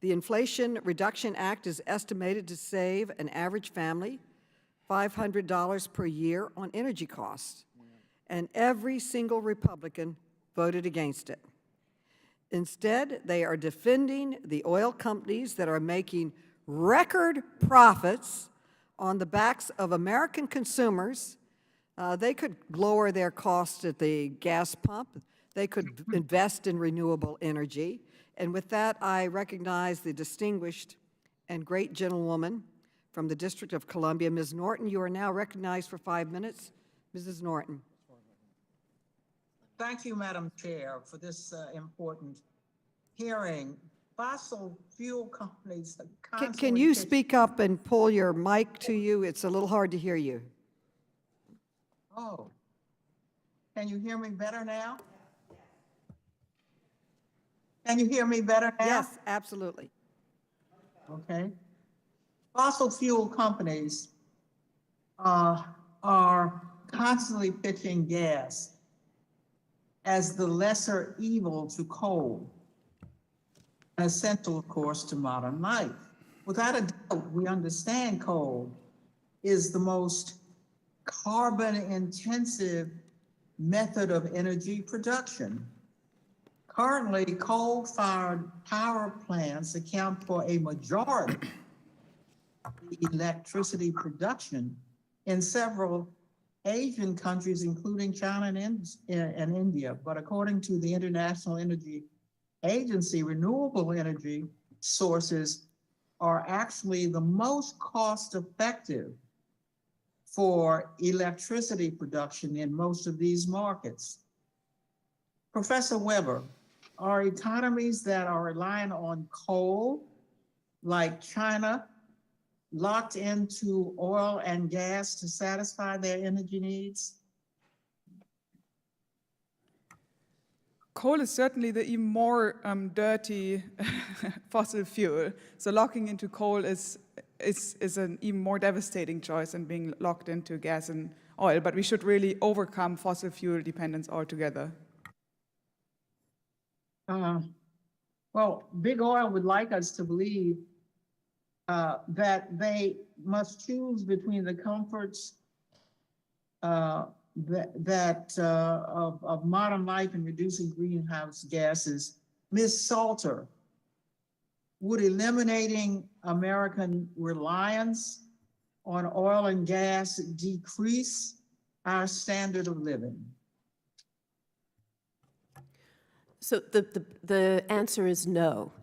The Inflation Reduction Act is estimated to save an average family $500 per year on energy costs, and every single Republican voted against it. Instead, they are defending the oil companies that are making record profits on the backs of American consumers. They could lower their costs at the gas pump. They could invest in renewable energy. And with that, I recognize the distinguished and great gentlewoman from the District of Columbia, Ms. Norton. You are now recognized for 5 minutes. Mrs. Norton. Thank you, Madam Chair, for this important hearing fossil fuel companies are Can constantly you pitching- speak up and pull your mic to you? It's a little hard to hear you. Oh, can you hear me better now? Can you hear me better now? Yes, absolutely. Okay. Fossil fuel companies are constantly pitching gas as the lesser evil to coal, and essential, of course, to modern life. Without a doubt, we understand coal is the most carbon-intensive method of energy production. Currently, coal-fired power plants account for a majority of the electricity production in several Asian countries, including China and India. But according to the International Energy Agency, renewable energy sources are actually the most cost-effective for electricity production in most of these markets. Professor Weber, are economies that are relying on coal, like China, locked into oil and gas to satisfy their energy needs? Coal is certainly the even more dirty fossil fuel. So locking into coal is an even more devastating choice than being locked into gas and oil. But we should really overcome fossil fuel dependence altogether. Well, Big Oil would like us to believe that they must choose between the comforts of modern life and reducing greenhouse gases. Ms. Salter, would eliminating American reliance on oil and gas decrease our standard of living? So the answer is no.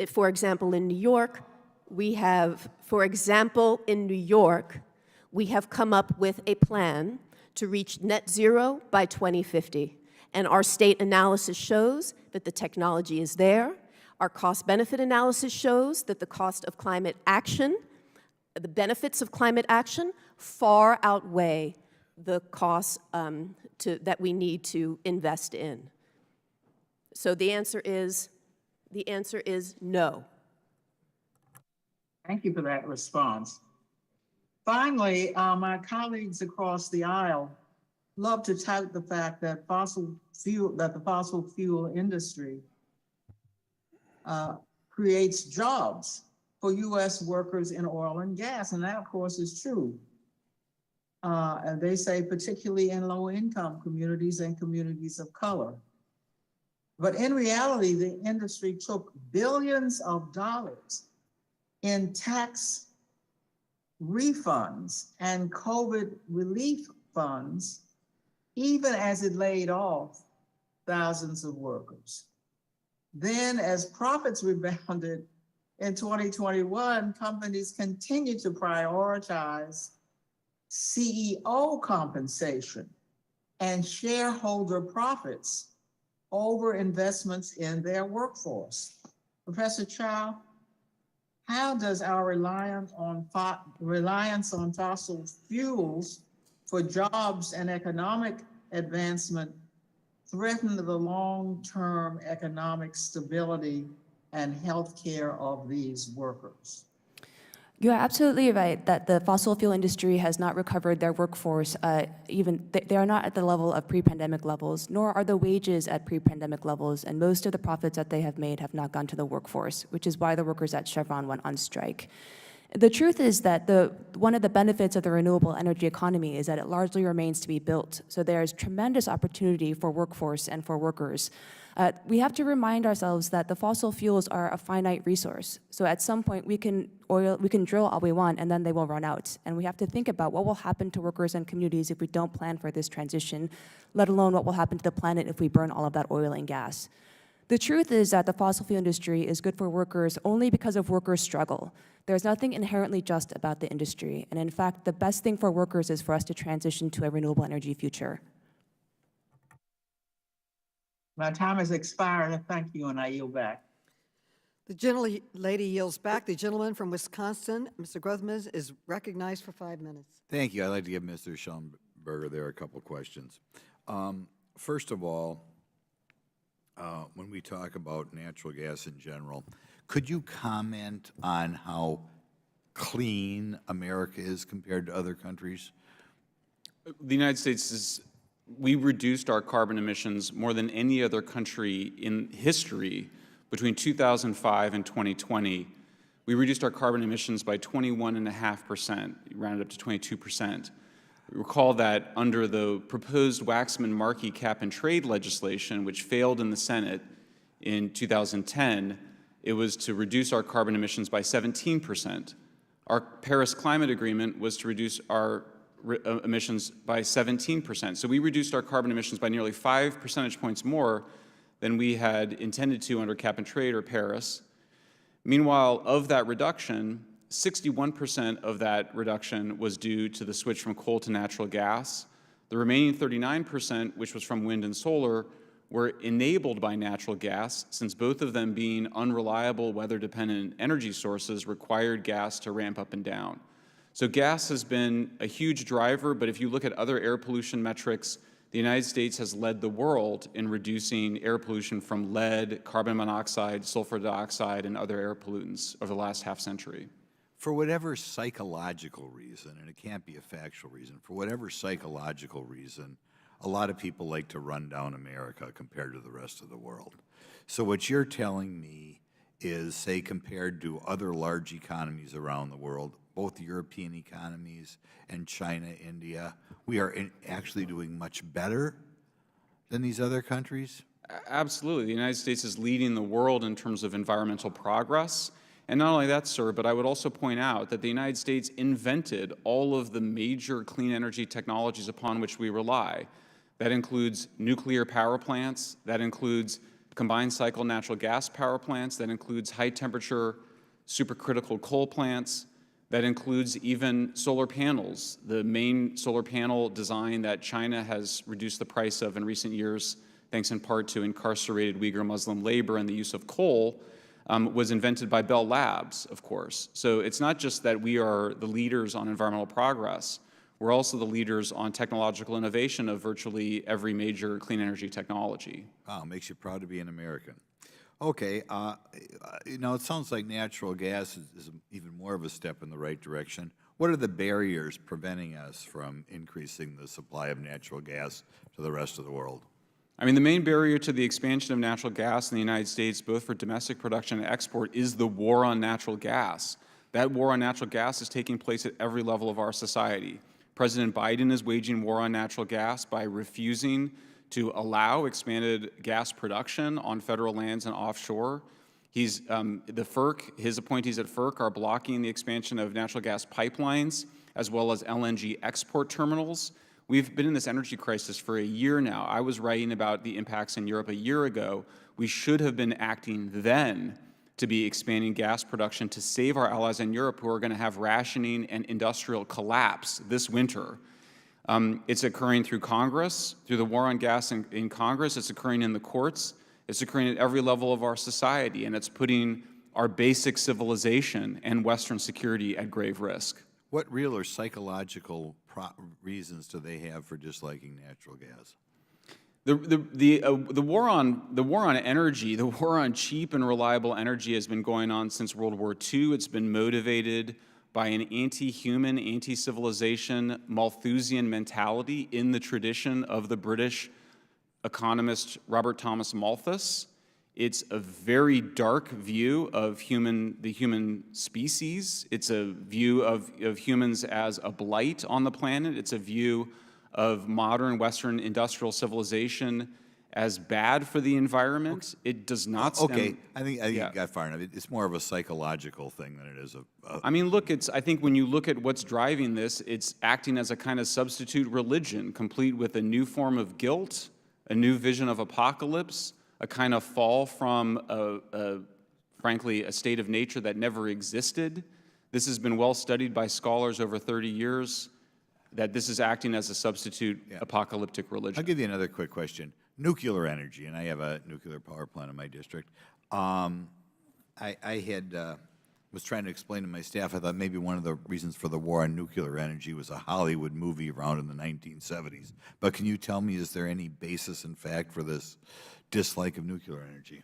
For example, in New York, we have come up with a plan to reach net zero by 2050. And our state analysis shows that the technology is there. Our cost-benefit analysis shows that the cost of climate action, the benefits of climate action, far outweigh the costs that we need to invest in. So the answer is no. Thank you for that response. Finally, my colleagues across the aisle love to tout the fact that the fossil fuel industry creates jobs for U.S. workers in oil and gas, and that, of course, is true. And they say particularly in low-income communities and communities of color. But in reality, the industry took billions of dollars in tax refunds and COVID relief funds, even as it laid off thousands of workers. Then, as profits rebounded in 2021, companies continued to prioritize CEO compensation and shareholder profits over investments in their workforce. Professor Chow, how does our reliance on fossil fuels for jobs and economic advancement threaten the long-term economic stability and health care of these workers? You are absolutely right that the fossil fuel industry has not recovered their workforce. They are not at the level of pre-pandemic levels, nor are the wages at pre-pandemic levels, and most of the profits that they have made have not gone to the workforce, which is why the workers at Chevron went on strike. The truth is that one of the benefits of the renewable energy economy is that it largely remains to be built. So there's tremendous opportunity for workforce and for workers. We have to remind ourselves that the fossil fuels are a finite resource. So at some point we can drill all we want and then they will run out. And we have to think about what will happen to workers and communities if we don't plan for this transition, let alone what will happen to the planet if we burn all of that oil and gas. The truth is that the fossil fuel industry is good for workers only because of workers' struggle. There's nothing inherently just about the industry. And in fact, the best thing for workers is for us to transition to a renewable energy future. My time has expired. Thank you, and I yield back. The gentlelady yields back. The gentleman from Wisconsin, Mr. Grothman, is recognized for 5 minutes. Thank you. I'd like to give Mr. Schellenberger there a couple questions. First of all, when we talk about natural gas in general, could you comment on how clean America is compared to other countries? The United States we reduced our carbon emissions more than any other country in history between 2005 and 2020. We reduced our carbon emissions by 21.5%, rounded up to 22%. Recall that under the proposed Waxman-Markey cap-and-trade legislation, which failed in the Senate in 2010, it was to reduce our carbon emissions by 17%. Our Paris Climate Agreement was to reduce our emissions by 17%. So we reduced our carbon emissions by nearly 5 percentage points more than we had intended to under cap-and-trade or Paris. Meanwhile, of that reduction, 61% of that reduction was due to the switch from coal to natural gas. The remaining 39%, which was from wind and solar, were enabled by natural gas, since both of them, being unreliable, weather-dependent energy sources, required gas to ramp up and down. So gas has been a huge driver, but if you look at other air pollution metrics, the United States has led the world in reducing air pollution from lead, carbon monoxide, sulfur dioxide, and other air pollutants over the last half-century. For whatever psychological reason, and it can't be a factual reason, for whatever psychological reason, a lot of people like to run down America compared to the rest of the world. So what you're telling me is, say, compared to other large economies around the world, both European economies and China, India, we are actually doing much better than these other countries? Absolutely. The United States is leading the world in terms of environmental progress. And not only that, sir, but I would also point out that the United States invented all of the major clean energy technologies upon which we rely. That includes nuclear power plants, that includes combined cycle natural gas power plants, that includes high temperature supercritical coal plants, that includes even solar panels. The main solar panel design that China has reduced the price of in recent years, thanks in part to incarcerated Uyghur Muslim labor and the use of coal, was invented by Bell Labs, of course. So it's not just that we are the leaders on environmental progress, we're also the leaders on technological innovation of virtually every major clean energy technology. Wow, makes you proud to be an American. Okay, you know, it sounds like natural gas is even more of a step in the right direction. What are the barriers preventing us from increasing the supply of natural gas to the rest of the world? I mean, the main barrier to the expansion of natural gas in the United States, both for domestic production and export, is the war on natural gas. That war on natural gas is taking place at every level of our society. President Biden is waging war on natural gas by refusing to allow expanded gas production on federal lands and offshore. His appointees at FERC are blocking the expansion of natural gas pipelines as well as LNG export terminals. We've been in this energy crisis for a year now. I was writing about the impacts in Europe a year ago. We should have been acting then to be expanding gas production to save our allies in Europe who are going to have rationing and industrial collapse this winter. It's occurring through Congress, through the war on gas in Congress. It's occurring in the courts. It's occurring at every level of our society, and it's putting our basic civilization and Western security at grave risk. What real or psychological reasons do they have for disliking natural gas? The war on energy, the war on cheap and reliable energy has been going on since World War II. It's been motivated by an anti-human, anti-civilization, Malthusian mentality in the tradition of the British economist Robert Thomas Malthus. It's a very dark view of the human species. It's a view of humans as a blight on the planet. It's a view of modern Western industrial civilization as bad for the environment. It does not stem... Okay, I think you got far enough. It's more of a psychological thing than it is I mean, look, I think when you look at what's driving this, it's acting as a kind of substitute religion, complete with a new form of guilt, a new vision of apocalypse, a kind of fall from, frankly, a state of nature that never existed. This has been well studied by scholars over 30 years, that this is acting as a substitute apocalyptic religion. I'll give you another quick question. Nuclear energy, and I have a nuclear power plant in my district. I was trying to explain to my staff, I thought maybe one of the reasons for the war on nuclear energy was a Hollywood movie around in the 1970s. But can you tell me, is there any basis in fact for this dislike of nuclear energy?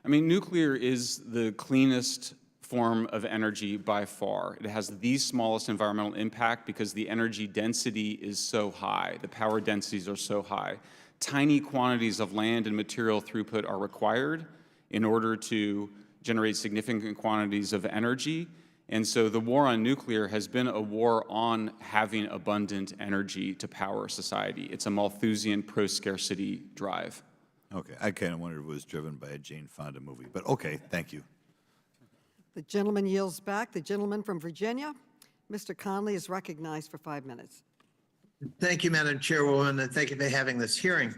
I mean, nuclear is the cleanest form of energy by far. It has the smallest environmental impact because the energy density is so high, the power densities are so high. Tiny quantities of land and material throughput are required in order to generate significant quantities of energy. And so the war on nuclear has been a war on having abundant energy to power society. It's a Malthusian pro-scarcity drive. Okay, I kind of wondered if it was driven by a Jane Fonda movie, but okay, thank you. The gentleman yields back. The gentleman from Virginia, Mr. Conley, is recognized for 5 minutes. Thank you, Madam Chairwoman, and thank you for having this hearing.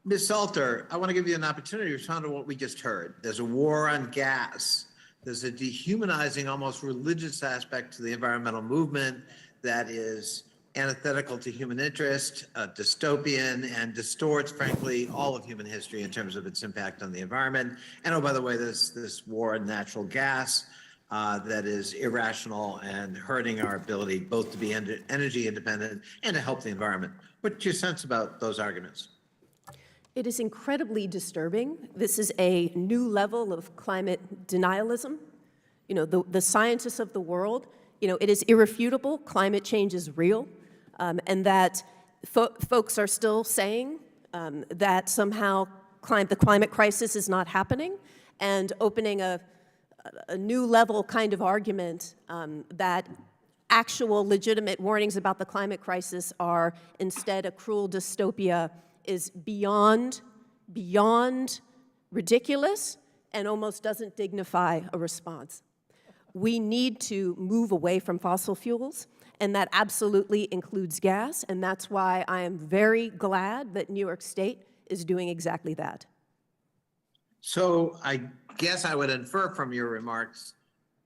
Ms. Salter, I want to give you an opportunity to respond to what we just heard. There's a war on gas. There's a dehumanizing, almost religious aspect to the environmental movement that is antithetical to human interest, dystopian, and distorts, frankly, all of human history in terms of its impact on the environment. And oh, by the way, this war on natural gas that is irrational and hurting our ability both to be energy independent and to help the environment. What's your sense about those arguments? It is incredibly disturbing. This is a new level of climate denialism. You know, the scientists of the world, you know, it is irrefutable, climate change is real, and that folks are still saying that somehow the climate crisis is not happening, and opening a new level kind of argument that actual legitimate warnings about the climate crisis are instead a cruel dystopia is beyond ridiculous and almost doesn't dignify a response. We need to move away from fossil fuels, and that absolutely includes gas, and that's why I am very glad that New York State is doing exactly that. So I guess I would infer from your remarks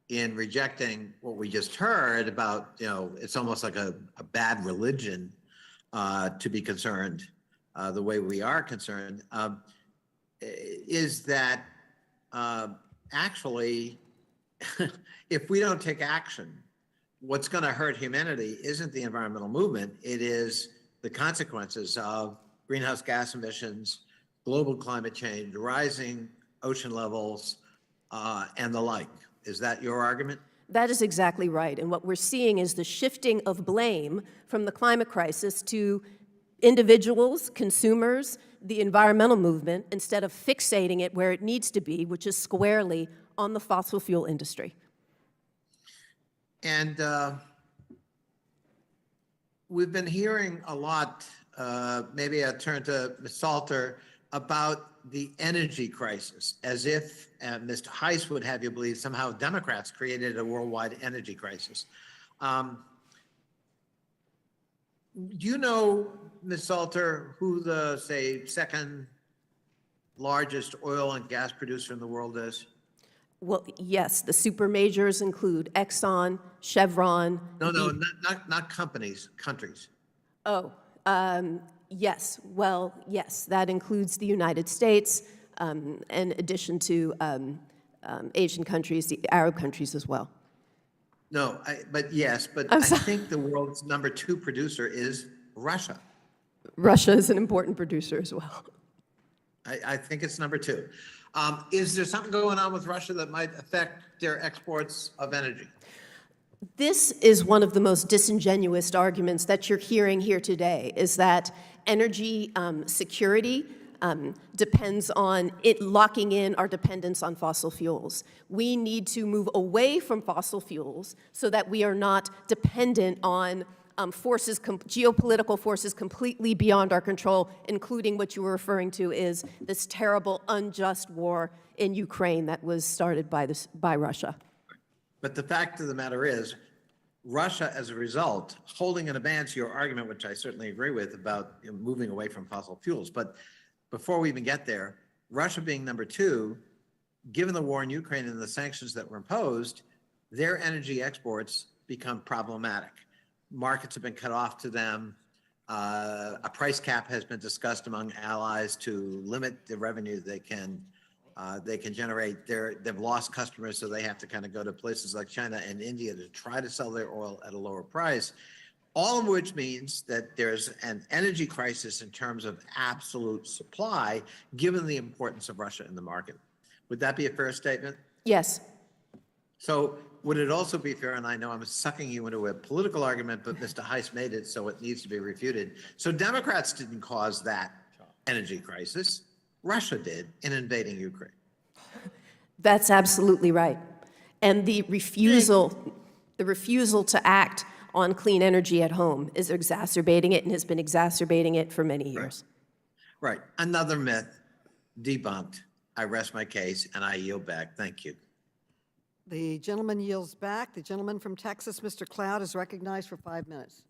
in rejecting what we just heard about, you know, it's almost like a bad religion to be concerned the way we are concerned, is that actually, if we don't take action, what's going to hurt humanity isn't the environmental movement, it is the consequences of greenhouse gas emissions, global climate change, rising ocean levels, and the like. Is that your argument? That is exactly right. And what we're seeing is the shifting of blame from the climate crisis to individuals, consumers, the environmental movement, instead of fixating it where it needs to be, which is squarely on the fossil fuel industry. And we've been hearing a lot, maybe I turn to Ms. Salter, about the energy crisis, as if Mr. Heiss would have you believe somehow Democrats created a worldwide energy crisis. Do you know, Ms. Salter, who the, say, second largest oil and gas producer in the world is? Well, yes, the super majors include Exxon, Chevron. No, not companies, countries. Oh, yes. Well, yes, that includes the United States, in addition to Asian countries, the Arab countries as well. No, but yes, but I think the world's #2 producer is Russia. Russia is an important producer as well. I think it's #2. Is there something going on with Russia that might affect their exports of energy? This is one of the most disingenuous arguments that you're hearing here today, is that energy security depends on it locking in our dependence on fossil fuels. We need to move away from fossil fuels so that we are not dependent on geopolitical forces completely beyond our control, including what you were referring to is this terrible, unjust war in Ukraine that was started by Russia. But the fact of the matter is, Russia, as a result, holding in abeyance your argument, which I certainly agree with, about moving away from fossil fuels. But before we even get there, Russia being #2, given the war in Ukraine and the sanctions that were imposed, their energy exports become problematic. Markets have been cut off to them. A price cap has been discussed among allies to limit the revenue they can They can generate they've lost customers, so they have to kind of go to places like China and India to try to sell their oil at a lower price. All of which means that there's an energy crisis in terms of absolute supply, given the importance of Russia in the market. Would that be a fair statement? Yes. So would it also be fair, and I know I'm sucking you into a political argument, but Mr. Heiss made it, so it needs to be refuted. So Democrats didn't cause that energy crisis. Russia did in invading Ukraine. That's absolutely right. And the refusal to act on clean energy at home is exacerbating it and has been exacerbating it for many years. Right. Another myth debunked. I rest my case and I yield back. Thank you. The gentleman yields back. The gentleman from Texas, Mr. Cloud, is recognized for 5 minutes.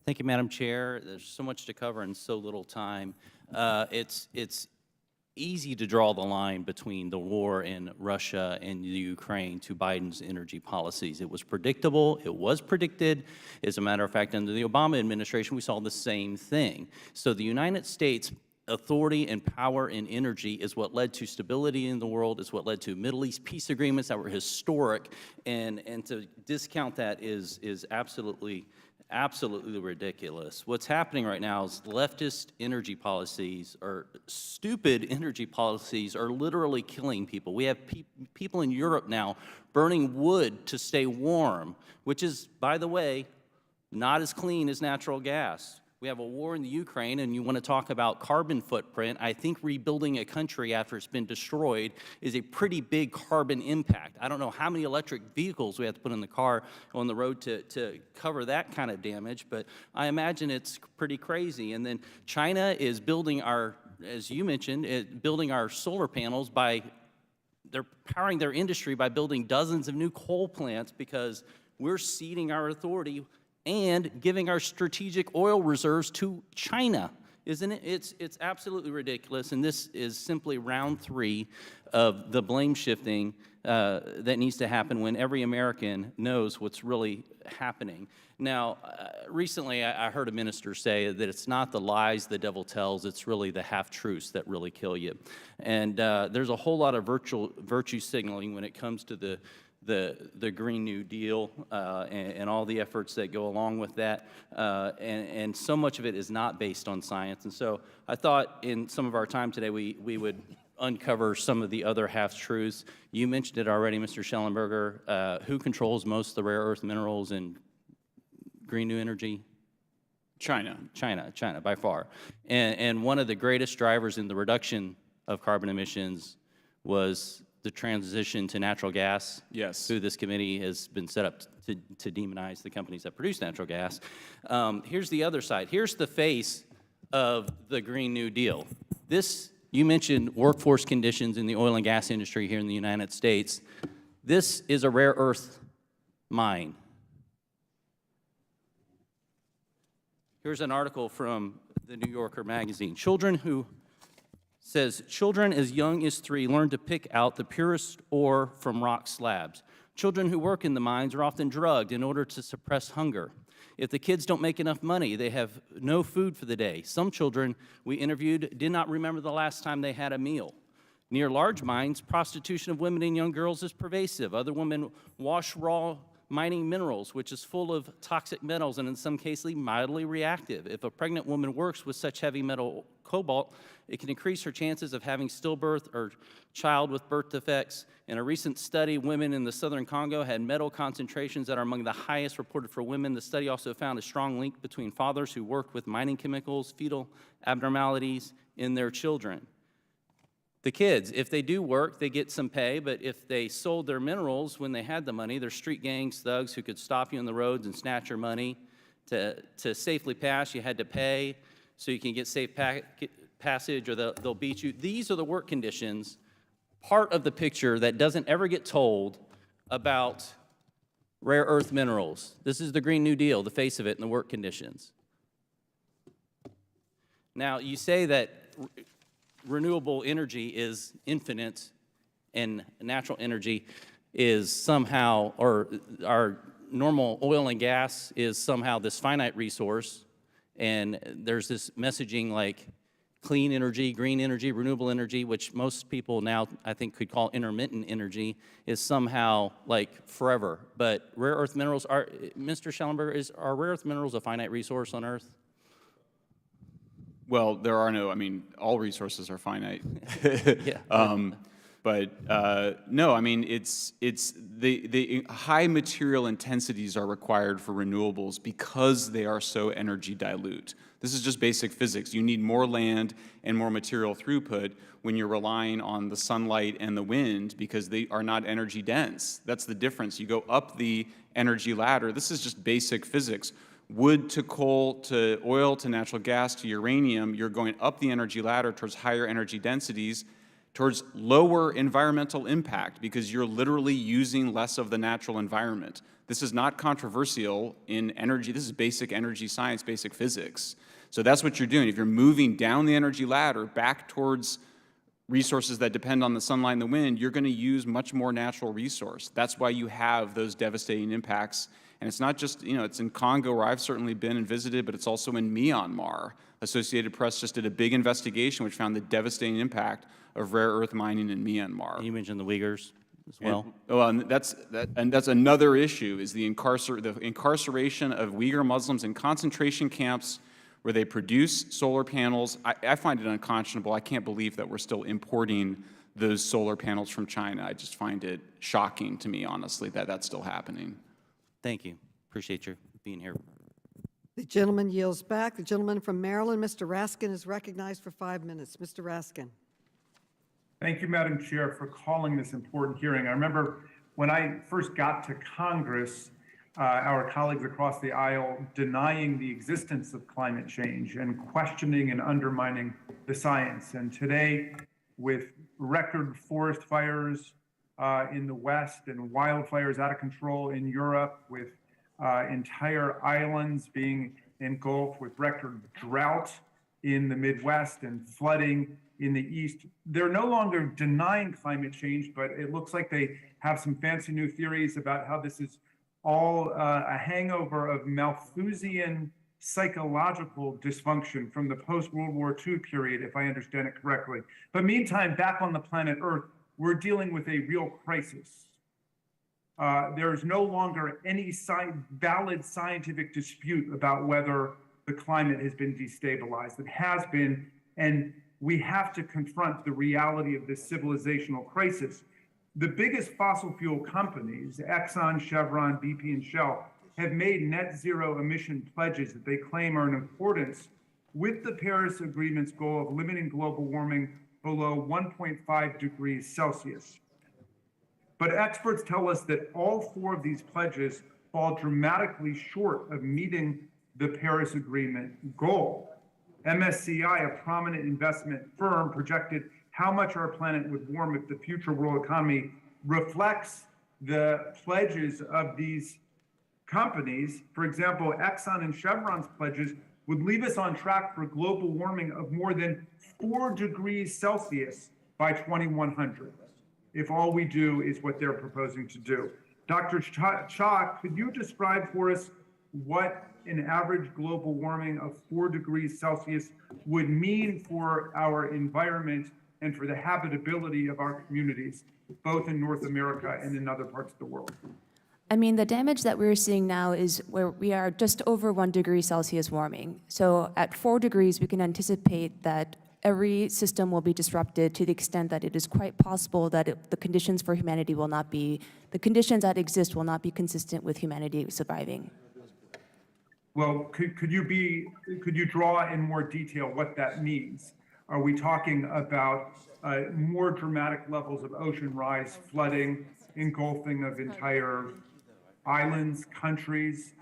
Thank you, Madam Chair. There's so much to cover in so little time. It's easy to draw the line between the war in Russia and the Ukraine to Biden's energy policies. It was predictable. It was predicted. As a matter of fact, under the Obama administration, we saw the same thing. So the United States authority and power in energy is what led to stability in the world, is what led to Middle East peace agreements that were historic, and to discount that is absolutely ridiculous. What's happening right now is leftist energy policies, or stupid energy policies, are literally killing people. We have people in Europe now burning wood to stay warm, which is, by the way, not as clean as natural gas. We have a war in the Ukraine, and you want to talk about carbon footprint. I think rebuilding a country after it's been destroyed is a pretty big carbon impact. I don't know how many electric vehicles we have to put in the car on the road to cover that kind of damage, but I imagine it's pretty crazy. And then China is building our, as you mentioned, building our solar panels by, they're powering their industry by building dozens of new coal plants because we're ceding our authority and giving our strategic oil reserves to China. Isn't it? It's absolutely ridiculous, and this is simply round 3 of the blame shifting that needs to happen when every American knows what's really happening. Now, recently I heard a minister say that it's not the lies the devil tells, it's really the half-truths that really kill you. And there's a whole lot of virtue signaling when it comes to the Green New Deal and all the efforts that go along with that, and so much of it is not based on science. And so I thought in some of our time today we would uncover some of the other half-truths. You mentioned it already, Mr. Schellenberger. Who controls most of the rare earth minerals in green new energy? China, by far. And one of the greatest drivers in the reduction of carbon emissions was the transition to natural gas. Yes. Through this committee has been set up to demonize the companies that produce natural gas. Here's the other side. Here's the face of the Green New Deal. This, you mentioned workforce conditions in the oil and gas industry here in the United States. This is a rare earth mine. Here's an article from the New Yorker magazine. Children as young as 3 learn to pick out the purest ore from rock slabs. Children who work in the mines are often drugged in order to suppress hunger. If the kids don't make enough money, they have no food for the day. Some children we interviewed did not remember the last time they had a meal. Near large mines, prostitution of women and young girls is pervasive. Other women wash raw mining minerals, which is full of toxic metals and in some cases mildly reactive. If a pregnant woman works with such heavy metal cobalt, it can increase her chances of having stillbirth or child with birth defects. In a recent study, women in the southern Congo had metal concentrations that are among the highest reported for women. The study also found a strong link between fathers who worked with mining chemicals, fetal abnormalities in their children. The kids, if they do work, they get some pay, but if they sold their minerals when they had the money, they're street gangs, thugs who could stop you on the roads and snatch your money. To safely pass, you had to pay so you can get safe passage, or they'll beat you. These are the work conditions, part of the picture that doesn't ever get told about rare earth minerals. This is the Green New Deal, the face of it, and the work conditions. Now, you say that renewable energy is infinite and natural energy is somehow, or our normal oil and gas is somehow this finite resource, and there's this messaging like clean energy, green energy, renewable energy, which most people now I think could call intermittent energy, is somehow like forever. But rare earth minerals are, Mr. Schellenberg, are rare earth minerals a finite resource on Earth? Well, there are no, I mean, all resources are finite. Yeah. No, I mean, it's the high material intensities are required for renewables because they are so energy dilute. This is just basic physics. You need more land and more material throughput when you're relying on the sunlight and the wind because they are not energy dense. That's the difference. You go up the energy ladder. This is just basic physics. Wood to coal to oil to natural gas to uranium, you're going up the energy ladder towards higher energy densities, towards lower environmental impact because you're literally using less of the natural environment. This is not controversial in energy. This is basic energy science, basic physics. So that's what you're doing. If you're moving down the energy ladder back towards resources that depend on the sunlight and the wind, you're going to use much more natural resource. That's why you have those devastating impacts. And it's not just, you know, it's in Congo where I've certainly been and visited, but it's also in Myanmar. Associated Press just did a big investigation which found the devastating impact of rare earth mining in Myanmar. You mentioned the Uyghurs as well. And that's another issue, is the incarceration of Uyghur Muslims in concentration camps where they produce solar panels. I find it unconscionable. I can't believe that we're still importing those solar panels from China. I just find it shocking to me, honestly, that that's still happening. Thank you. Appreciate your being here. The gentleman yields back. The gentleman from Maryland, Mr. Raskin, is recognized for 5 minutes. Mr. Raskin. Thank you, Madam Chair, for calling this important hearing. I remember when I first got to Congress, our colleagues across the aisle denying the existence of climate change and questioning and undermining the science. And today, with record forest fires in the West and wildfires out of control in Europe, with entire islands being engulfed, with record drought in the Midwest and flooding in the East, they're no longer denying climate change, but it looks like they have some fancy new theories about how this is all a hangover of Malthusian psychological dysfunction from the post-World War II period, if I understand it correctly. But meantime, back on the planet Earth, we're dealing with a real crisis. There's no longer any valid scientific dispute about whether the climate has been destabilized. It has been, and we have to confront the reality of this civilizational crisis. The biggest fossil fuel companies, Exxon, Chevron, BP, and Shell, have made net zero emission pledges that they claim are in accordance with the Paris Agreement's goal of limiting global warming below 1.5 degrees Celsius. But experts tell us that all four of these pledges fall dramatically short of meeting the Paris Agreement goal. MSCI, a prominent investment firm, projected how much our planet would warm if the future world economy reflects the pledges of these companies. For example, Exxon and Chevron's pledges would leave us on track for global warming of more than 4 degrees Celsius by 2100, if all we do is what they're proposing to do. Dr. Cha, could you describe for us what an average global warming of 4 degrees Celsius would mean for our environment and for the habitability of our communities, both in North America and in other parts of the world? I mean, the damage that we're seeing now is where we are just over 1 degree Celsius warming. So at 4 degrees, we can anticipate that every system will be disrupted to the extent that it is quite possible that the conditions for humanity will not be, the conditions that exist will not be consistent with humanity surviving. Well, could you draw in more detail what that means? Are we talking about more dramatic levels of ocean rise, flooding, engulfing of entire islands, countries?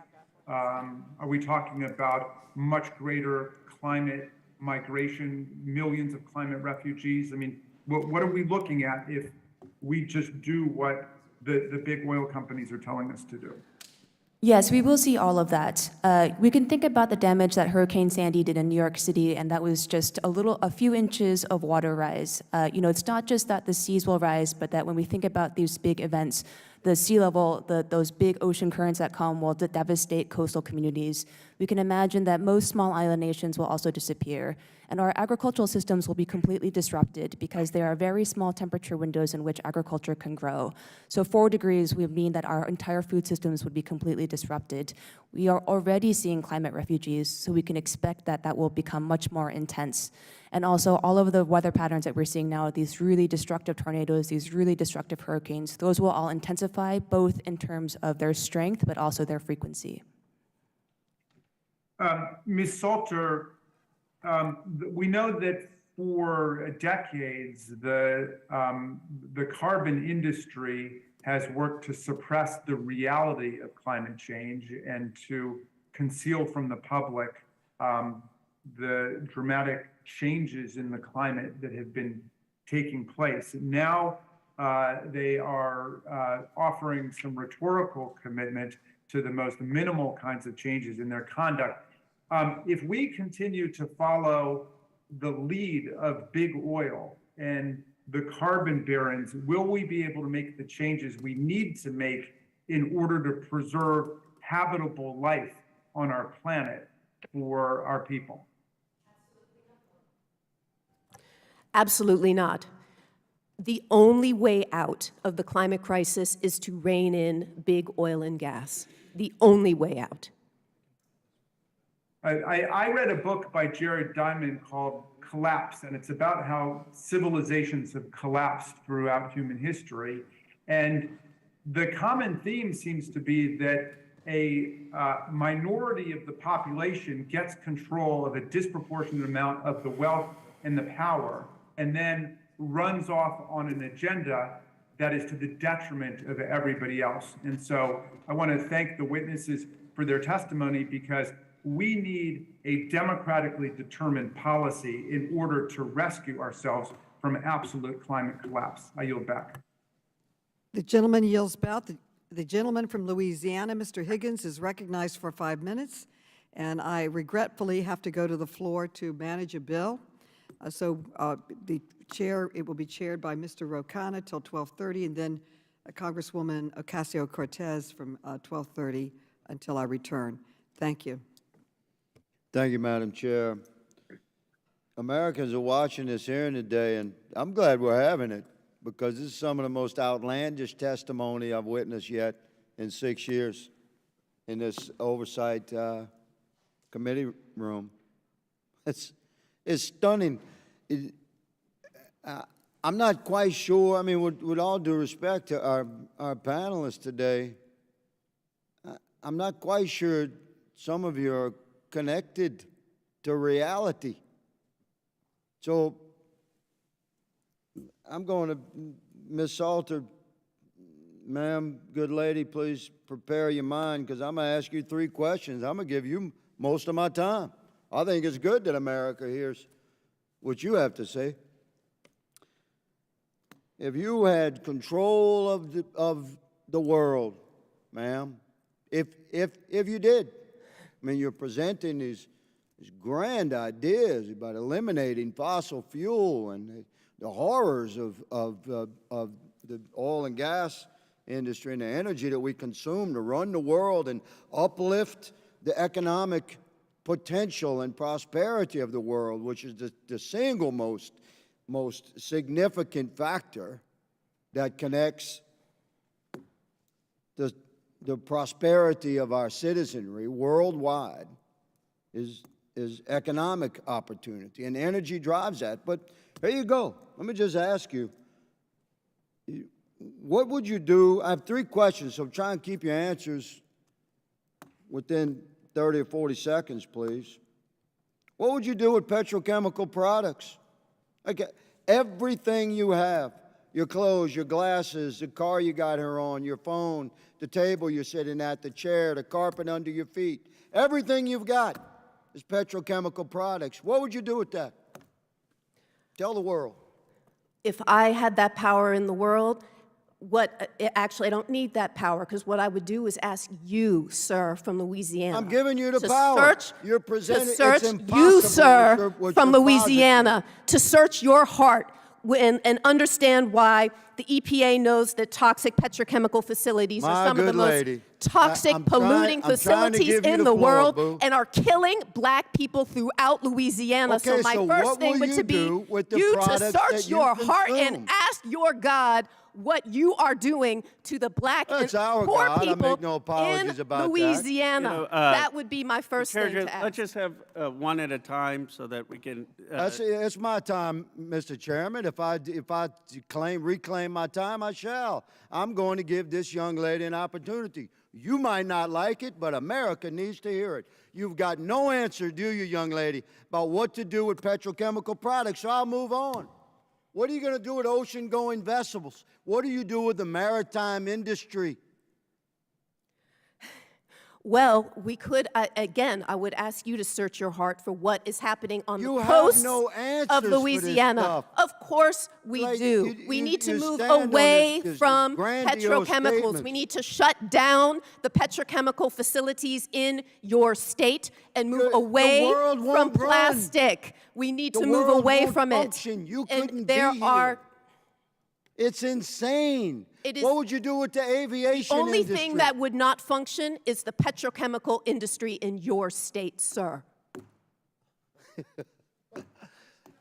Are we talking about much greater climate migration, millions of climate refugees? I mean, what are we looking at if we just do what the big oil companies are telling us to do? Yes, we will see all of that. We can think about the damage that Hurricane Sandy did in New York City, and that was just a few inches of water rise. It's not just that the seas will rise, but that when we think about these big events, the sea level, those big ocean currents that come will devastate coastal communities. We can imagine that most small island nations will also disappear. And our agricultural systems will be completely disrupted because there are very small temperature windows in which agriculture can grow. So 4 degrees would mean that our entire food systems would be completely disrupted. We are already seeing climate refugees, so we can expect that that will become much more intense. And also all of the weather patterns that we're seeing now, these really destructive tornadoes, these really destructive hurricanes, those will all intensify both in terms of their strength, but also their frequency. Ms. Salter, we know that for decades, the carbon industry has worked to suppress the reality of climate change and to conceal from the public the dramatic changes in the climate that have been taking place. Now they are offering some rhetorical commitment to the most minimal kinds of changes in their conduct. If we continue to follow the lead of big oil and the carbon barons, will we be able to make the changes we need to make in order to preserve habitable life on our planet for our people? Absolutely not. The only way out of the climate crisis is to rein in big oil and gas. The only way out. I read a book by Jared Diamond called Collapse, and it's about how civilizations have collapsed throughout human history. And the common theme seems to be that a minority of the population gets control of a disproportionate amount of the wealth and the power, and then runs off on an agenda that is to the detriment of everybody else. And so I want to thank the witnesses for their testimony, because we need a democratically determined policy in order to rescue ourselves from absolute climate collapse. I yield back. The gentleman yields back. The gentleman from Louisiana, Mr. Higgins, is recognized for 5 minutes, and I regretfully have to go to the floor to manage a bill. The chair, it will be chaired by Mr. Rocana till 12:30, and then Congresswoman Ocasio-Cortez from 12:30 until I return. Thank you. Thank you, Madam Chair. Americans are watching this hearing today, and I'm glad we're having it, because this is some of the most outlandish testimony I've witnessed yet in 6 years in this Oversight Committee room. It's stunning. I'm not quite sure, I mean, with all due respect to our panelists today, I'm not quite sure some of you are connected to reality. So I'm going to, Ms. Salter, ma'am, good lady, please prepare your mind, because I'm going to ask you 3 questions. I'm going to give you most of my time. I think it's good that America hears what you have to say. If you had control of the world, ma'am, if you did, I mean, you're presenting these grand ideas about eliminating fossil fuel and the horrors of the oil and gas industry and the energy that we consume to run the world and uplift the economic potential and prosperity of the world, which is the single most significant factor that connects the prosperity of our citizenry worldwide is economic opportunity, and energy drives that. But here you go. Let me just ask you, what would you do? I have 3 questions, so try and keep your answers within 30 or 40 seconds, please. What would you do with petrochemical products? Like everything you have, your clothes, your glasses, the car you got here on, your phone, the table you're sitting at, the chair, the carpet under your feet, everything you've got is petrochemical products. What would you do with that? Tell the world. If I had that power in the world, actually, I don't need that power, because what I would do is ask you, sir, from Louisiana. I'm giving you the power. You're presenting. To search it's impossible you, sir, what from you're Louisiana, to search your heart and understand why the EPA knows that toxic petrochemical facilities are some of the most toxic, polluting facilities in the world and are killing black people throughout Louisiana. Okay, so my first thing would to be you to search your heart and ask your God what you are doing to the black and poor people in Louisiana. That would be my first thing to ask. Let's just have one at a time so that we can. It's my time, Mr. Chairman. If I reclaim my time, I shall. I'm going to give this young lady an opportunity. You might not like it, but America needs to hear it. You've got no answer, do you, young lady, about what to do with petrochemical products, so I'll move on. What are you going to do with ocean-going vessels? What do you do with the maritime industry? Well, we could, again, I would ask you to search your heart for what is happening on the coast of Louisiana. Of course we do. We need to move away from petrochemicals. We need to shut down the petrochemical facilities in your state and move away from plastic. We need to move away from it. You couldn't be here. It's insane. What would you do with the aviation industry? The only thing that would not function is the petrochemical industry in your state, sir.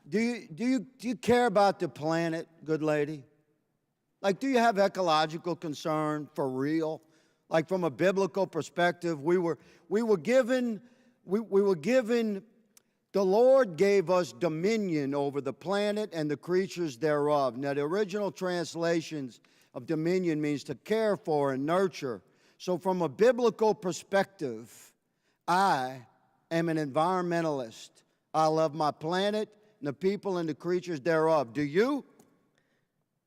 Do you care about the planet, good lady? Like, do you have ecological concern for real? Like, from a biblical perspective, we were given. The Lord gave us dominion over the planet and the creatures thereof. Now, the original translations of dominion means to care for and nurture. So from a biblical perspective, I am an environmentalist. I love my planet and the people and the creatures thereof. Do you?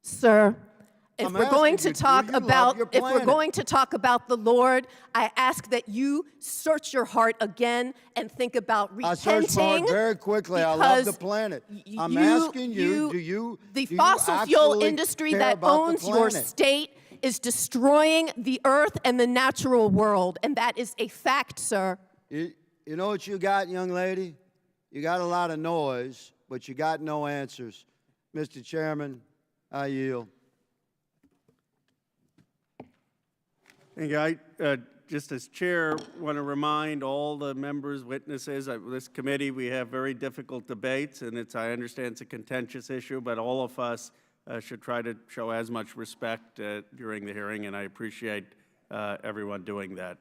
Sir, if we're going to talk about the Lord, I ask that you search your heart again and think about repenting. I search my heart very quickly. I love the planet. I'm asking you, do you the fossil fuel industry that owns your state is destroying the earth and the natural world, and that is a fact, sir. You know what you got, young lady? You got a lot of noise, but you got no answers. Mr. Chairman, I yield. I, just as chair, want to remind all the members, witnesses of this committee, we have very difficult debates, and I understand it's a contentious issue, but all of us should try to show as much respect during the hearing, and I appreciate everyone doing that.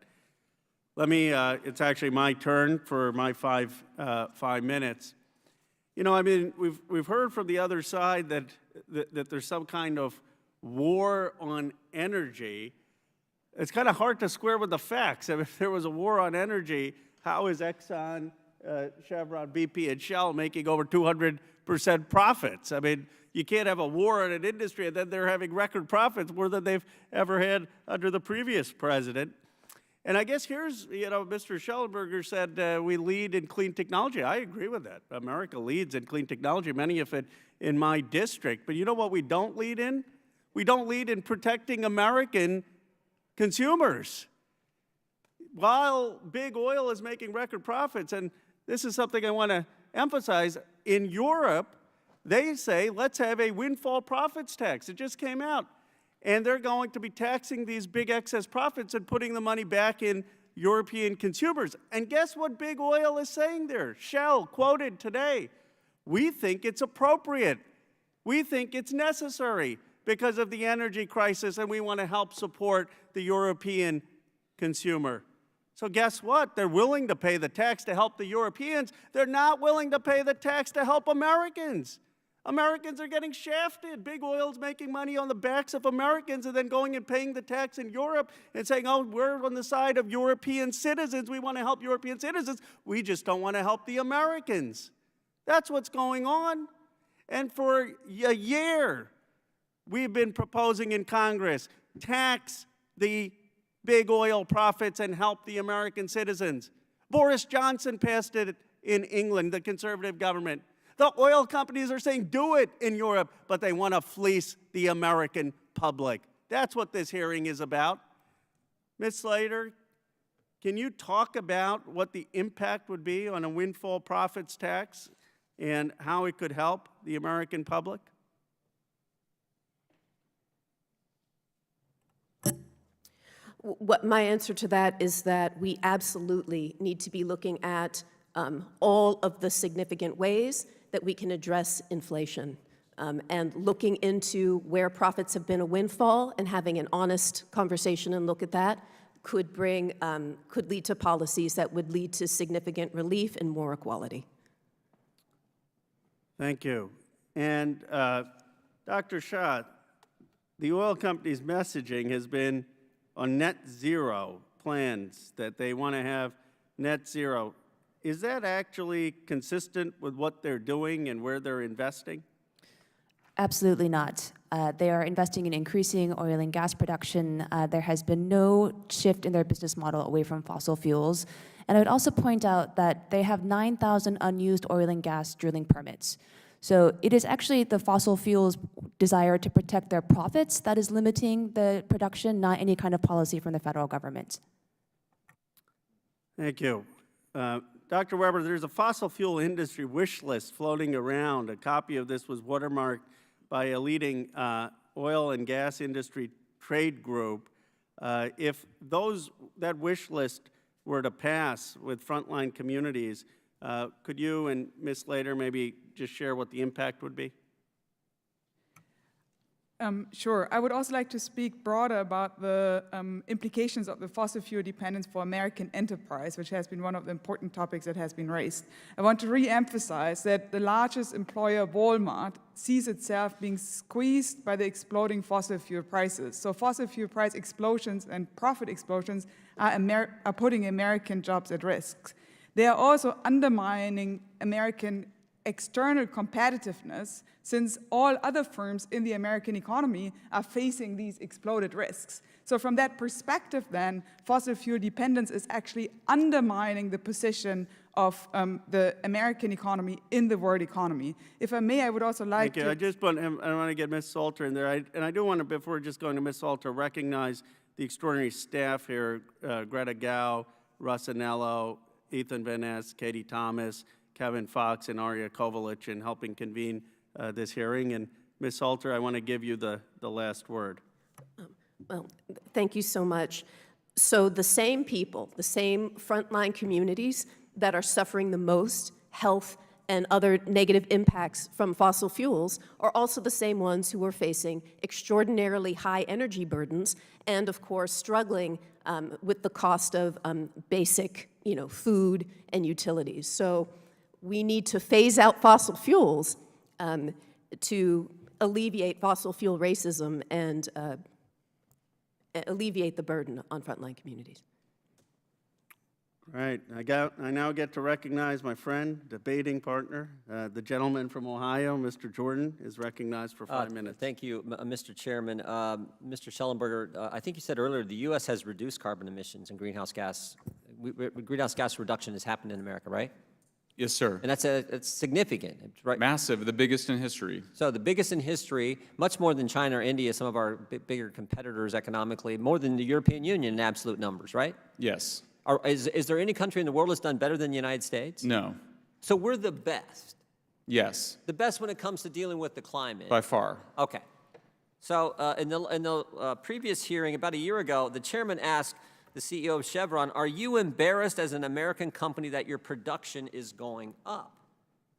It's actually my turn for my 5 minutes. You know, I mean, we've heard from the other side that there's some kind of war on energy. It's kind of hard to square with the facts. I mean, if there was a war on energy, how is Exxon, Chevron, BP, and Shell making over 200% profits? I mean, you can't have a war on an industry and then they're having record profits, more than they've ever had under the previous president. And I guess here's, Mr. Schellenberger said we lead in clean technology. I agree with that. America leads in clean technology, many of it in my district. But you know what we don't lead in? We don't lead in protecting American consumers. While big oil is making record profits, and this is something I want to emphasize, in Europe, they say, let's have a windfall profits tax. It just came out. And they're going to be taxing these big excess profits and putting the money back in European consumers. And guess what big oil is saying there? Shell, quoted today, we think it's appropriate. We think it's necessary because of the energy crisis, and we want to help support the European consumer. So guess what? They're willing to pay the tax to help the Europeans. They're not willing to pay the tax to help Americans. Americans are getting shafted. Big oil's making money on the backs of Americans and then going and paying the tax in Europe and saying, oh, we're on the side of European citizens. We want to help European citizens. We just don't want to help the Americans. That's what's going on. And for a year, we've been proposing in Congress, tax the big oil profits and help the American citizens. Boris Johnson passed it in England, the conservative government. The oil companies are saying do it in Europe, but they want to fleece the American public. That's what this hearing is about. Ms. Slater, can you talk about what the impact would be on a windfall profits tax and how it could help the American public? What my answer to that is that we absolutely need to be looking at all of the significant ways that we can address inflation, and looking into where profits have been a windfall and having an honest conversation and look at that could lead to policies that would lead to significant relief and more equality. Thank you. And Dr. Shah, the oil company's messaging has been on net zero plans, that they want to have net zero. Is that actually consistent with what they're doing and where they're investing? Absolutely not. They are investing in increasing oil and gas production. There has been no shift in their business model away from fossil fuels. And I would also point out that they have 9,000 unused oil and gas drilling permits. So it is actually the fossil fuels' desire to protect their profits that is limiting the production, not any kind of policy from the federal government. Thank you. Dr. Weber, there's a fossil fuel industry wish list floating around. A copy of this was watermarked by a leading oil and gas industry trade group. If that wish list were to pass with frontline communities, could you and Ms. Slater maybe just share what the impact would be? Sure. I would also like to speak broader about the implications of the fossil fuel dependence for American enterprise, which has been one of the important topics that has been raised. I want to re-emphasize that the largest employer, Walmart, sees itself being squeezed by the exploding fossil fuel prices. So fossil fuel price explosions and profit explosions are putting American jobs at risk. They are also undermining American external competitiveness, since all other firms in the American economy are facing these exploded risks. So from that perspective then, fossil fuel dependence is actually undermining the position of the American economy in the world economy. If I may, I would also like to... Thank you. I want to get Ms. Salter in there. And I do want to, before just going to Ms. Salter, recognize the extraordinary staff here, Greta Gao, Russ Anello, Ethan Van Ness, Katie Thomas, Kevin Fox, and Arya Kovalich in helping convene this hearing. And Ms. Salter, I want to give you the last word. Well, thank you so much. So the same people, the same frontline communities that are suffering the most health and other negative impacts from fossil fuels are also the same ones who are facing extraordinarily high energy burdens and, of course, struggling with the cost of basic, food and utilities. So we need to phase out fossil fuels to alleviate fossil fuel racism and alleviate the burden on frontline communities. All right, I now get to recognize my friend, debating partner, the gentleman from Ohio, Mr. Jordan, is recognized for 5 minutes. Thank you, Mr. Chairman. Mr. Schellenberger, I think you said earlier the U.S. has reduced carbon emissions and greenhouse gas. Greenhouse gas reduction has happened in America, right? Yes, sir. And it's significant, right? Massive, the biggest in history. So the biggest in history, much more than China or India, some of our bigger competitors economically, more than the European Union in absolute numbers, right? Yes. Is there any country in the world that's done better than the United States? No. So we're the best. Yes. The best when it comes to dealing with the climate. By far. Okay. So in the previous hearing about a year ago, the chairman asked the CEO of Chevron, are you embarrassed as an American company that your production is going up?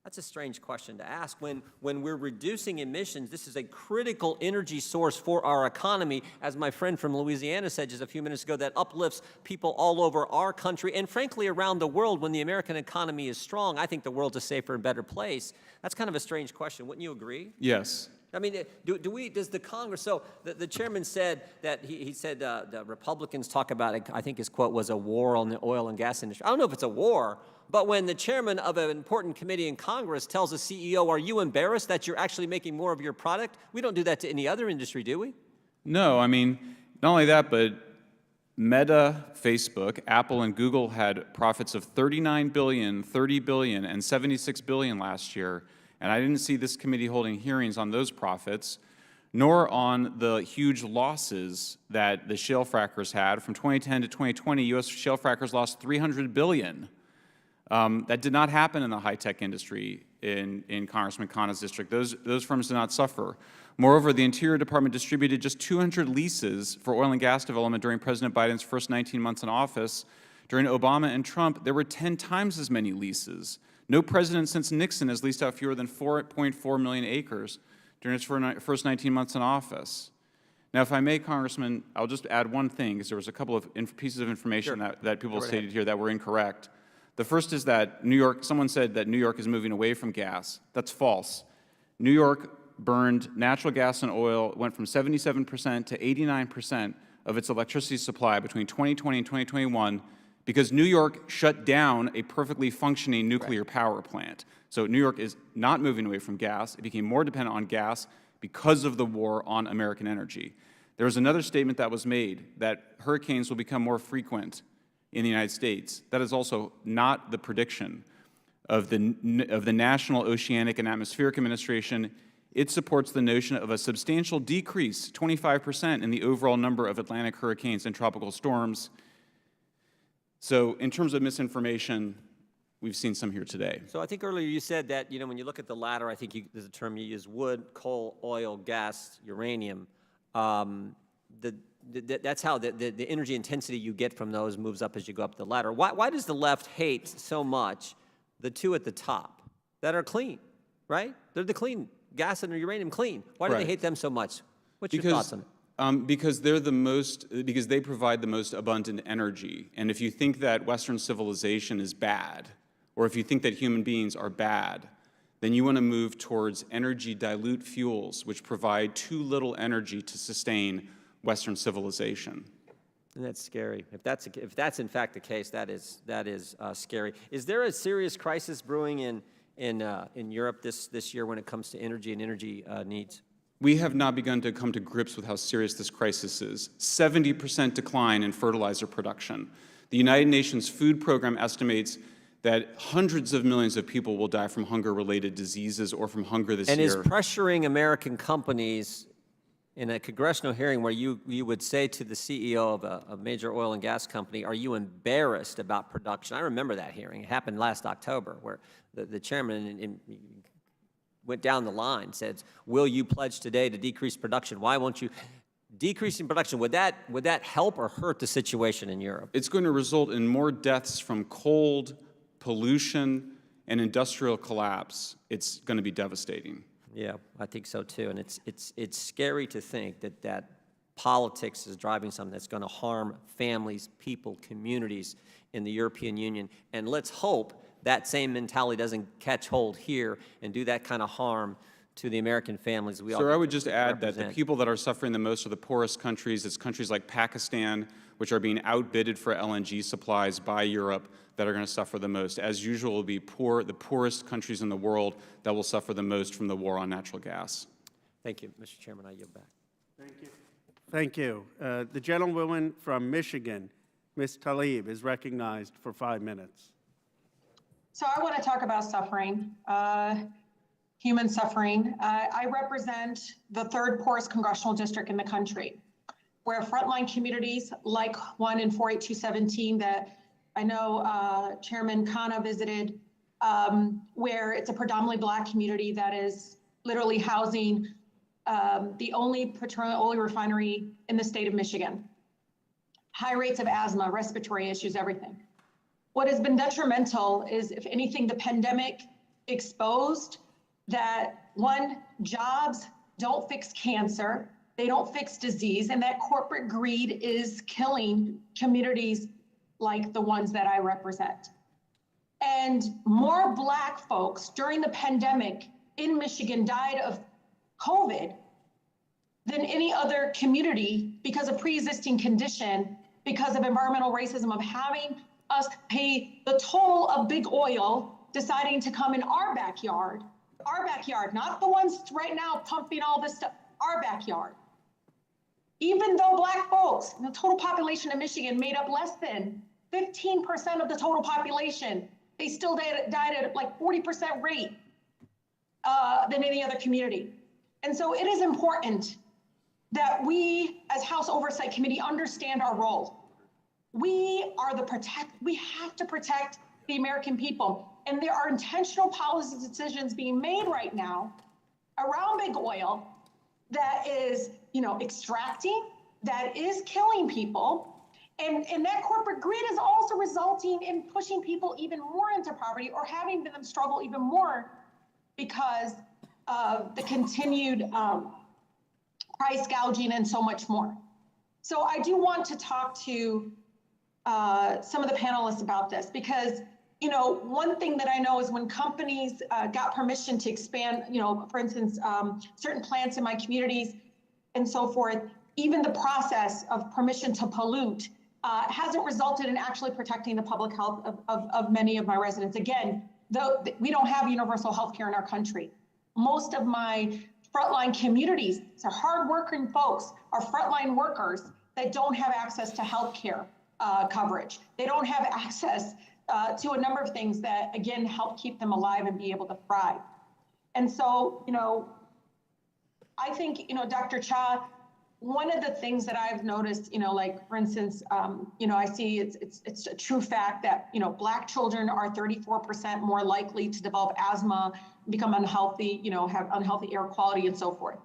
That's a strange question to ask. When we're reducing emissions, this is a critical energy source for our economy, as my friend from Louisiana said just a few minutes ago, that uplifts people all over our country and frankly around the world. When the American economy is strong, I think the world's a safer and better place. That's kind of a strange question. Wouldn't you agree? Yes. I mean, does the Congress, so the chairman said that he said the Republicans talk about, I think his quote was a war on the oil and gas industry. I don't know if it's a war, but when the chairman of an important committee in Congress tells the CEO, are you embarrassed that you're actually making more of your product? We don't do that to any other industry, do we? No, I mean, not only that, but Meta, Facebook, Apple, and Google had profits of $39 billion, $30 billion, and $76 billion last year. And I didn't see this committee holding hearings on those profits, nor on the huge losses that the shale frackers had. From 2010 to 2020, U.S. shale frackers lost $300 billion. That did not happen in the high-tech industry in Congressman Khanna's district. Those firms did not suffer. Moreover, the Interior Department distributed just 200 leases for oil and gas development during President Biden's first 19 months in office. During Obama and Trump, there were 10 times as many leases. No president since Nixon has leased out fewer than 4.4 million acres during his first 19 months in office. Now, if I may, Congressman, I'll just add one thing, because there was a couple of pieces of information that people stated here that were incorrect. The first is that New York, someone said that New York is moving away from gas. That's false. New York burned natural gas and oil, went from 77% to 89% of its electricity supply between 2020 and 2021 because New York shut down a perfectly functioning nuclear power plant. So New York is not moving away from gas. It became more dependent on gas because of the war on American energy. There was another statement that was made that hurricanes will become more frequent in the United States. That is also not the prediction of the National Oceanic and Atmospheric Administration. It supports the notion of a substantial decrease, 25%, in the overall number of Atlantic hurricanes and tropical storms. So in terms of misinformation, we've seen some here today. So I think earlier you said that, when you look at the latter, I think there's a term you use, wood, coal, oil, gas, uranium. That's how the energy intensity you get from those moves up as you go up the ladder. Why does the left hate so much the two at the top that are clean, right? They're the clean, gas and uranium clean. Why do they hate them so much? What's your thoughts on it? Because because they provide the most abundant energy. And if you think that Western civilization is bad, or if you think that human beings are bad, then you want to move towards energy dilute fuels, which provide too little energy to sustain Western civilization. And that's scary. If that's in fact the case, that is scary. Is there a serious crisis brewing in Europe this year when it comes to energy and energy needs? We have not begun to come to grips with how serious this crisis is. 70% decline in fertilizer production. The United Nations Food Program estimates that hundreds of millions of people will die from hunger-related diseases or from hunger this year. And is pressuring American companies in a congressional hearing where you would say to the CEO of a major oil and gas company, are you embarrassed about production? I remember that hearing. It happened last October where the chairman went down the line, said, will you pledge today to decrease production? Why won't you? Decreasing production, would that help or hurt the situation in Europe? It's going to result in more deaths from cold, pollution, and industrial collapse. It's going to be devastating. Yeah, I think so too. And it's scary to think that politics is driving something that's going to harm families, people, communities in the European Union. And let's hope that same mentality doesn't catch hold here and do that kind of harm to the American families we all Sir, I would just add represent. that the people that are suffering the most are the poorest countries. It's countries like Pakistan, which are being outbidded for LNG supplies by Europe, that are going to suffer the most. As usual, it will be the poorest countries in the world that will suffer the most from the war on natural gas. Thank you, Mr. Chairman. I yield back. Thank you. Thank you. The gentlewoman from Michigan, Ms. Tlaib, is recognized for 5 minutes. So I want to talk about suffering, human suffering. I represent the third poorest congressional district in the country, where frontline communities like one in 48217 that I know Chairman Khanna visited, where it's a predominantly Black community that is literally housing the only petroleum oil refinery in the state of Michigan. High rates of asthma, respiratory issues, everything. What has been detrimental is, if anything, the pandemic exposed that, one, jobs don't fix cancer, they don't fix disease, and that corporate greed is killing communities like the ones that I represent. And more Black folks during the pandemic in Michigan died of COVID than any other community because of pre-existing condition, because of environmental racism, of having us pay the toll of big oil deciding to come in our backyard, not the ones right now pumping all this stuff, our backyard. Even though Black folks, the total population of Michigan made up less than 15% of the total population, they still died at like 40% rate than any other community. And so it is important that we as House Oversight Committee understand our role. We have to protect the American people. And there are intentional policy decisions being made right now around big oil that is, extracting, that is killing people. And that corporate greed is also resulting in pushing people even more into poverty or having them struggle even more because of the continued price gouging and so much more. So I do want to talk to some of the panelists about this because, one thing that I know is when companies got permission to expand, for instance, certain plants in my communities and so forth, even the process of permission to pollute hasn't resulted in actually protecting the public health of many of my residents. Again, though we don't have universal health care in our country. Most of my frontline communities, so hardworking folks, are frontline workers that don't have access to health care coverage. They don't have access to a number of things that, again, help keep them alive and be able to thrive. And so, I think, Dr. Cha, one of the things that I've noticed, like, for instance, I see it's a true fact that, Black children are 34% more likely to develop asthma, become unhealthy, have unhealthy air quality and so forth.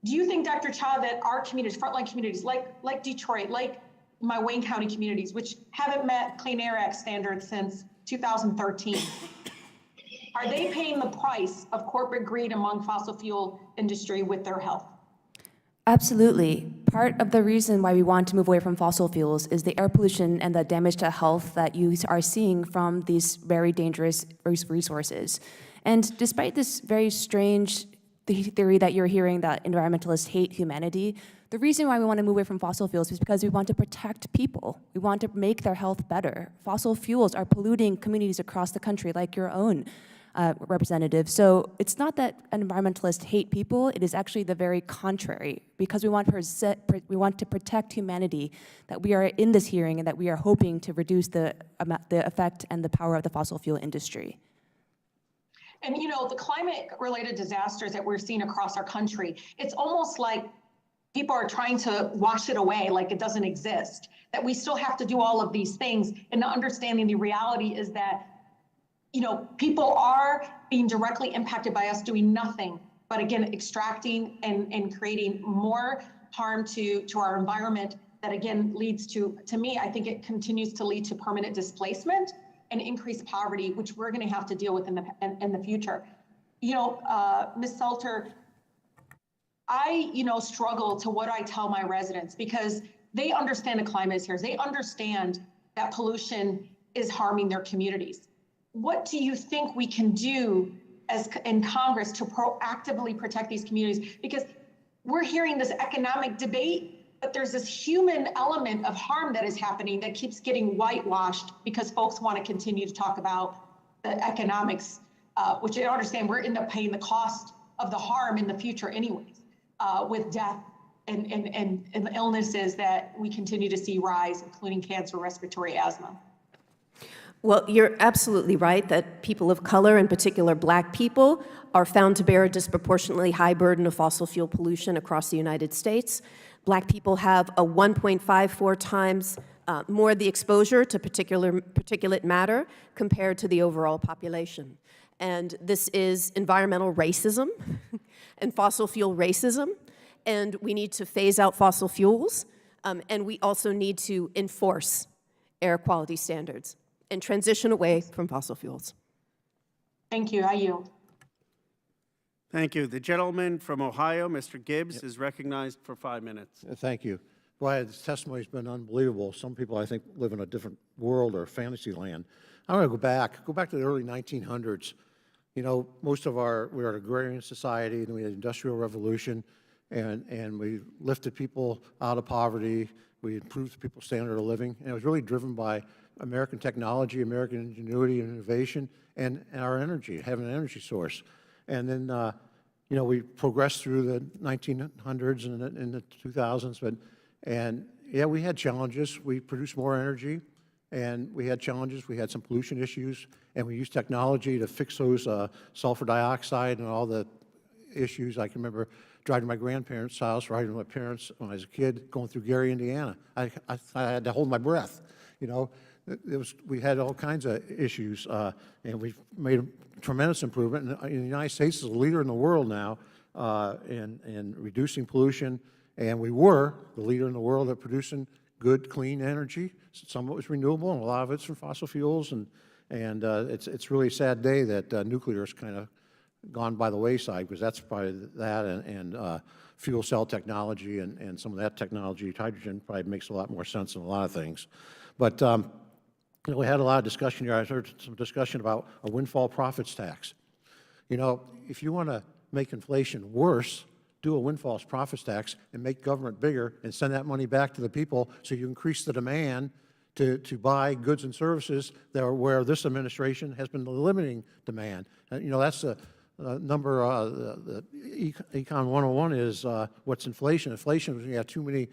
Do you think, Dr. Cha, that our communities, frontline communities like Detroit, like my Wayne County communities, which haven't met Clean Air Act standards since 2013, are they paying the price of corporate greed among fossil fuel industry with their health? Absolutely. Part of the reason why we want to move away from fossil fuels is the air pollution and the damage to health that you are seeing from these very dangerous resources. And despite this very strange theory that you're hearing that environmentalists hate humanity, the reason why we want to move away from fossil fuels is because we want to protect people. We want to make their health better. Fossil fuels are polluting communities across the country, like your own representative. So it's not that environmentalists hate people, it is actually the very contrary, because we want to protect humanity, that we are in this hearing and that we are hoping to reduce the effect and the power of the fossil fuel industry. And the climate-related disasters that we're seeing across our country, it's almost like people are trying to wash it away like it doesn't exist, that we still have to do all of these things, and understanding the reality is that people are being directly impacted by us doing nothing but, again, extracting and creating more harm to our environment that, again, leads to me, I think it continues to lead to permanent displacement and increased poverty, which we're going to have to deal with in the future. Ms. Salter, I, struggle to what I tell my residents because they understand the climate is here. They understand that pollution is harming their communities. What do you think we can do as in Congress to proactively protect these communities? Because we're hearing this economic debate, but there's this human element of harm that is happening that keeps getting whitewashed because folks want to continue to talk about the economics, which I don't understand. We're end up paying the cost of the harm in the future anyways, with death and illnesses that we continue to see rise, including cancer, respiratory, asthma. Well, you're absolutely right that people of color, in particular Black people, are found to bear a disproportionately high burden of fossil fuel pollution across the United States. Black people have a 1.54 times more of the exposure to particulate matter compared to the overall population. And this is environmental racism and fossil fuel racism. And we need to phase out fossil fuels. And we also need to enforce air quality standards and transition away from fossil fuels. Thank you. I yield. Thank you. The gentleman from Ohio, Mr. Gibbs, is recognized for 5 minutes. Thank you. Boy, this testimony has been unbelievable. Some people, I think, live in a different world or fantasy land. I want to go back to the early 1900s. Most of we were an agrarian society, and we had the Industrial Revolution, and we lifted people out of poverty. We improved people's standard of living, and it was really driven by American technology, American ingenuity and innovation, and our energy, having an energy source. And then, we progressed through the 1900s and in the 2000s, and yeah, we had challenges. We produced more energy, and we had challenges. We had some pollution issues, and we used technology to fix those sulfur dioxide and all the issues. I can remember driving to my grandparents' house, riding with my parents when I was a kid, going through Gary, Indiana. I had to hold my breath, we had all kinds of issues, and we've made a tremendous improvement. And the United States is a leader in the world now in reducing pollution, and we were the leader in the world at producing good, clean energy. Some of it was renewable, and a lot of it's from fossil fuels, and it's really a sad day that nuclear has kind of gone by the wayside, because that's probably that and fuel cell technology and some of that technology, hydrogen, probably makes a lot more sense than a lot of things. But you know, we had a lot of discussion here. I heard some discussion about a windfall profits tax. You know, if you want to make inflation worse, do a windfall profits tax and make government bigger and send that money back to the people so you increase the demand to buy goods and services that are where this administration has been limiting demand. And, you know, that's the number, the Econ 101 is what's inflation. Inflation is when you have too many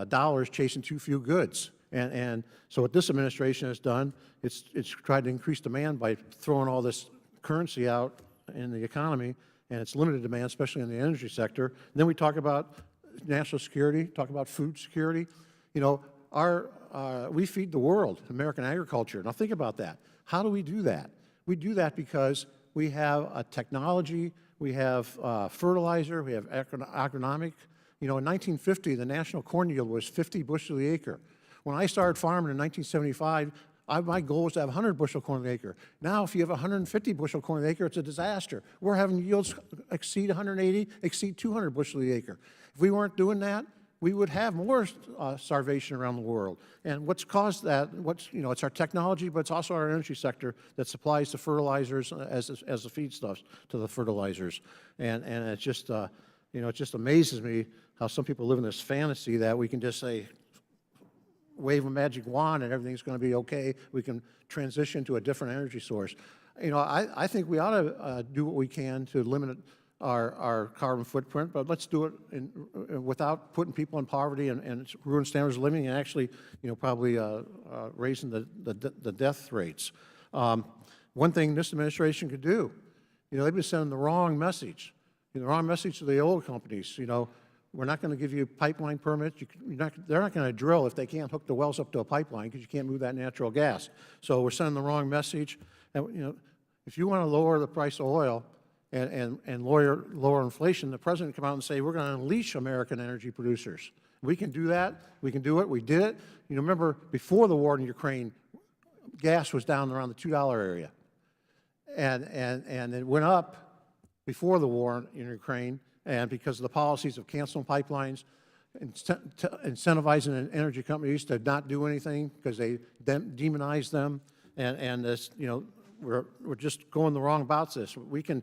dollars chasing too few goods. And so what this administration has done, it's tried to increase demand by throwing all this currency out in the economy, and it's limited demand, especially in the energy sector. And then we talk about national security, talk about food security. You know, we feed the world, American agriculture. Now think about that. How do we do that? We do that because we have a technology, we have fertilizer, we have agronomic. You know, in 1950, the national corn yield was 50 bushel the acre. When I started farming in 1975, my goal was to have 100 bushel corn an acre. Now, if you have 150 bushel corn an acre, it's a disaster. We're having yields exceed 180, exceed 200 bushel the acre. If we weren't doing that, we would have more starvation around the world. And what's caused that? You know, it's our technology, but it's also our energy sector that supplies the fertilizers as the feedstuffs to the fertilizers. And it's just, you know, it just amazes me how some people live in this fantasy that we can just say, wave a magic wand and everything's going to be okay. We can transition to a different energy source. You know, I think we ought to do what we can to limit our carbon footprint, but let's do it without putting people in poverty and ruin standards of living and actually, you know, probably raising the death rates. One thing this administration could do, you know, they've been sending the wrong message. You know, the wrong message to the oil companies. You know, we're not going to give you pipeline permits. They're not going to drill if they can't hook the wells up to a pipeline because you can't move that natural gas. So we're sending the wrong message. And, you know, if you want to lower the price of oil and lower inflation, the president can come out and say, we're going to unleash American energy producers. We can do that. We can do it. We did it. You know, remember, before the war in Ukraine, gas was down around the $2 area. And it went up before the war in Ukraine. And because of the policies of canceling pipelines, incentivizing energy companies to not do anything because they demonize them, and this, you know, we're just going the wrong about this. We can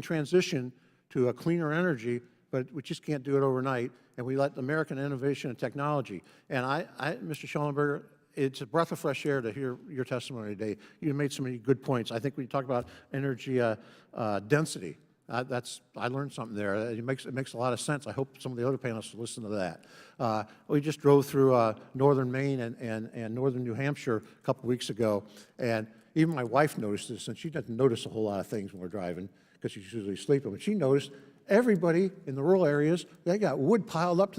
transition to a cleaner energy, but we just can't do it overnight. And we let American innovation and technology. And Mr. Schellenberger, it's a breath of fresh air to hear your testimony today. You made so many good points. I think when you talk about energy density, I learned something there. It makes a lot of sense. I hope some of the other panelists will listen to that. We just drove through northern Maine and northern New Hampshire a couple weeks ago, and even my wife noticed this, and she doesn't notice a whole lot of things when we're driving because she's usually sleeping. But she noticed everybody in the rural areas, they got wood piled up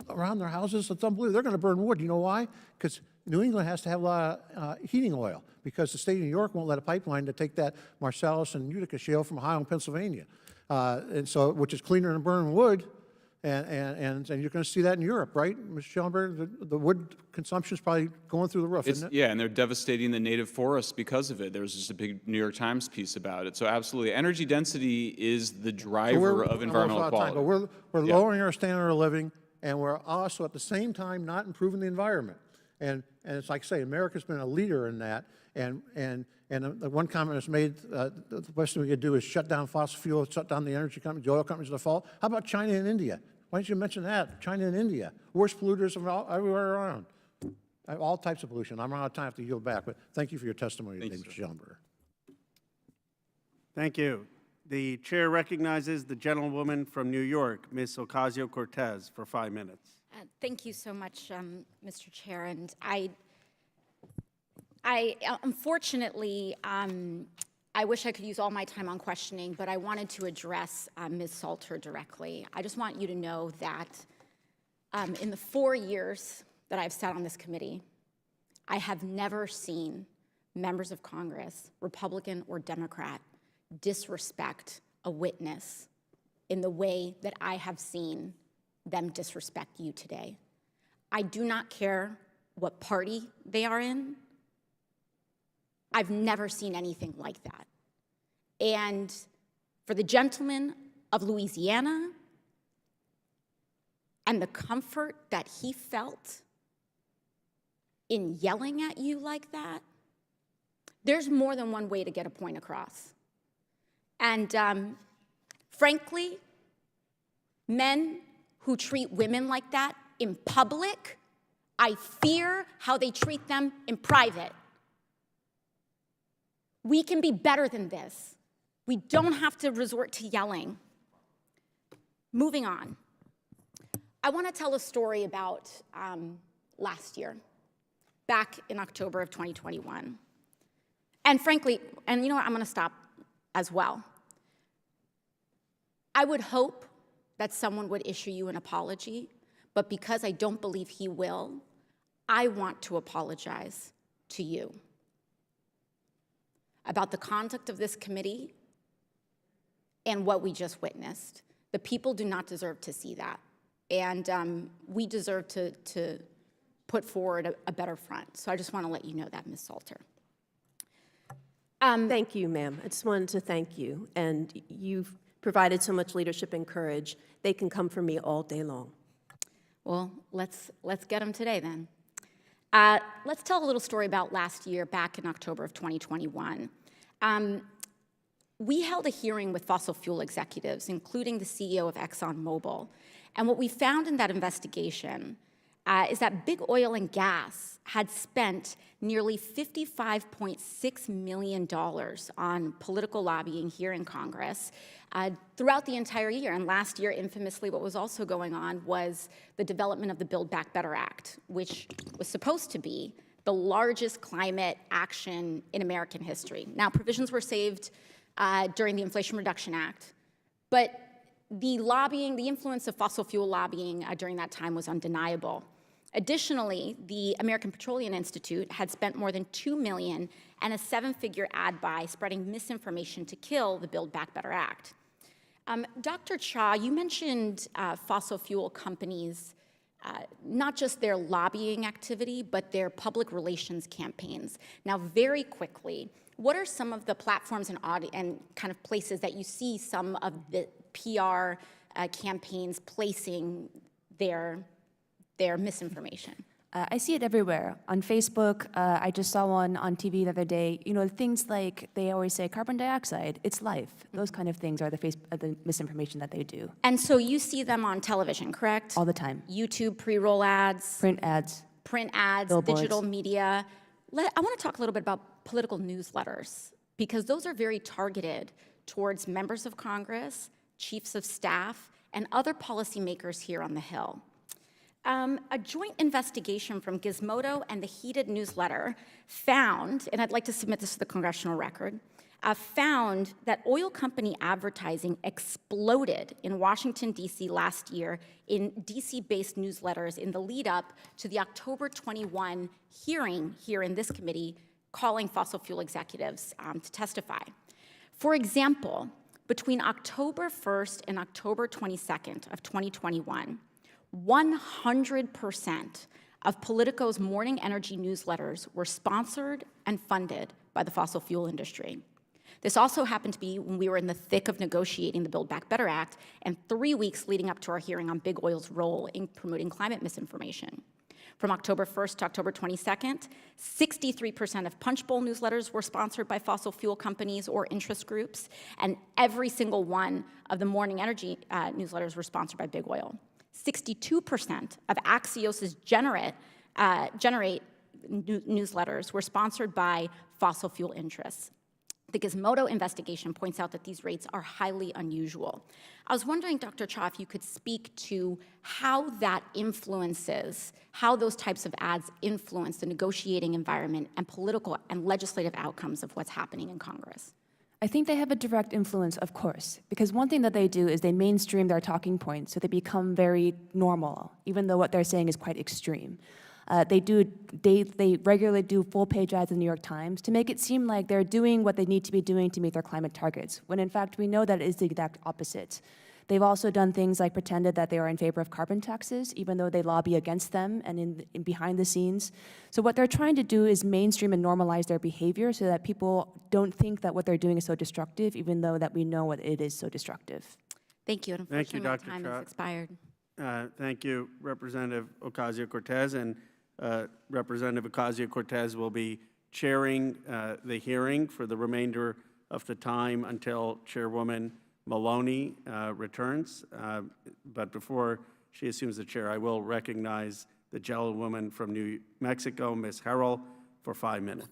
around their houses. It's unbelievable. They're going to burn wood. You know why? Because New England has to have a lot of heating oil because the state of New York won't let a pipeline to take that Marcellus and Utica shale from Ohio and Pennsylvania. And so, which is cleaner than burning wood, and you're going to see that in Europe, right, Mr. Schellenberger? The wood consumption is probably going through the roof, isn't it? Yeah, and they're devastating the native forests because of it. There was just a big New York Times piece about it. So absolutely, energy density is the driver of environmental quality. But we're lowering our standard of living, and we're also at the same time not improving the environment. And it's like I say, America's been a leader in that. And the one comment that's made, the best thing we could do is shut down fossil fuels, shut down the energy companies, the oil companies are the fault. How about China and India? Why didn't you mention that? China and India, worst polluters everywhere around. All types of pollution. I'm out of time, I have to yield back, but thank you for your testimony today, Mr. Schellenberger. Thank you. The chair recognizes the gentlewoman from New York, Ms. Ocasio-Cortez, for 5 minutes. Thank you so much, Mr. Chair. And I unfortunately, I wish I could use all my time on questioning, but I wanted to address Ms. Salter directly. I just want you to know that in the 4 years that I've sat on this committee, I have never seen members of Congress, Republican or Democrat, disrespect a witness in the way that I have seen them disrespect you today. I do not care what party they are in. I've never seen anything like that. And for the gentleman of Louisiana and the comfort that he felt in yelling at you like that, there's more than one way to get a point across. And frankly, men who treat women like that in public, I fear how they treat them in private. We can be better than this. We don't have to resort to yelling. Moving on. I want to tell a story about last year, back in October of 2021. And frankly, and you know what, I'm going to stop as well. I would hope that someone would issue you an apology, but because I don't believe he will, I want to apologize to you about the conduct of this committee and what we just witnessed. The people do not deserve to see that. And we deserve to put forward a better front. So I just want to let you know that, Ms. Salter. Thank you, ma'am. I just wanted to thank you. And you've provided so much leadership and courage. They can come for me all day long. Well, let's get them today then. Let's tell a little story about last year, back in October of 2021. We held a hearing with fossil fuel executives, including the CEO of ExxonMobil. And what we found in that investigation is that big oil and gas had spent nearly $55.6 million on political lobbying here in Congress throughout the entire year. And last year, infamously, what was also going on was the development of the Build Back Better Act, which was supposed to be the largest climate action in American history. Now, provisions were saved during the Inflation Reduction Act, but the lobbying, the influence of fossil fuel lobbying during that time was undeniable. Additionally, the American Petroleum Institute had spent more than $2 million and a 7-figure ad buy spreading misinformation to kill the Build Back Better Act. Dr. Cha, you mentioned fossil fuel companies, not just their lobbying activity, but their public relations campaigns. Now, very quickly, what are some of the platforms and kind of places that you see some of the PR campaigns placing their misinformation? I see it everywhere. On Facebook, I just saw one on TV the other day. You know, things like they always say carbon dioxide, it's life. Those kind of things are the misinformation that they do. And so you see them on television, correct? All the time. YouTube pre-roll ads. Print ads. Billboards. Digital media. I want to talk a little bit about political newsletters, because those are very targeted towards members of Congress, chiefs of staff, and other policymakers here on the Hill. A joint investigation from Gizmodo and the Heated newsletter found, and I'd like to submit this to the congressional record, found that oil company advertising exploded in Washington, D.C. last year in D.C.-based newsletters in the lead up to the October 21 hearing here in this committee calling fossil fuel executives to testify. For example, between October 1st and October 22nd of 2021, 100% of Politico's morning energy newsletters were sponsored and funded by the fossil fuel industry. This also happened to be when we were in the thick of negotiating the Build Back Better Act and 3 weeks leading up to our hearing on big oil's role in promoting climate misinformation. From October 1st to October 22nd, 63% of Punchbowl newsletters were sponsored by fossil fuel companies or interest groups, and every single one of the morning energy newsletters were sponsored by big oil. 62% of Axios's Generate newsletters were sponsored by fossil fuel interests. The Gizmodo investigation points out that these rates are highly unusual. I was wondering, Dr. Cha, if you could speak to how that influences, how those types of ads influence the negotiating environment and political and legislative outcomes of what's happening in Congress. I think they have a direct influence, of course, because one thing that they do is they mainstream their talking points so they become very normal, even though what they're saying is quite extreme. They regularly do full-page ads in the New York Times to make it seem like they're doing what they need to be doing to meet their climate targets, when in fact we know that it is the exact opposite. They've also done things like pretended that they are in favor of carbon taxes, even though they lobby against them and in behind the scenes. So what they're trying to do is mainstream and normalize their behavior so that people don't think that what they're doing is so destructive, even though that we know what it is so destructive. Thank you. And Thank you, unfortunately, my Dr. time Trout. has expired. Thank you, Representative Ocasio-Cortez, and Representative Ocasio-Cortez will be chairing the hearing for the remainder of the time until Chairwoman Maloney returns. But before she assumes the chair, I will recognize the gentlewoman from New Mexico, Ms. Harrell, for 5 minutes.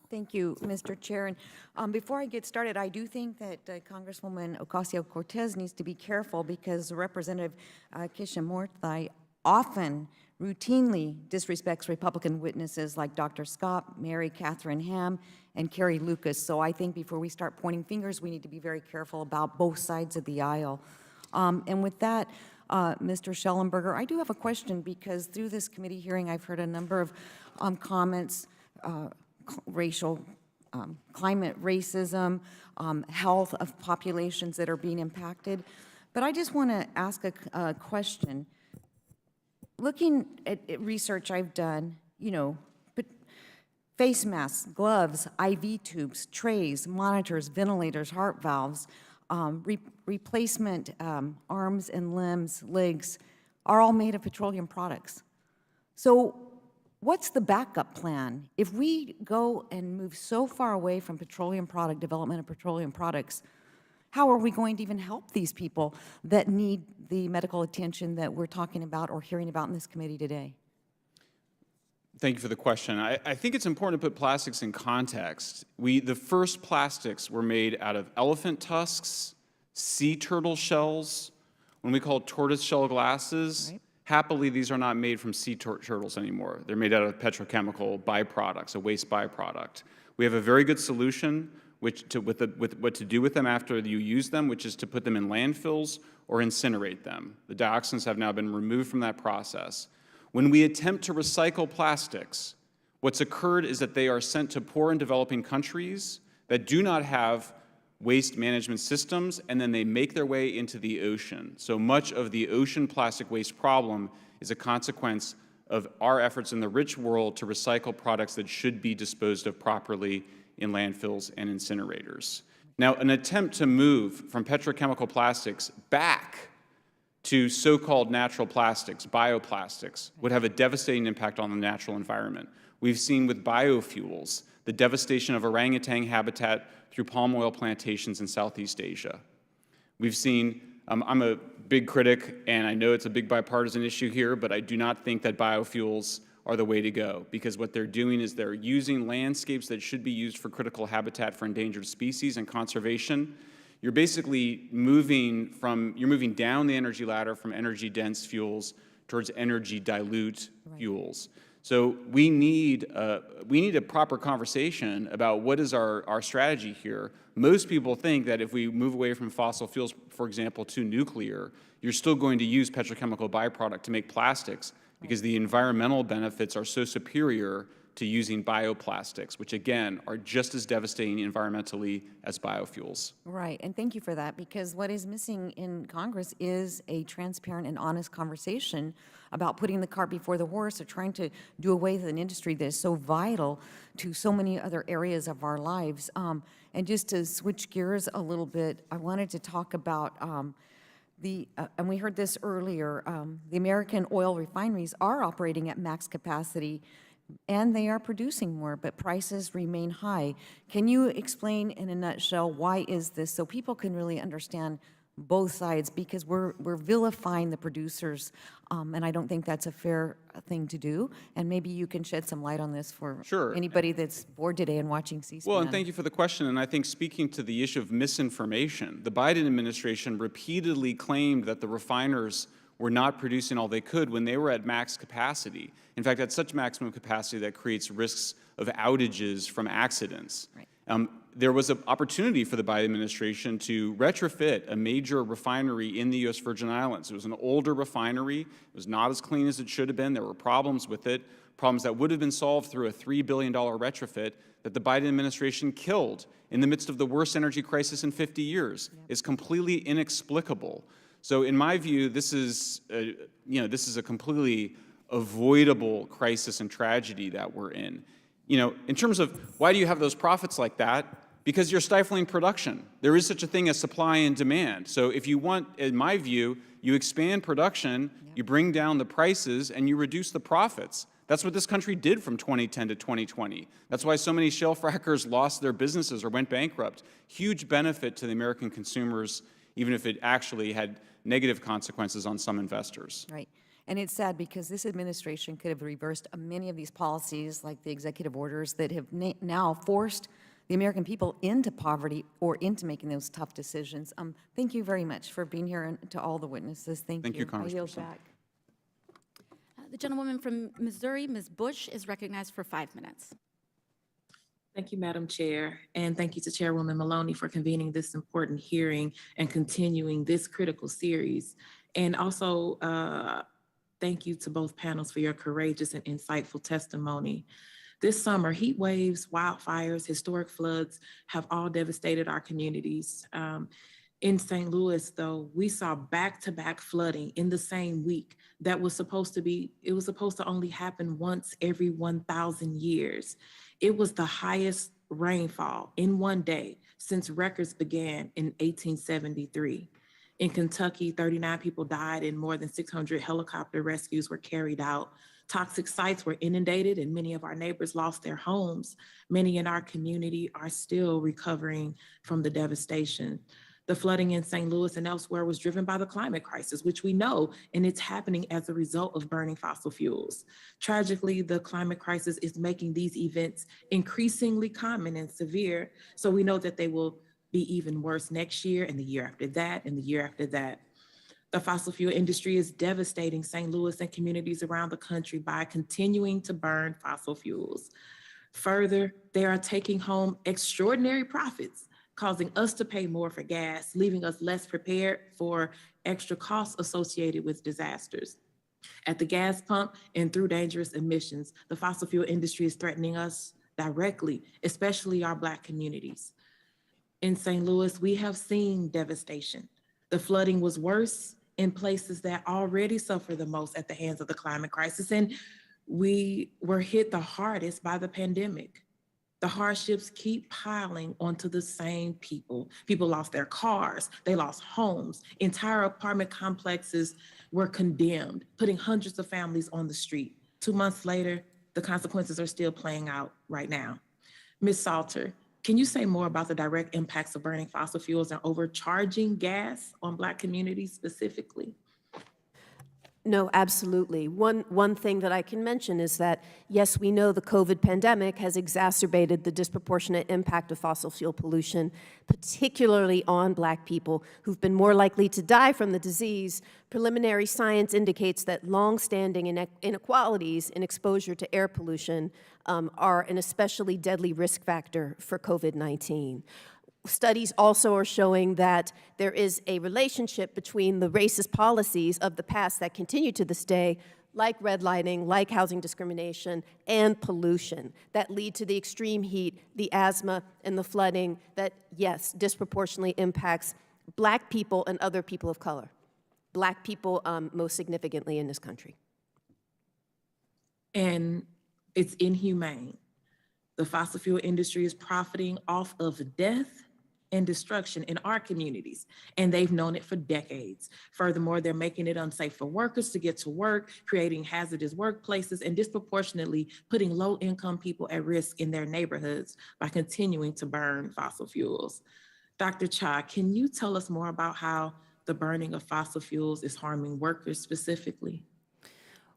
Thank you, Mr. Chair. And before I get started, I do think that Congresswoman Ocasio-Cortez needs to be careful because Representative Kishamorthy often routinely disrespects Republican witnesses like Dr. Scott, Mary Catherine Ham, and Carrie Lucas. So I think before we start pointing fingers, we need to be very careful about both sides of the aisle. And with that, Mr. Schellenberger, I do have a question because through this committee hearing, I've heard a number of comments, racial, climate racism, health of populations that are being impacted. But I just want to ask a question. Looking at research I've done, you know, face masks, gloves, IV tubes, trays, monitors, ventilators, heart valves, replacement arms and limbs, legs, are all made of petroleum products. So what's the backup plan? If we go and move so far away from petroleum product development of petroleum products, how are we going to even help these people that need the medical attention that we're talking about or hearing about in this committee today? Thank you for the question. I think it's important to put plastics in context. The first plastics were made out of elephant tusks, sea turtle shells, when we call tortoise shell glasses. Right. Happily, these are not made from sea turtles anymore. They're made out of petrochemical byproducts, a waste byproduct. We have a very good solution with what to do with them after you use them, which is to put them in landfills or incinerate them. The dioxins have now been removed from that process. When we attempt to recycle plastics, what's occurred is that they are sent to poor and developing countries that do not have waste management systems, and then they make their way into the ocean. So much of the ocean plastic waste problem is a consequence of our efforts in the rich world to recycle products that should be disposed of properly in landfills and incinerators. Now, an attempt to move from petrochemical plastics back to so-called natural plastics, bioplastics, would have a devastating impact on the natural environment. We've seen with biofuels the devastation of orangutan habitat through palm oil plantations in Southeast Asia. We've seen, I'm a big critic, and I know it's a big bipartisan issue here, but I do not think that biofuels are the way to go, because what they're doing is they're using landscapes that should be used for critical habitat for endangered species and conservation. You're basically moving down the energy ladder from energy-dense fuels towards energy-dilute fuels. So we need a proper conversation about what is our strategy here. Most people think that if we move away from fossil fuels, for example, to nuclear, you're still going to use petrochemical byproduct to make plastics because the environmental benefits are so superior to using bioplastics, which again are just as devastating environmentally as biofuels. Right, and thank you for that, because what is missing in Congress is a transparent and honest conversation about putting the cart before the horse or trying to do away with an industry that is so vital to so many other areas of our lives. And just to switch gears a little bit, I wanted to talk about and we heard this earlier, the American oil refineries are operating at max capacity, and they are producing more, but prices remain high. Can you explain in a nutshell why is this, so people can really understand both sides, because we're vilifying the producers, and I don't think that's a fair thing to do. And maybe you can shed some light on this for anybody that's bored today and watching C-SPAN. Well, and thank you for the question. And I think speaking to the issue of misinformation, the Biden administration repeatedly claimed that the refiners were not producing all they could when they were at max capacity. In fact, at such maximum capacity that creates risks of outages from accidents. Right. There was an opportunity for the Biden administration to retrofit a major refinery in the U.S. Virgin Islands. It was an older refinery. It was not as clean as it should have been. There were problems with it, problems that would have been solved through a $3 billion retrofit that the Biden administration killed in the midst of the worst energy crisis in 50 years. Yep. It's completely inexplicable. So in my view, this is a completely avoidable crisis and tragedy that we're in. In terms of why do you have those profits like that? Because you're stifling production. There is such a thing as supply and demand. So if you want, in my view, you expand production, you bring down the prices, and you reduce the profits. That's what this country did from 2010 to 2020. That's why so many shale frackers lost their businesses or went bankrupt. Huge benefit to the American consumers, even if it actually had negative consequences on some investors. Right. And it's sad because this administration could have reversed many of these policies, like the executive orders that have now forced the American people into poverty or into making those tough decisions. Thank you very much for being here, and to all the witnesses. Thank you. Thank you, I yield Congressperson. back. The gentlewoman from Missouri, Ms. Bush, is recognized for 5 minutes. Thank you, Madam Chair, and thank you to Chairwoman Maloney for convening this important hearing and continuing this critical series. And also, thank you to both panels for your courageous and insightful testimony. This summer, heat waves, wildfires, historic floods have all devastated our communities. In St. Louis, though, we saw back-to-back flooding in the same week that was supposed to only happen once every 1,000 years. It was the highest rainfall in one day since records began in 1873. In Kentucky, 39 people died and more than 600 helicopter rescues were carried out. Toxic sites were inundated and many of our neighbors lost their homes. Many in our community are still recovering from the devastation. The flooding in St. Louis and elsewhere was driven by the climate crisis, which we know, and it's happening as a result of burning fossil fuels. Tragically, the climate crisis is making these events increasingly common and severe, so we know that they will be even worse next year and the year after that and the year after that. The fossil fuel industry is devastating St. Louis and communities around the country by continuing to burn fossil fuels. Further, they are taking home extraordinary profits, causing us to pay more for gas, leaving us less prepared for extra costs associated with disasters. At the gas pump and through dangerous emissions, the fossil fuel industry is threatening us directly, especially our Black communities. In St. Louis, we have seen devastation. The flooding was worse in places that already suffer the most at the hands of the climate crisis, and we were hit the hardest by the pandemic. The hardships keep piling onto the same people. People lost their cars, they lost homes, entire apartment complexes were condemned, putting hundreds of families on the street. 2 months later, the consequences are still playing out right now. Ms. Salter, can you say more about the direct impacts of burning fossil fuels and overcharging gas on Black communities specifically? No, absolutely. One thing that I can mention is that, yes, we know the COVID pandemic has exacerbated the disproportionate impact of fossil fuel pollution, particularly on Black people who've been more likely to die from the disease. Preliminary science indicates that longstanding inequalities in exposure to air pollution are an especially deadly risk factor for COVID-19. Studies also are showing that there is a relationship between the racist policies of the past that continue to this day, like redlining, like housing discrimination, and pollution, that lead to the extreme heat, the asthma, and the flooding that, yes, disproportionately impacts Black people and other people of color. Black people most significantly in this country. And it's inhumane. The fossil fuel industry is profiting off of death and destruction in our communities, and they've known it for decades. Furthermore, they're making it unsafe for workers to get to work, creating hazardous workplaces, and disproportionately putting low-income people at risk in their neighborhoods by continuing to burn fossil fuels. Dr. Cha, can you tell us more about how the burning of fossil fuels is harming workers specifically?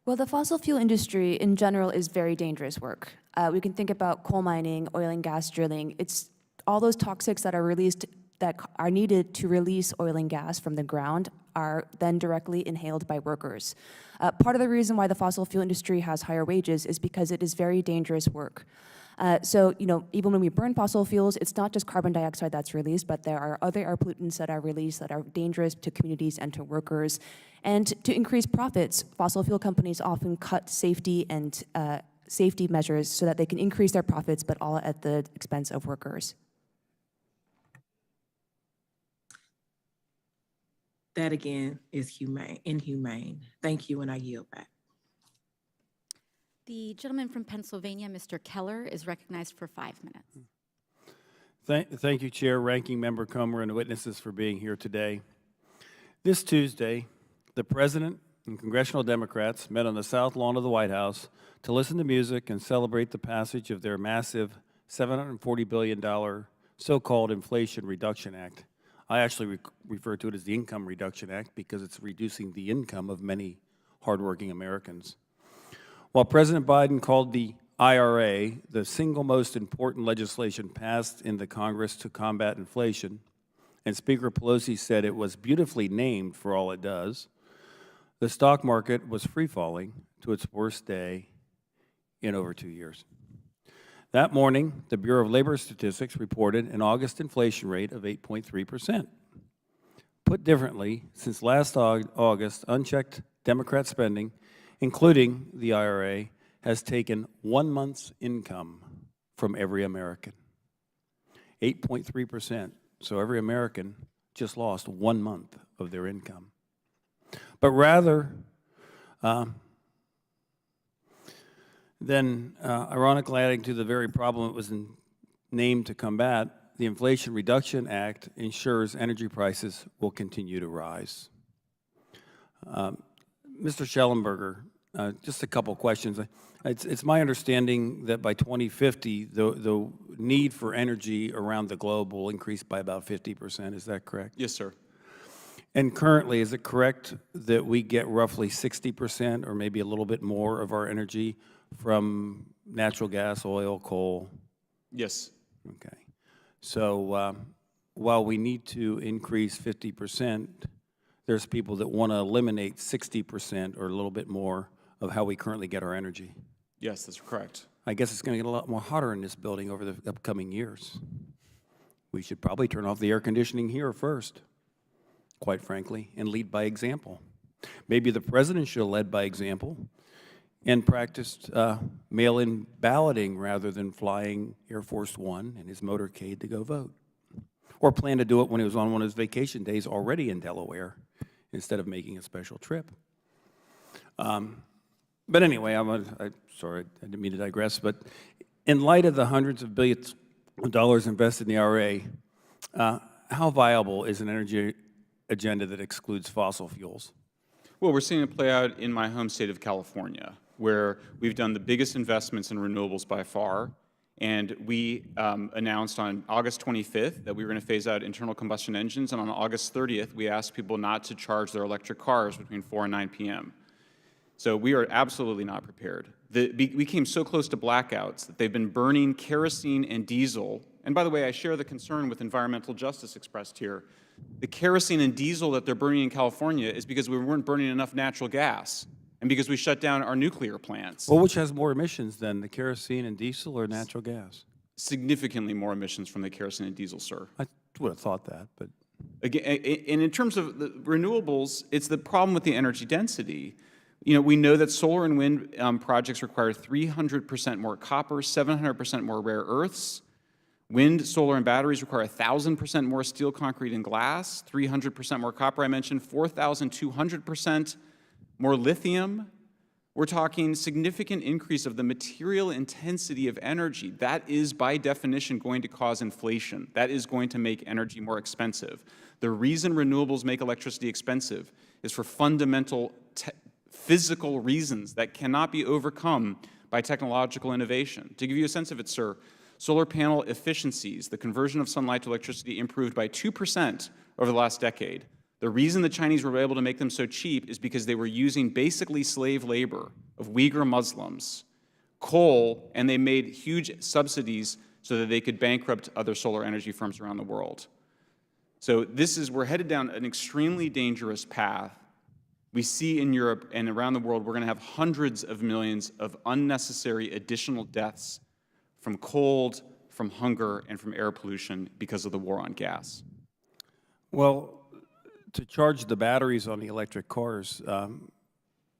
Well, the fossil fuel industry in general is very dangerous work. We can think about coal mining, oil and gas drilling. It's all those toxics that are released, that are needed to release oil and gas from the ground, are then directly inhaled by workers. Part of the reason why the fossil fuel industry has higher wages is because it is very dangerous work. So, even when we burn fossil fuels, it's not just carbon dioxide that's released, but there are other air pollutants that are released that are dangerous to communities and to workers. And to increase profits, fossil fuel companies often cut safety and safety measures so that they can increase their profits, but all at the expense of workers. That again is inhumane. Thank you, and I yield back. The gentleman from Pennsylvania, Mr. Keller, is recognized for 5 minutes. Thank you, Chair, Ranking Member Comer, and witnesses for being here today. This Tuesday, the President and congressional Democrats met on the South Lawn of the White House to listen to music and celebrate the passage of their massive $740 billion so-called Inflation Reduction Act. I actually refer to it as the Income Reduction Act because it's reducing the income of many hardworking Americans. While President Biden called the IRA the single most important legislation passed in the Congress to combat inflation, and Speaker Pelosi said it was beautifully named for all it does, the stock market was free-falling to its worst day in over 2 years. That morning, the Bureau of Labor Statistics reported an August inflation rate of 8.3%. Put differently, since last August, unchecked Democrat spending, including the IRA, has taken 1 month's income from every American. 8.3%. So every American just lost 1 month of their income. But rather than ironically adding to the very problem it was named to combat, the Inflation Reduction Act ensures energy prices will continue to rise. Mr. Schellenberger, just a couple questions. It's my understanding that by 2050, the need for energy around the globe will increase by about 50%. Is that correct? Yes, sir. And currently, is it correct that we get roughly 60% or maybe a little bit more of our energy from natural gas, oil, coal? Yes. Okay. So while we need to increase 50%, there's people that want to eliminate 60% or a little bit more of how we currently get our energy. Yes, that's correct. I guess it's going to get a lot more hotter in this building over the upcoming years. We should probably turn off the air conditioning here first, quite frankly, and lead by example. Maybe the president should have led by example and practiced mail-in balloting rather than flying Air Force One in his motorcade to go vote. Or plan to do it when he was on one of his vacation days already in Delaware instead of making a special trip. But anyway, sorry, I didn't mean to digress, but in light of the hundreds of billions of dollars invested in the IRA, how viable is an energy agenda that excludes fossil fuels? Well, we're seeing it play out in my home state of California, where we've done the biggest investments in renewables by far. And we announced on August 25th that we were going to phase out internal combustion engines. And on August 30th, we asked people not to charge their electric cars between 4 and 9 p.m. So we are absolutely not prepared. We came so close to blackouts that they've been burning kerosene and diesel. And by the way, I share the concern with environmental justice expressed here. The kerosene and diesel that they're burning in California is because we weren't burning enough natural gas and because we shut down our nuclear plants. Well, which has more emissions than the kerosene and diesel or natural gas? Significantly more emissions from the kerosene and diesel, sir. I would have thought that, but... Again, and in terms of the renewables, it's the problem with the energy density. You know, we know that solar and wind projects require 300% more copper, 700% more rare earths. Wind, solar, and batteries require 1,000% more steel, concrete, and glass, 300% more copper, I mentioned, 4,200% more lithium. We're talking significant increase of the material intensity of energy. That is, by definition, going to cause inflation. That is going to make energy more expensive. The reason renewables make electricity expensive is for fundamental physical reasons that cannot be overcome by technological innovation. To give you a sense of it, sir, solar panel efficiencies, the conversion of sunlight to electricity, improved by 2% over the last decade. The reason the Chinese were able to make them so cheap is because they were using basically slave labor of Uyghur Muslims, coal, and they made huge subsidies so that they could bankrupt other solar energy firms around the world. So we're headed down an extremely dangerous path. We see in Europe and around the world, we're going to have hundreds of millions of unnecessary additional deaths from cold, from hunger, and from air pollution because of the war on gas. Well, to charge the batteries on the electric cars,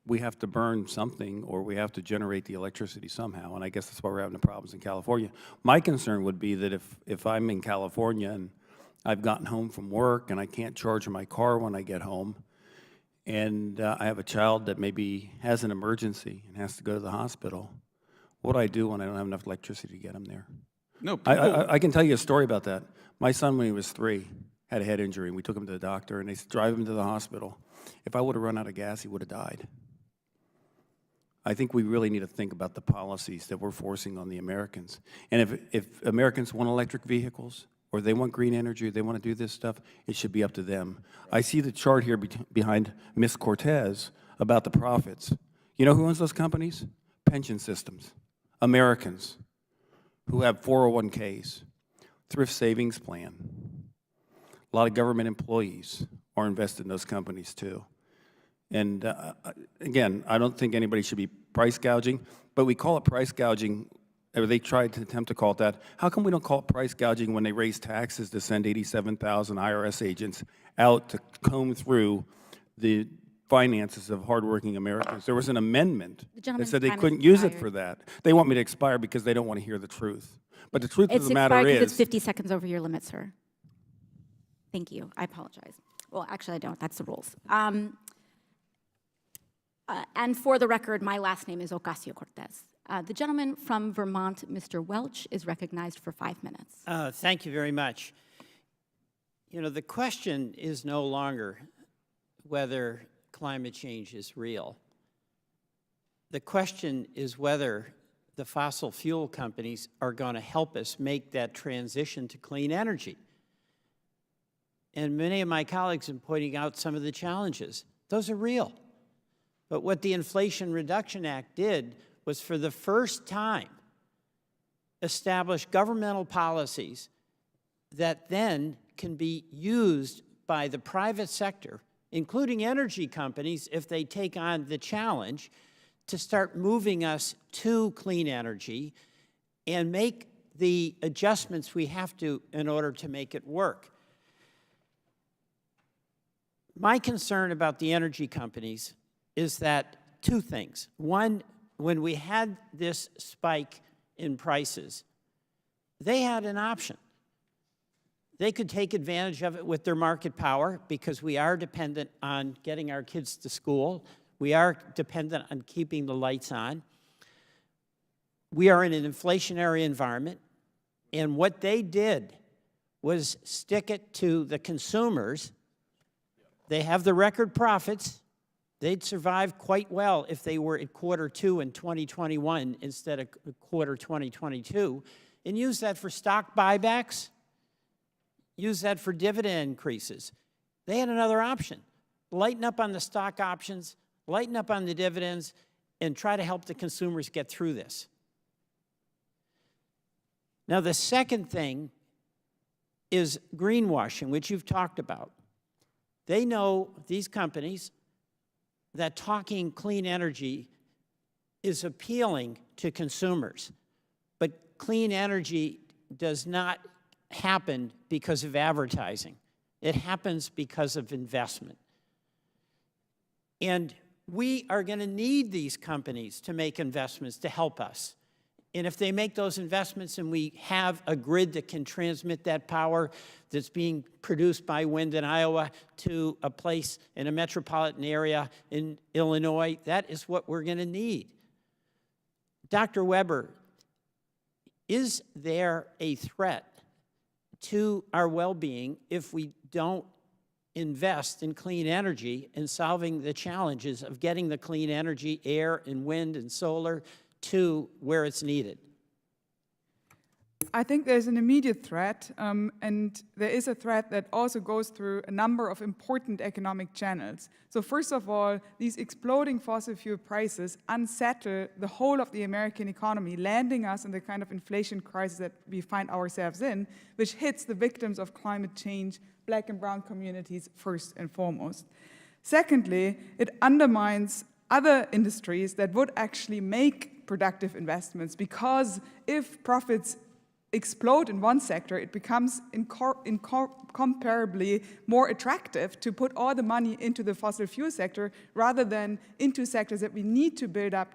we have to burn something or we have to generate the electricity somehow, and I guess that's why we're having the problems in California. My concern would be that if I'm in California and I've gotten home from work and I can't charge my car when I get home. And I have a child that maybe has an emergency and has to go to the hospital. What do I do when I don't have enough electricity to get him there? No, I can tell you a story about that. My son, when he was 3, had a head injury, and we took him to the doctor, and they drive him to the hospital. If I would have run out of gas, he would have died. I think we really need to think about the policies that we're forcing on the Americans. And if Americans want electric vehicles, or they want green energy, or they want to do this stuff, it should be up to them. I see the chart here behind Ms. Cortez about the profits. You know who owns those companies? Pension systems, Americans who have 401ks, thrift savings plan. A lot of government employees are invested in those companies too. And again, I don't think anybody should be price gouging, but we call it price gouging, or they tried to attempt to call it that. How come we don't call it price gouging when they raise taxes to send 87,000 IRS agents out to comb through the finances of hardworking Americans? There was an amendment that said they couldn't use it for that. They want me to expire because they don't want to hear the truth. But the truth of the matter is— It's 50 seconds over your limit, sir. Thank you. I apologize. Well, actually, I don't. That's the rules. And for the record, my last name is Ocasio-Cortez. The gentleman from Vermont, Mr. Welch, is recognized for 5 minutes. Thank you very much. You know, the question is no longer whether climate change is real. The question is whether the fossil fuel companies are going to help us make that transition to clean energy. And many of my colleagues have pointed out some of the challenges. Those are real. But what the Inflation Reduction Act did was, for the first time, establish governmental policies that then can be used by the private sector, including energy companies, if they take on the challenge, to start moving us to clean energy and make the adjustments we have to in order to make it work. My concern about the energy companies is that two things. One, when we had this spike in prices, they had an option. They could take advantage of it with their market power, because we are dependent on getting our kids to school. We are dependent on keeping the lights on. We are in an inflationary environment, and what they did was stick it to the consumers. They have the record profits. They'd survive quite well if they were at Q2 in 2021 instead of quarter 2022, and use that for stock buybacks, use that for dividend increases. They had another option. Lighten up on the stock options, lighten up on the dividends, and try to help the consumers get through this. Now, the second thing is greenwashing, which you've talked about. They know, these companies, that talking clean energy is appealing to consumers. But clean energy does not happen because of advertising. It happens because of investment. And we are going to need these companies to make investments to help us. And if they make those investments and we have a grid that can transmit that power that's being produced by wind in Iowa to a place in a metropolitan area in Illinois, that is what we're going to need. Dr. Weber, is there a threat to our well-being if we don't invest in clean energy and solving the challenges of getting the clean energy, air and wind and solar, to where it's needed? I think there's an immediate threat, and there is a threat that also goes through a number of important economic channels. So first of all, these exploding fossil fuel prices unsettle the whole of the American economy, landing us in the kind of inflation crisis that we find ourselves in, which hits the victims of climate change, Black and brown communities first and foremost. Secondly, it undermines other industries that would actually make productive investments, because if profits explode in one sector, it becomes incomparably more attractive to put all the money into the fossil fuel sector rather than into sectors that we need to build up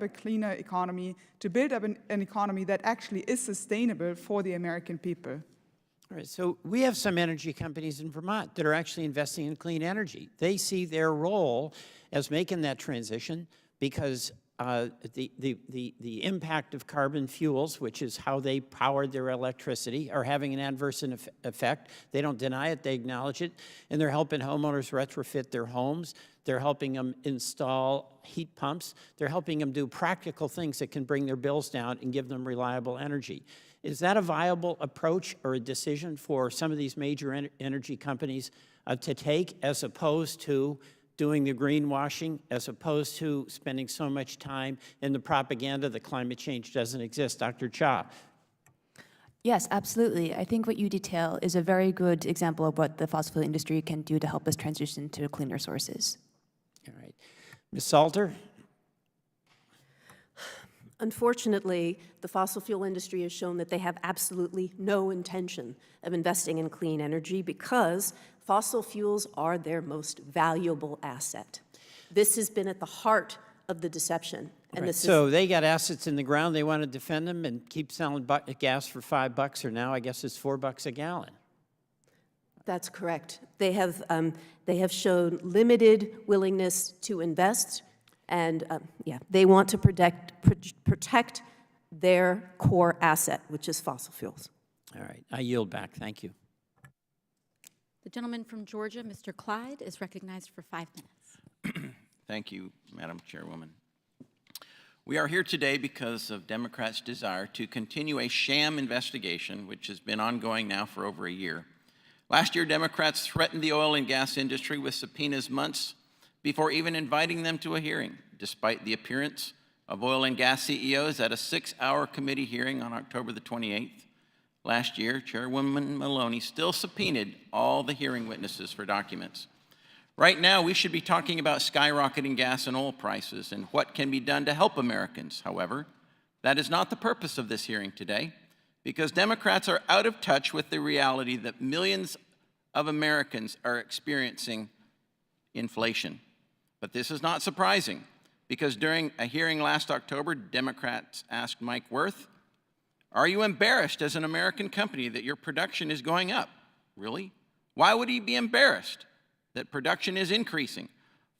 a cleaner economy, to build up an economy that actually is sustainable for the American people. All right, so we have some energy companies in Vermont that are actually investing in clean energy. They see their role as making that transition because the impact of carbon fuels, which is how they powered their electricity, are having an adverse effect. They don't deny it, they acknowledge it, and they're helping homeowners retrofit their homes. They're helping them install heat pumps. They're helping them do practical things that can bring their bills down and give them reliable energy. Is that a viable approach or a decision for some of these major energy companies to take, as opposed to doing the greenwashing, as opposed to spending so much time in the propaganda that climate change doesn't exist? Dr. Cha. Yes, absolutely. I think what you detail is a very good example of what the fossil fuel industry can do to help us transition to cleaner sources. All right. Ms. Salter? Unfortunately, the fossil fuel industry has shown that they have absolutely no intention of investing in clean energy because fossil fuels are their most valuable asset. This has been at the heart of the deception. And Right. So they got assets in the ground, they want to defend them and keep selling gas for $5, or now I guess it's $4 a gallon. That's correct. They have shown limited willingness to invest, and they want to protect their core asset, which is fossil fuels. All right, I yield back. Thank you. The gentleman from Georgia, Mr. Clyde, is recognized for 5 minutes. Thank you, Madam Chairwoman. We are here today because of Democrats' desire to continue a sham investigation, which has been ongoing now for over a year. Last year, Democrats threatened the oil and gas industry with subpoenas months before even inviting them to a hearing, despite the appearance of oil and gas CEOs at a 6-hour committee hearing on October the 28th. Last year, Chairwoman Maloney still subpoenaed all the hearing witnesses for documents. Right now, we should be talking about skyrocketing gas and oil prices and what can be done to help Americans. However, that is not the purpose of this hearing today, because Democrats are out of touch with the reality that millions of Americans are experiencing inflation. But this is not surprising, because during a hearing last October, Democrats asked Mike Wirth, "Are you embarrassed as an American company that your production is going up?" Really? Why would he be embarrassed that production is increasing?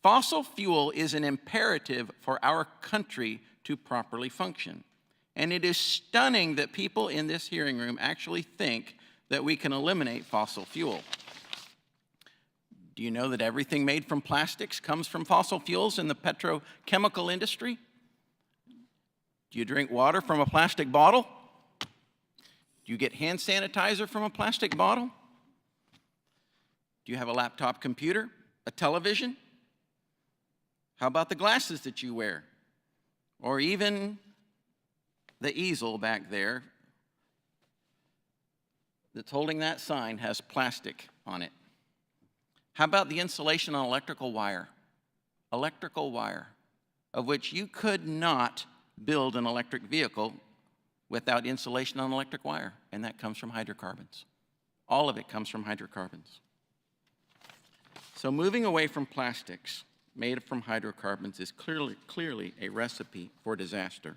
Fossil fuel is an imperative for our country to properly function. And it is stunning that people in this hearing room actually think that we can eliminate fossil fuel. Do you know that everything made from plastics comes from fossil fuels in the petrochemical industry? Do you drink water from a plastic bottle? Do you get hand sanitizer from a plastic bottle? Do you have a laptop computer, a television? How about the glasses that you wear? Or even the easel back there that's holding that sign has plastic on it. How about the insulation on electrical wire? Electrical wire, of which you could not build an electric vehicle without insulation on electric wire, and that comes from hydrocarbons. All of it comes from hydrocarbons. So moving away from plastics made from hydrocarbons is clearly a recipe for disaster.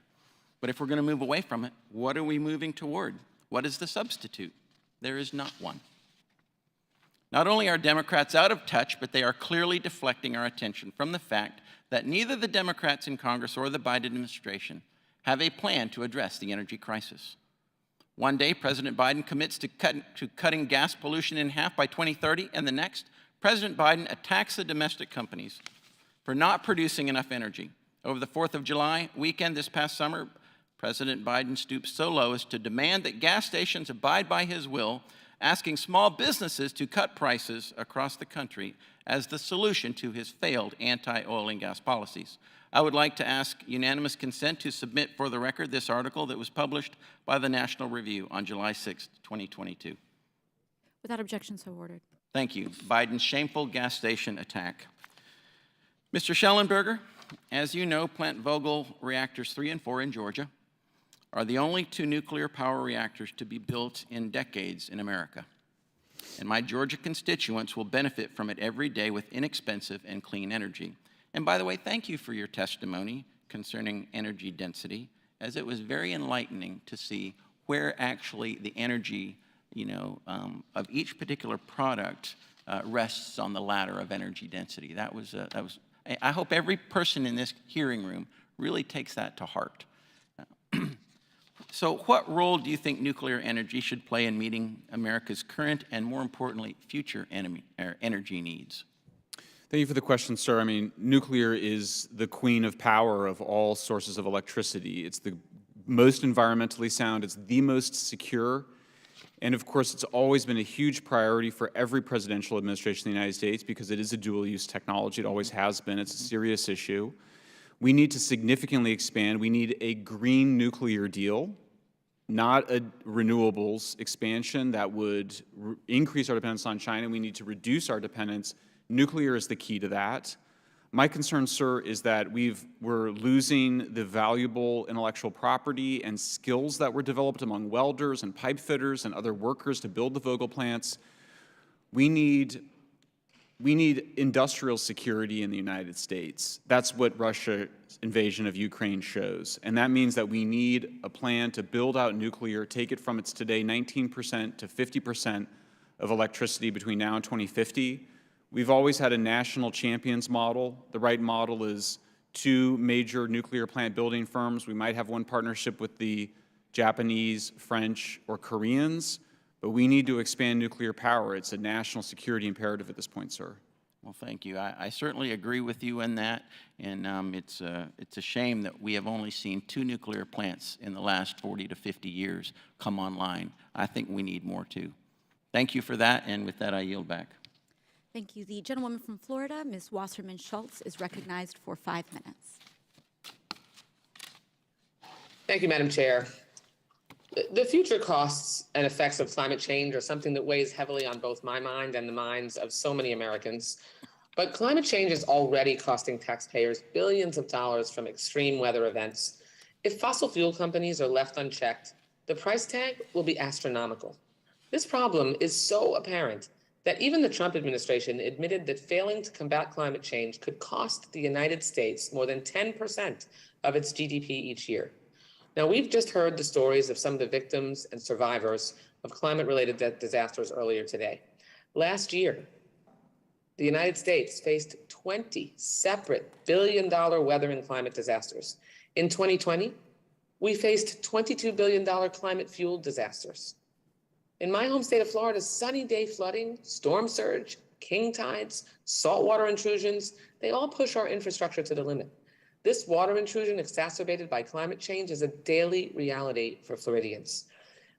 But if we're going to move away from it, what are we moving toward? What is the substitute? There is not one. Not only are Democrats out of touch, but they are clearly deflecting our attention from the fact that neither the Democrats in Congress or the Biden administration have a plan to address the energy crisis. One day, President Biden commits to cutting gas pollution in half by 2030, and the next, President Biden attacks the domestic companies for not producing enough energy. Over the 4th of July weekend this past summer, President Biden stooped so low as to demand that gas stations abide by his will, asking small businesses to cut prices across the country as the solution to his failed anti-oil and gas policies. I would like to ask unanimous consent to submit for the record this article that was published by the National Review on July 6, 2022. Without objection, so ordered. Thank you. Biden's shameful gas station attack. Mr. Schellenberger, as you know, Plant Vogtle reactors 3 and 4 in Georgia are the only 2 nuclear power reactors to be built in decades in America. And my Georgia constituents will benefit from it every day with inexpensive and clean energy. And by the way, thank you for your testimony concerning energy density, as it was very enlightening to see where actually the energy of each particular product rests on the ladder of energy density. I hope every person in this hearing room really takes that to heart. So what role do you think nuclear energy should play in meeting America's current and, more importantly, future energy needs? Thank you for the question, sir. I mean, nuclear is the queen of power of all sources of electricity. It's the most environmentally sound, it's the most secure, and of course, it's always been a huge priority for every presidential administration in the United States because it is a dual-use technology. It always has been. It's a serious issue. We need to significantly expand. We need a green nuclear deal, not a renewables expansion that would increase our dependence on China. We need to reduce our dependence. Nuclear is the key to that. My concern, sir, is that we're losing the valuable intellectual property and skills that were developed among welders and pipe fitters and other workers to build the Vogtle plants. We need industrial security in the United States. That's what Russia's invasion of Ukraine shows. And that means that we need a plan to build out nuclear, take it from its today 19% to 50% of electricity between now and 2050. We've always had a national champions model. The right model is 2 major nuclear plant building firms. We might have one partnership with the Japanese, French, or Koreans, but we need to expand nuclear power. It's a national security imperative at this point, sir. Well, thank you. I certainly agree with you in that, and it's a shame that we have only seen 2 nuclear plants in the last 40 to 50 years come online. I think we need more too. Thank you for that, and with that, I yield back. Thank you. The gentlewoman from Florida, Ms. Wasserman Schultz, is recognized for 5 minutes. Thank you, Madam Chair. The future costs and effects of climate change are something that weighs heavily on both my mind and the minds of so many Americans. But climate change is already costing taxpayers billions of dollars from extreme weather events. If fossil fuel companies are left unchecked, the price tag will be astronomical. This problem is so apparent that even the Trump administration admitted that failing to combat climate change could cost the United States more than 10% of its GDP each year. Now, we've just heard the stories of some of the victims and survivors of climate-related disasters earlier today. Last year, the United States faced 20 separate billion-dollar weather and climate disasters. In 2020, we faced $22 billion climate-fueled disasters. In my home state of Florida, sunny day flooding, storm surge, king tides, saltwater intrusions, they all push our infrastructure to the limit. This water intrusion exacerbated by climate change is a daily reality for Floridians.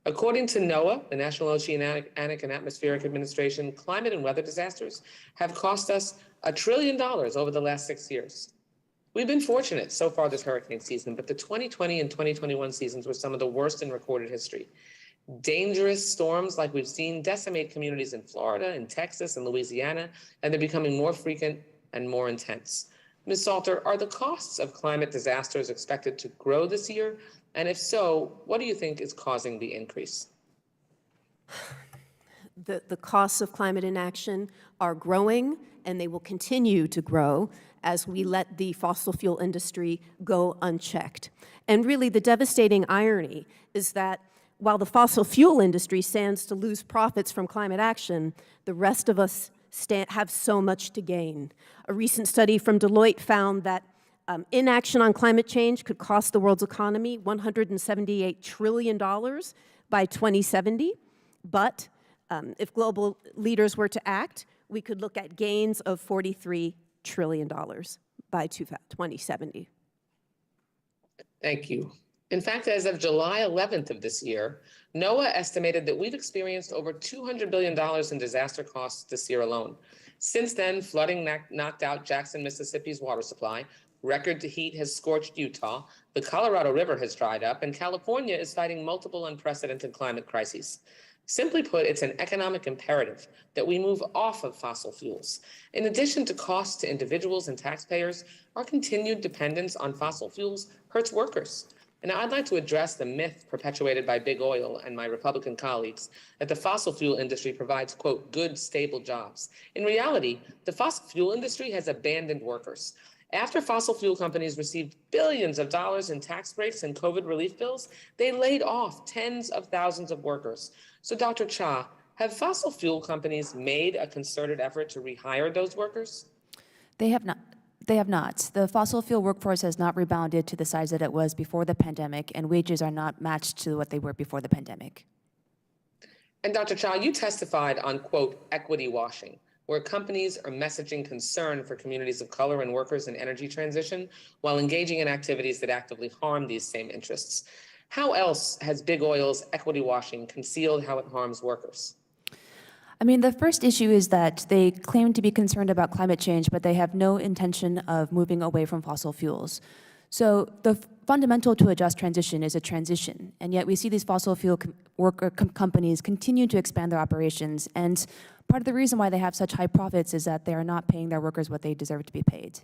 According to NOAA, the National Oceanic and Atmospheric Administration, climate and weather disasters have cost us $1 trillion over the last 6 years. We've been fortunate so far this hurricane season, but the 2020 and 2021 seasons were some of the worst in recorded history. Dangerous storms like we've seen decimate communities in Florida, in Texas, and Louisiana, and they're becoming more frequent and more intense. Ms. Salter, are the costs of climate disasters expected to grow this year? And if so, what do you think is causing the increase? The costs of climate inaction are growing, and they will continue to grow as we let the fossil fuel industry go unchecked. And really, the devastating irony is that while the fossil fuel industry stands to lose profits from climate action, the rest of us have so much to gain. A recent study from Deloitte found that inaction on climate change could cost the world's economy $178 trillion by 2070. But if global leaders were to act, we could look at gains of $43 trillion by 2070. Thank you. In fact, as of July 11th of this year, NOAA estimated that we've experienced over $200 billion in disaster costs this year alone. Since then, flooding knocked out Jackson, Mississippi's water supply, record heat has scorched Utah, the Colorado River has dried up, and California is fighting multiple unprecedented climate crises. Simply put, it's an economic imperative that we move off of fossil fuels. In addition to costs to individuals and taxpayers, our continued dependence on fossil fuels hurts workers. And I'd like to address the myth perpetuated by big oil and my Republican colleagues that the fossil fuel industry provides, quote, good, stable jobs. In reality, the fossil fuel industry has abandoned workers. After fossil fuel companies received billions of dollars in tax breaks and COVID relief bills, they laid off tens of thousands of workers. So Dr. Cha, have fossil fuel companies made a concerted effort to rehire those workers? They have not. They have not. The fossil fuel workforce has not rebounded to the size that it was before the pandemic, and wages are not matched to what they were before the pandemic. And Dr. Cha, you testified on, quote, equity washing, where companies are messaging concern for communities of color and workers in energy transition while engaging in activities that actively harm these same interests. How else has big oil's equity washing concealed how it harms workers? I mean, the first issue is that they claim to be concerned about climate change, but they have no intention of moving away from fossil fuels. So the fundamental to a just transition is a transition, and yet we see these fossil fuel companies continue to expand their operations, and part of the reason why they have such high profits is that they are not paying their workers what they deserve to be paid.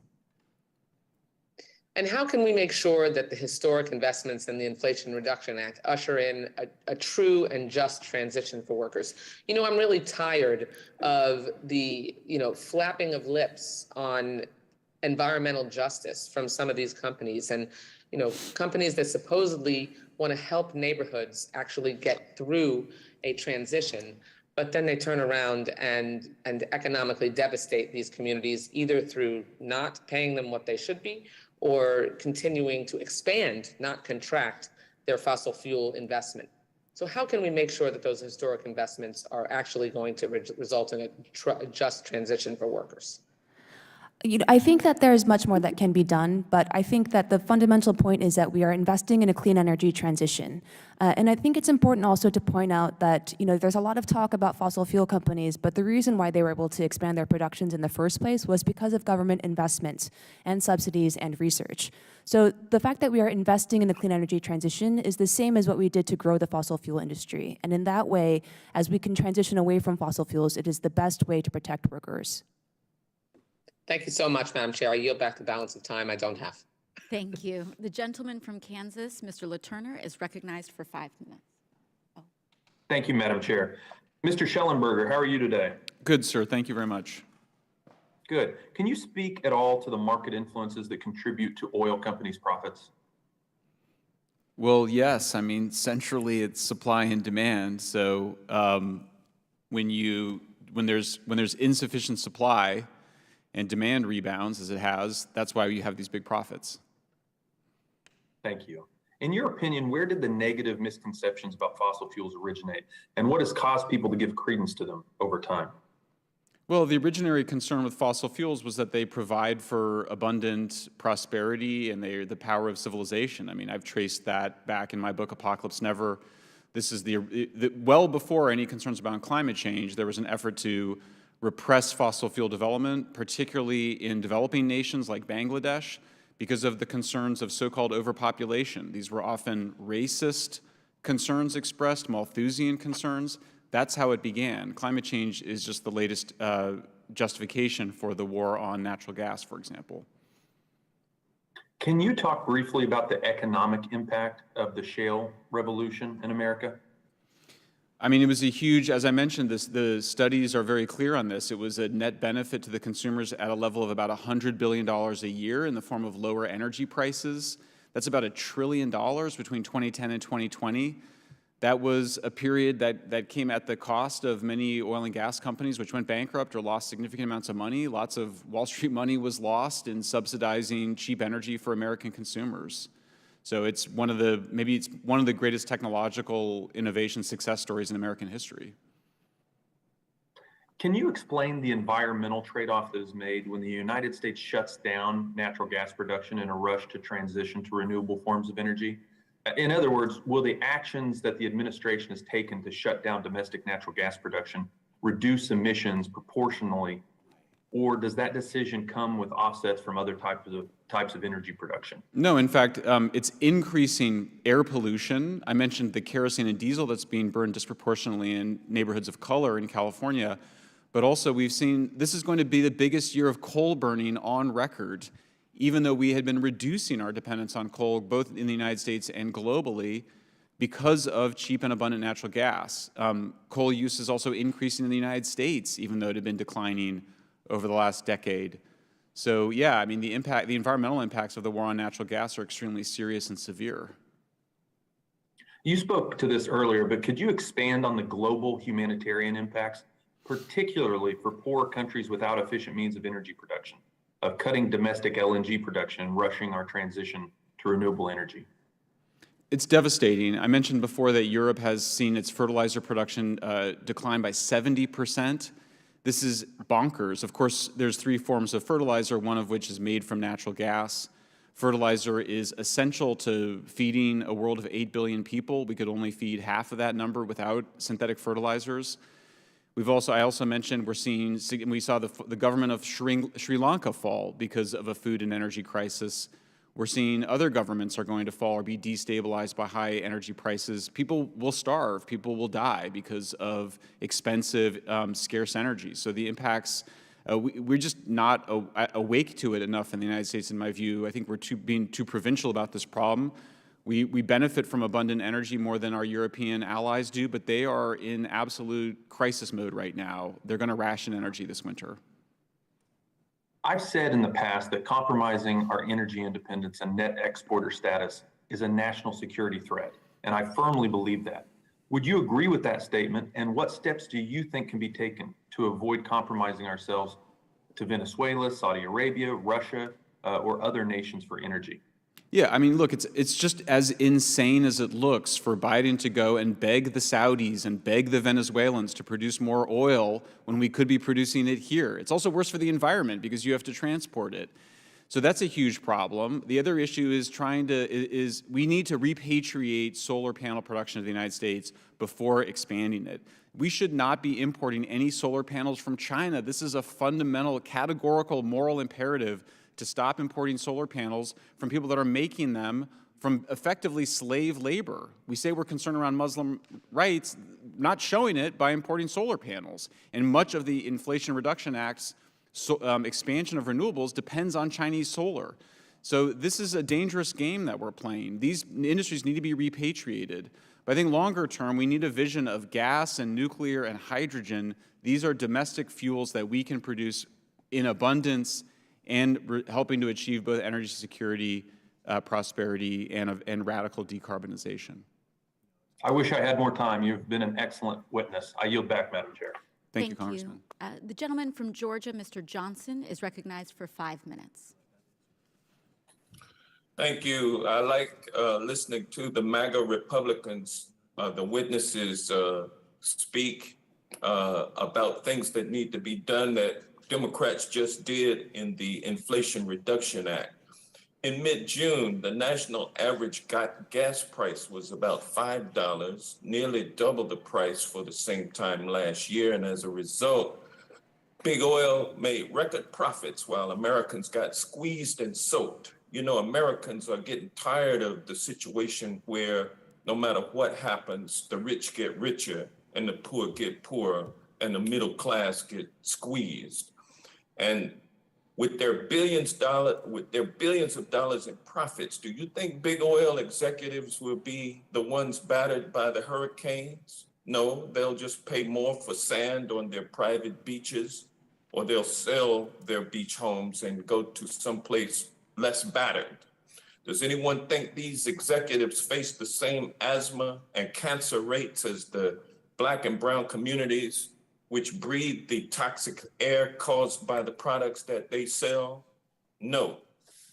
And how can we make sure that the historic investments in the Inflation Reduction Act usher in a true and just transition for workers? You know, I'm really tired of the, flapping of lips on environmental justice from some of these companies, and, companies that supposedly want to help neighborhoods actually get through a transition, but then they turn around and economically devastate these communities, either through not paying them what they should be, or continuing to expand, not contract, their fossil fuel investment. So how can we make sure that those historic investments are actually going to result in a just transition for workers? I think that there's much more that can be done, but I think that the fundamental point is that we are investing in a clean energy transition. And I think it's important also to point out that, there's a lot of talk about fossil fuel companies, but the reason why they were able to expand their productions in the first place was because of government investments and subsidies and research. So the fact that we are investing in the clean energy transition is the same as what we did to grow the fossil fuel industry. And in that way, as we can transition away from fossil fuels, it is the best way to protect workers. Thank you so much, Madam Chair. I yield back the balance of time I don't have. Thank you. The gentleman from Kansas, Mr. LaTurner, is recognized for 5 minutes. Thank you, Madam Chair. Mr. Schellenberger, how are you today? Good, sir. Thank you very much. Good. Can you speak at all to the market influences that contribute to oil companies' profits? Well, yes. I mean, centrally, it's supply and demand. So when there's insufficient supply and demand rebounds, as it has, that's why you have these big profits. Thank you. In your opinion, where did the negative misconceptions about fossil fuels originate, and what has caused people to give credence to them over time? Well, the originary concern with fossil fuels was that they provide for abundant prosperity and they're the power of civilization. I mean, I've traced that back in my book, Apocalypse Never. This is well before any concerns about climate change, there was an effort to repress fossil fuel development, particularly in developing nations like Bangladesh, because of the concerns of so-called overpopulation. These were often racist concerns expressed, Malthusian concerns. That's how it began. Climate change is just the latest justification for the war on natural gas, for example. Can you talk briefly about the economic impact of the shale revolution in America? I mean, it was a huge, as I mentioned, the studies are very clear on this. It was a net benefit to the consumers at a level of about $100 billion a year in the form of lower energy prices. That's about $1 trillion between 2010 and 2020. That was a period that came at the cost of many oil and gas companies which went bankrupt or lost significant amounts of money. Lots of Wall Street money was lost in subsidizing cheap energy for American consumers. So it's maybe it's one of the greatest technological innovation success stories in American history. Can you explain the environmental trade-off that is made when the United States shuts down natural gas production in a rush to transition to renewable forms of energy? In other words, will the actions that the administration has taken to shut down domestic natural gas production reduce emissions proportionally, or does that decision come with offsets from other types of energy production? No, in fact, it's increasing air pollution. I mentioned the kerosene and diesel that's being burned disproportionately in neighborhoods of color in California, but also we've seen this is going to be the biggest year of coal burning on record, even though we had been reducing our dependence on coal both in the United States and globally because of cheap and abundant natural gas. Coal use is also increasing in the United States, even though it had been declining over the last decade. So yeah, I mean, the environmental impacts of the war on natural gas are extremely serious and severe. You spoke to this earlier, but could you expand on the global humanitarian impacts, particularly for poor countries without efficient means of energy production, of cutting domestic LNG production and rushing our transition to renewable energy? It's devastating. I mentioned before that Europe has seen its fertilizer production decline by 70%. This is bonkers. Of course, there's 3 forms of fertilizer, one of which is made from natural gas. Fertilizer is essential to feeding a world of 8 billion people. We could only feed half of that number without synthetic fertilizers. I also mentioned we saw the government of Sri Lanka fall because of a food and energy crisis. We're seeing other governments are going to fall or be destabilized by high energy prices. People will starve, people will die because of expensive, scarce energy. So the impacts, we're just not awake to it enough in the United States, in my view. I think we're being too provincial about this problem. We benefit from abundant energy more than our European allies do, but they are in absolute crisis mode right now. They're going to ration energy this winter. I've said in the past that compromising our energy independence and net exporter status is a national security threat, and I firmly believe that. Would you agree with that statement, and what steps do you think can be taken to avoid compromising ourselves to Venezuela, Saudi Arabia, Russia, or other nations for energy? Yeah, I mean, look, it's just as insane as it looks for Biden to go and beg the Saudis and beg the Venezuelans to produce more oil when we could be producing it here. It's also worse for the environment because you have to transport it. So that's a huge problem. The other issue is we need to repatriate solar panel production to the United States before expanding it. We should not be importing any solar panels from China. This is a fundamental, categorical, moral imperative to stop importing solar panels from people that are making them from effectively slave labor. We say we're concerned around Muslim rights, not showing it by importing solar panels. And much of the Inflation Reduction Act's expansion of renewables depends on Chinese solar. So this is a dangerous game that we're playing. These industries need to be repatriated. But I think longer term, we need a vision of gas and nuclear and hydrogen. These are domestic fuels that we can produce in abundance and helping to achieve both energy security, prosperity, and radical decarbonization. I wish I had more time. You've been an excellent witness. I yield back, Madam Chair. Thank you, Congressman. The gentleman from Georgia, Mr. Johnson, is recognized for 5 minutes. Thank you. I like listening to the MAGA Republicans, the witnesses speak about things that need to be done that Democrats just did in the Inflation Reduction Act. In mid-June, the national average gas price was about $5, nearly double the price for the same time last year. And as a result, big oil made record profits while Americans got squeezed and soaked. You know, Americans are getting tired of the situation where no matter what happens, the rich get richer and the poor get poorer and the middle class get squeezed. And with their billions of dollars in profits, do you think big oil executives will be the ones battered by the hurricanes? No, they'll just pay more for sand on their private beaches, or they'll sell their beach homes and go to someplace less battered. Does anyone think these executives face the same asthma and cancer rates as the Black and brown communities which breathe the toxic air caused by the products that they sell? No.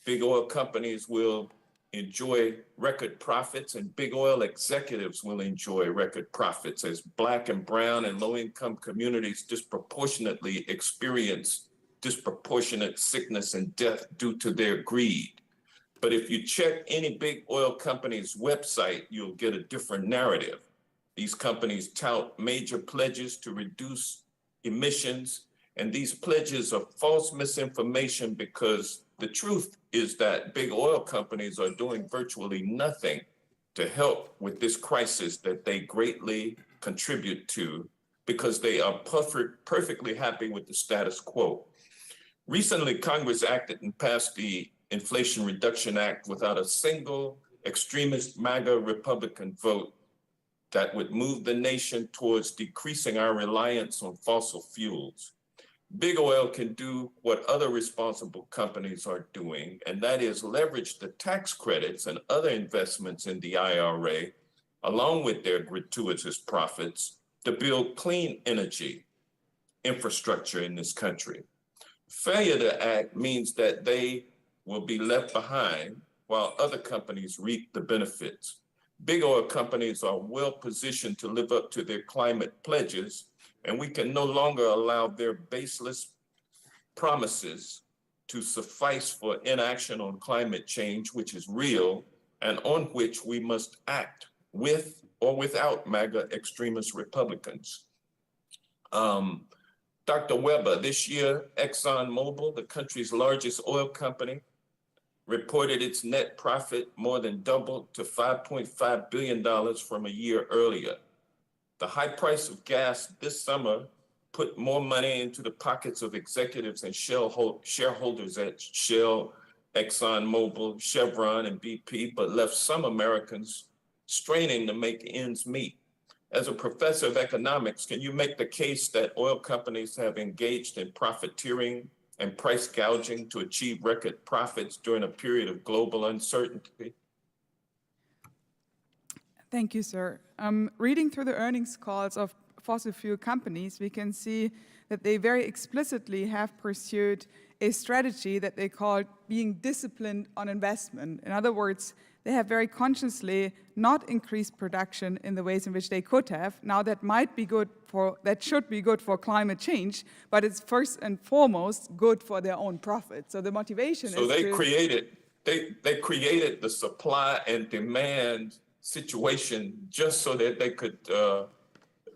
Big oil companies will enjoy record profits, and big oil executives will enjoy record profits as Black and brown and low-income communities disproportionately experience disproportionate sickness and death due to their greed. But if you check any big oil company's website, you'll get a different narrative. These companies tout major pledges to reduce emissions, and these pledges are false misinformation because the truth is that big oil companies are doing virtually nothing to help with this crisis that they greatly contribute to because they are perfectly happy with the status quo. Recently, Congress acted and passed the Inflation Reduction Act without a single extremist MAGA Republican vote that would move the nation towards decreasing our reliance on fossil fuels. Big oil can do what other responsible companies are doing, and that is leverage the tax credits and other investments in the IRA, along with their gratuitous profits, to build clean energy infrastructure in this country. Failure to act means that they will be left behind while other companies reap the benefits. Big oil companies are well positioned to live up to their climate pledges, and we can no longer allow their baseless promises to suffice for inaction on climate change, which is real, and on which we must act with or without MAGA extremist Republicans. Dr. Weber, this year, ExxonMobil, the country's largest oil company, reported its net profit more than doubled to $5.5 billion from a year earlier. The high price of gas this summer put more money into the pockets of executives and shareholders at Shell, ExxonMobil, Chevron, and BP, but left some Americans straining to make ends meet. As a professor of economics, can you make the case that oil companies have engaged in profiteering and price gouging to achieve record profits during a period of global uncertainty? Thank you, sir. Reading through the earnings calls of fossil fuel companies, we can see that they very explicitly have pursued a strategy that they call being disciplined on investment. In other words, they have very consciously not increased production in the ways in which they could have. Now that should be good for climate change, but it's first and foremost good for their own profit. So the motivation So they created the supply and demand situation just so that they could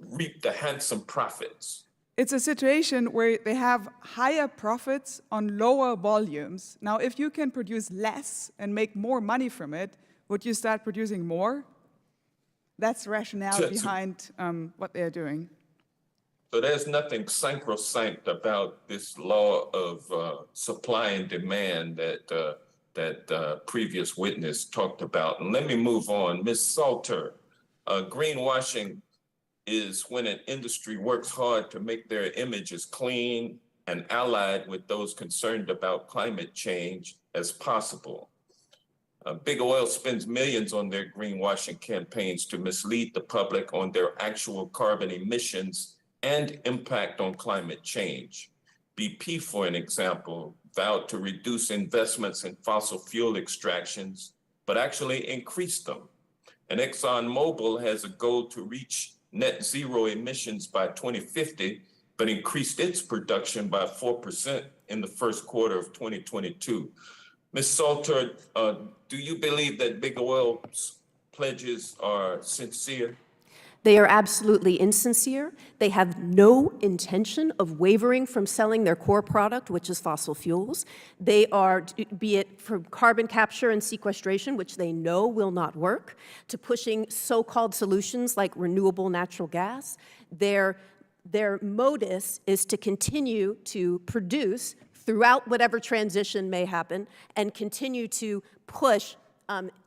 reap the handsome profits. It's a situation where they have higher profits on lower volumes. Now, if you can produce less and make more money from it, would you start producing more? That's the rationale behind what they're doing. So there's nothing sacrosanct about this law of supply and demand that previous witness talked about. And let me move on. Ms. Salter, greenwashing is when an industry works hard to make their images clean and allied with those concerned about climate change as possible. Big Oil spends millions on their greenwashing campaigns to mislead the public on their actual carbon emissions and impact on climate change. BP, for an example, vowed to reduce investments in fossil fuel extractions, but actually increased them. And ExxonMobil has a goal to reach net zero emissions by 2050, but increased its production by 4% in the first quarter of 2022. Ms. Salter, do you believe that Big Oil's pledges are sincere? They are absolutely insincere. They have no intention of wavering from selling their core product, which is fossil fuels. They are, be it for carbon capture and sequestration, which they know will not work, to pushing so-called solutions like renewable natural gas. Their modus is to continue to produce throughout whatever transition may happen and continue to push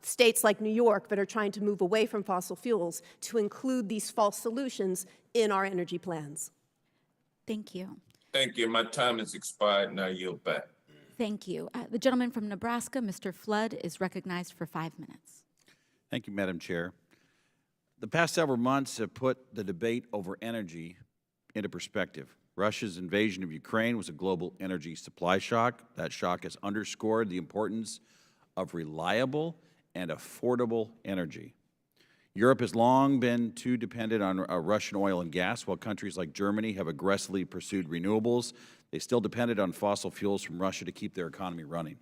states like New York that are trying to move away from fossil fuels to include these false solutions in our energy plans. Thank you. Thank you. My time has expired and I yield back. Thank you. The gentleman from Nebraska, Mr. Flood, is recognized for 5 minutes. Thank you, Madam Chair. The past several months have put the debate over energy into perspective. Russia's invasion of Ukraine was a global energy supply shock. That shock has underscored the importance of reliable and affordable energy. Europe has long been too dependent on Russian oil and gas, while countries like Germany have aggressively pursued renewables. They still depended on fossil fuels from Russia to keep their economy running.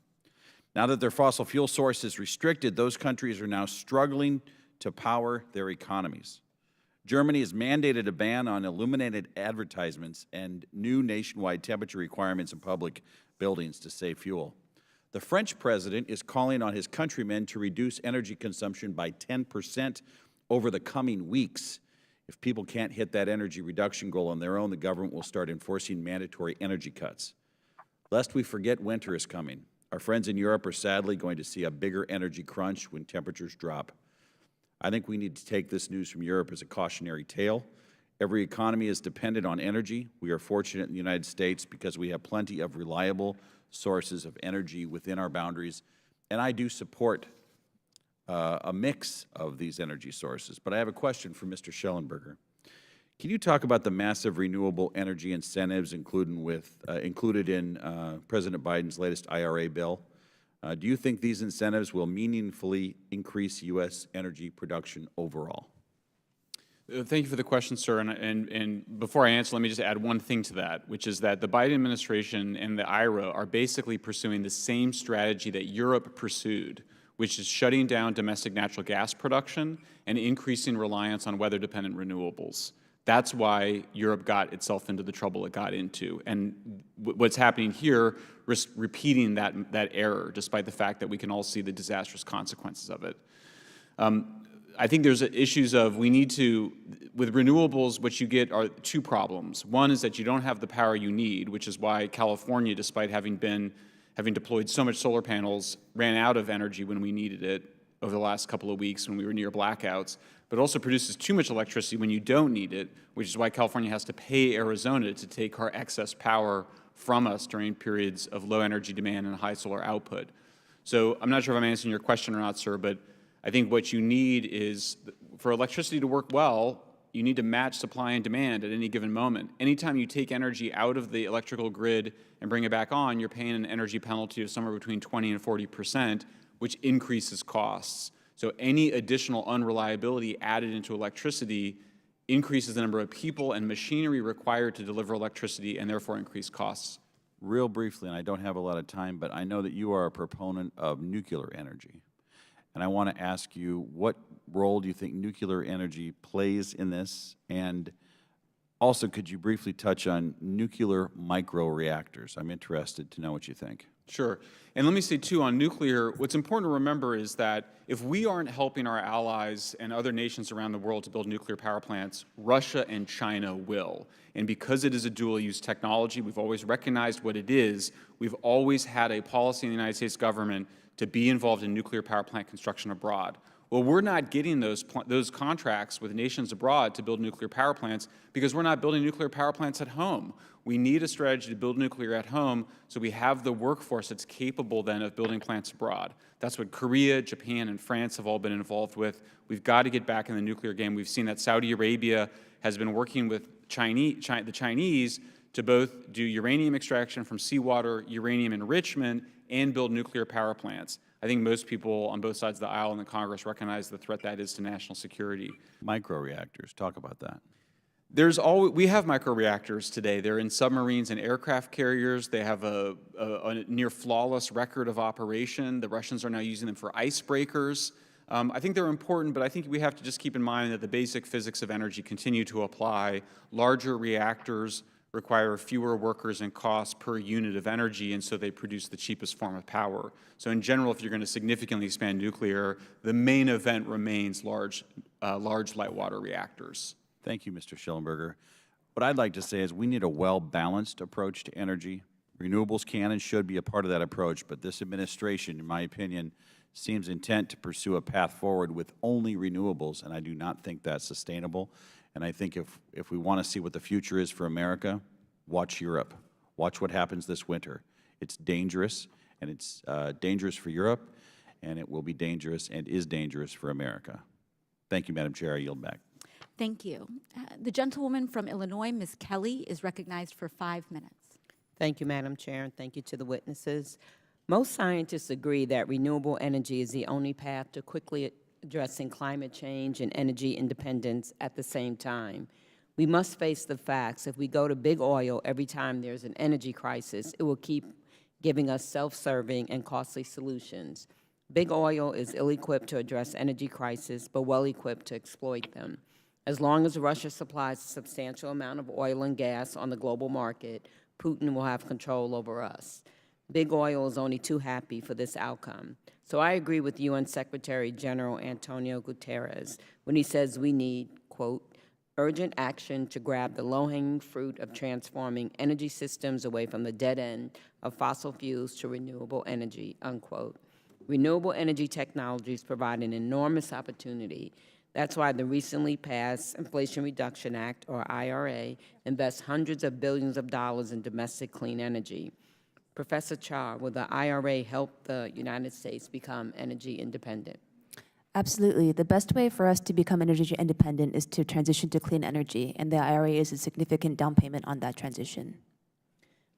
Now that their fossil fuel source is restricted, those countries are now struggling to power their economies. Germany has mandated a ban on illuminated advertisements and new nationwide temperature requirements in public buildings to save fuel. The French president is calling on his countrymen to reduce energy consumption by 10% over the coming weeks. If people can't hit that energy reduction goal on their own, the government will start enforcing mandatory energy cuts. Lest we forget, winter is coming. Our friends in Europe are sadly going to see a bigger energy crunch when temperatures drop. I think we need to take this news from Europe as a cautionary tale. Every economy is dependent on energy. We are fortunate in the United States because we have plenty of reliable sources of energy within our boundaries, and I do support a mix of these energy sources. But I have a question for Mr. Schellenberger. Can you talk about the massive renewable energy incentives included in President Biden's latest IRA bill? Do you think these incentives will meaningfully increase U.S. energy production overall? Thank you for the question, sir. And before I answer, let me just add one thing to that, which is that the Biden administration and the IRA are basically pursuing the same strategy that Europe pursued, which is shutting down domestic natural gas production and increasing reliance on weather-dependent renewables. That's why Europe got itself into the trouble it got into. And what's happening here, repeating that error, despite the fact that we can all see the disastrous consequences of it. I think there's issues of we need to, with renewables, what you get are two problems. One is that you don't have the power you need, which is why California, despite having deployed so much solar panels, ran out of energy when we needed it over the last couple of weeks when we were near blackouts, but also produces too much electricity when you don't need it, which is why California has to pay Arizona to take our excess power from us during periods of low energy demand and high solar output. So I'm not sure if I'm answering your question or not, sir, but I think what you need is, for electricity to work well, you need to match supply and demand at any given moment. Anytime you take energy out of the electrical grid and bring it back on, you're paying an energy penalty of somewhere between 20 and 40%, which increases costs. So any additional unreliability added into electricity increases the number of people and machinery required to deliver electricity and therefore increase costs. Real briefly, and I don't have a lot of time, but I know that you are a proponent of nuclear energy. And I want to ask you, what role do you think nuclear energy plays in this? And also, could you briefly touch on nuclear microreactors? I'm interested to know what you think. Sure. And let me say, too, on nuclear, what's important to remember is that if we aren't helping our allies and other nations around the world to build nuclear power plants, Russia and China will. And because it is a dual-use technology, we've always recognized what it is. We've always had a policy in the United States government to be involved in nuclear power plant construction abroad. Well, we're not getting those contracts with nations abroad to build nuclear power plants because we're not building nuclear power plants at home. We need a strategy to build nuclear at home so we have the workforce that's capable then of building plants abroad. That's what Korea, Japan, and France have all been involved with. We've got to get back in the nuclear game. We've seen that Saudi Arabia has been working with the Chinese to both do uranium extraction from seawater, uranium enrichment, and build nuclear power plants. I think most people on both sides of the aisle in the Congress recognize the threat that is to national security. Microreactors, talk about that. We have microreactors today. They're in submarines and aircraft carriers. They have a near flawless record of operation. The Russians are now using them for icebreakers. I think they're important, but I think we have to just keep in mind that the basic physics of energy continue to apply. Larger reactors require fewer workers and costs per unit of energy, and so they produce the cheapest form of power. So in general, if you're going to significantly expand nuclear, the main event remains large light water reactors. Thank you, Mr. Schellenberger. What I'd like to say is we need a well-balanced approach to energy. Renewables can and should be a part of that approach, but this administration, in my opinion, seems intent to pursue a path forward with only renewables, and I do not think that's sustainable. And I think if we want to see what the future is for America, watch Europe. Watch what happens this winter. It's dangerous, and it's dangerous for Europe, and it will be dangerous and is dangerous for America. Thank you, Madam Chair. I yield back. Thank you. The gentlewoman from Illinois, Ms. Kelly, is recognized for 5 minutes. Thank you, Madam Chair, and thank you to the witnesses. Most scientists agree that renewable energy is the only path to quickly addressing climate change and energy independence at the same time. We must face the facts. If we go to big oil every time there's an energy crisis, it will keep giving us self-serving and costly solutions. Big oil is ill-equipped to address energy crisis, but well-equipped to exploit them. As long as Russia supplies a substantial amount of oil and gas on the global market, Putin will have control over us. Big oil is only too happy for this outcome. So I agree with UN Secretary General Antonio Guterres when he says we need, quote, urgent action to grab the low-hanging fruit of transforming energy systems away from the dead end of fossil fuels to renewable energy, unquote. Renewable energy technologies provide an enormous opportunity That's why the recently passed Inflation Reduction Act, or IRA, invests hundreds of billions of dollars in domestic clean energy. Professor Cha, will the IRA help the United States become energy independent? Absolutely. The best way for us to become energy independent is to transition to clean energy, and the IRA is a significant down payment on that transition.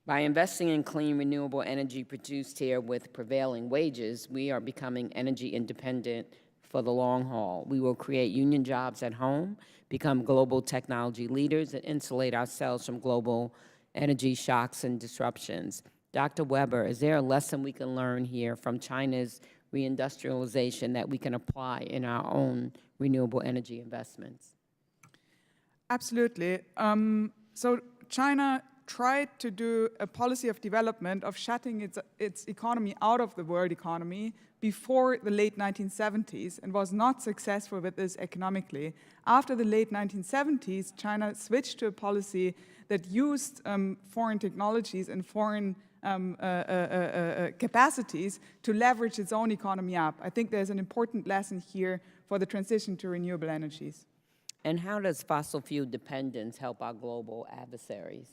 By investing in clean, renewable energy produced here with prevailing wages, we are becoming energy independent for the long haul. We will create union jobs at home, become global technology leaders, and insulate ourselves from global energy shocks and disruptions. Dr. Weber, is there a lesson we can learn here from China's reindustrialization that we can apply in our own renewable energy investments? Absolutely. So China tried to do a policy of development of shutting its economy out of the world economy before the late 1970s and was not successful with this economically. After the late 1970s, China switched to a policy that used foreign technologies and foreign capacities to leverage its own economy up. I think there's an important lesson here for the transition to renewable energies. And how does fossil fuel dependence help our global adversaries?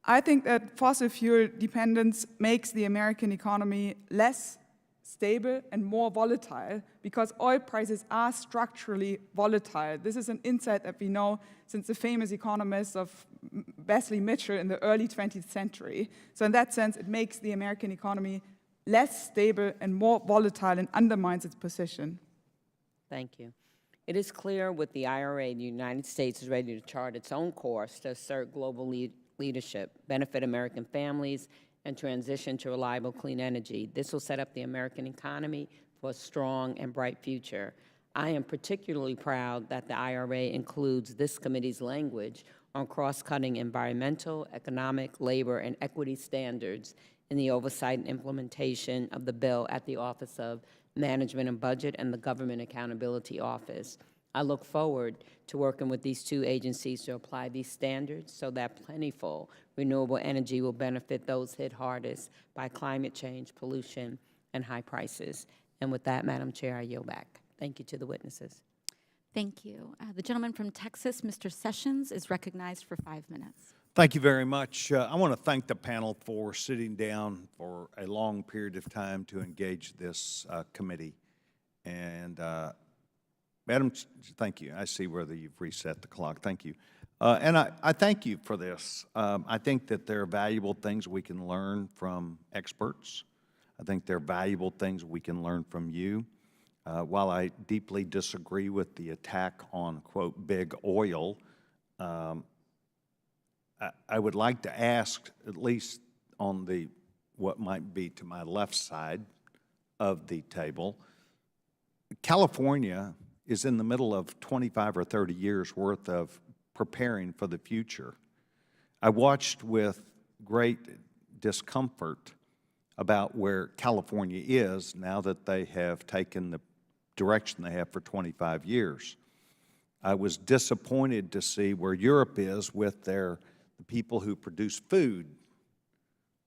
I think that fossil fuel dependence makes the American economy less stable and more volatile because oil prices are structurally volatile. This is an insight that we know since the famous economists of Wesley Mitchell in the early 20th century. So in that sense, it makes the American economy less stable and more volatile and undermines its position. Thank you. It is clear with the IRA, the United States is ready to chart its own course to assert global leadership, benefit American families, and transition to reliable, clean energy. This will set up the American economy for a strong and bright future. I am particularly proud that the IRA includes this committee's language on cross-cutting environmental, economic, labor, and equity standards in the oversight and implementation of the bill at the Office of Management and Budget and the Government Accountability Office. I look forward to working with these two agencies to apply these standards so that plentiful renewable energy will benefit those hit hardest by climate change, pollution, and high prices. And with that, Madam Chair, I yield back. Thank you to the witnesses. Thank you. The gentleman from Texas, Mr. Sessions, is recognized for 5 minutes. Thank you very much. I want to thank the panel for sitting down for a long period of time to engage this committee. And Madam, thank you. I see whether you've reset the clock. Thank you. And I thank you for this. I think that there are valuable things we can learn from experts. I think there are valuable things we can learn from you. While I deeply disagree with the attack on, quote, big oil, I would like to ask, at least on the what might be to my left side of the table, California is in the middle of 25 or 30 years worth of preparing for the future. I watched with great discomfort about where California is now that they have taken the direction they have for 25 years. I was disappointed to see where Europe is with the people who produce food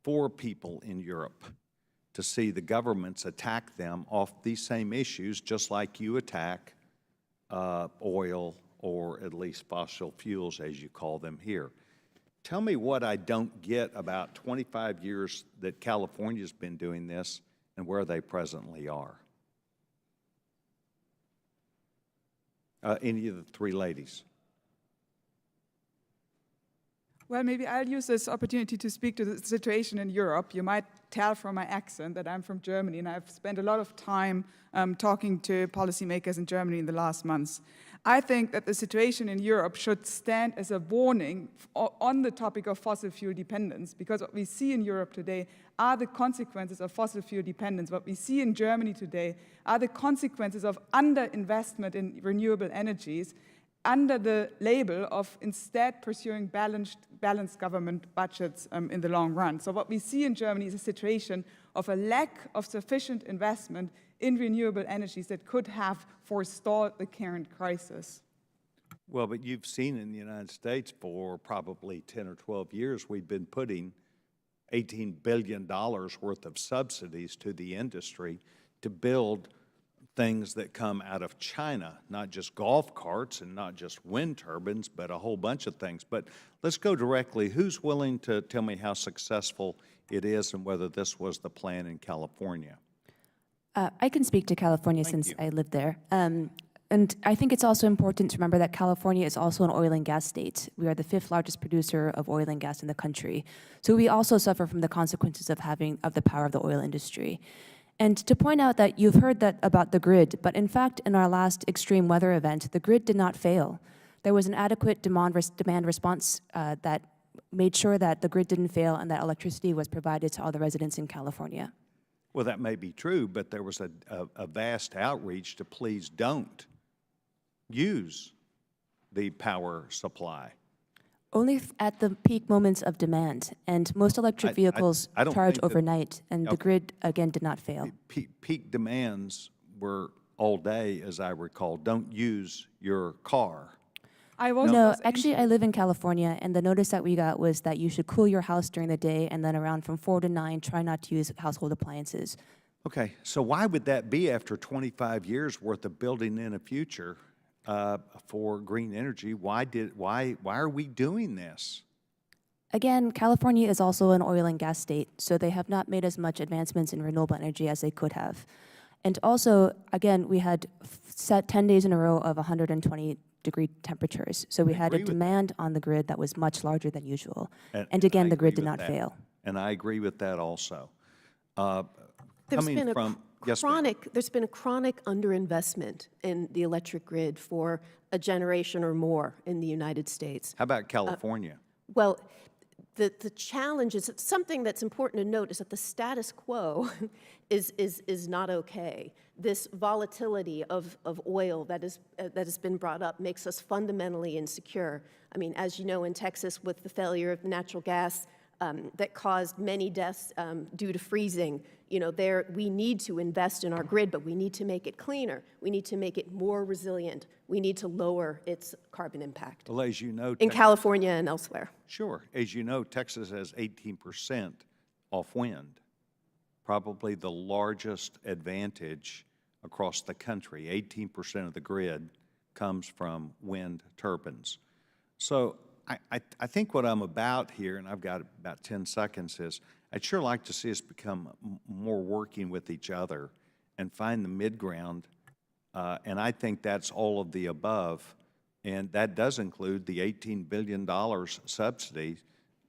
for people in Europe, to see the governments attack them off these same issues just like you attack oil, or at least fossil fuels as you call them here. Tell me what I don't get about 25 years that California's been doing this and where they presently are. Any of the three ladies? Well, maybe I'll use this opportunity to speak to the situation in Europe. You might tell from my accent that I'm from Germany, and I've spent a lot of time talking to policymakers in Germany in the last months. I think that the situation in Europe should stand as a warning on the topic of fossil fuel dependence, because what we see in Europe today are the consequences of fossil fuel dependence. What we see in Germany today are the consequences of underinvestment in renewable energies under the label of instead pursuing balanced government budgets in the long run. So what we see in Germany is a situation of a lack of sufficient investment in renewable energies that could have forestalled the current crisis. Well, but you've seen in the United States for probably 10 or 12 years, we've been putting $18 billion worth of subsidies to the industry to build things that come out of China, not just golf carts and not just wind turbines, but a whole bunch of things. But let's go directly. Who's willing to tell me how successful it is and whether this was the plan in California? I can speak to California since I live there. And I think it's also important to remember that California is also an oil and gas state. We are the 5th largest producer of oil and gas in the country. So we also suffer from the consequences of the power of the oil industry. And to point out that you've heard that about the grid, but in fact, in our last extreme weather event, the grid did not fail. There was an adequate demand response that made sure that the grid didn't fail and that electricity was provided to all the residents in California. Well, that may be true, but there was a vast outreach to please don't use the power supply. Only at the peak moments of demand, and most electric vehicles I don't charge think that- overnight, and the grid, again, did not fail. Peak demands were all day, as I recall. Don't use your car. No, actually, I live in California, and the notice that we got was that you should cool your house during the day, and then around from 4 to 9, try not to use household appliances. Okay, so why would that be after 25 years worth of building in a future for green energy? Why are we doing this? Again, California is also an oil and gas state, so they have not made as much advancements in renewable energy as they could have. And also, again, we had set 10 days in a row of 120-degree temperatures. So we had a demand on the grid that was much larger than usual. And again, the grid did not fail. And I agree with that also. There's been a chronic underinvestment in the electric grid for a generation or more in the United States. How about California? Well, the challenge is something that's important to note is that the status quo is not okay. This volatility of oil that has been brought up makes us fundamentally insecure. I mean, as you know, in Texas, with the failure of natural gas that caused many deaths due to freezing, you know, we need to invest in our grid, but we need to make it cleaner. We need to make it more resilient. We need to lower its carbon impact. Well, as you know, in California and elsewhere. Sure. As you know, Texas has 18% off wind, probably the largest advantage across the country. 18% of the grid comes from wind turbines. So I think what I'm about here, and I've got about 10 seconds, is I'd sure like to see us become more working with each other and find the mid-ground, and I think that's all of the above, and that does include the $18 billion subsidy,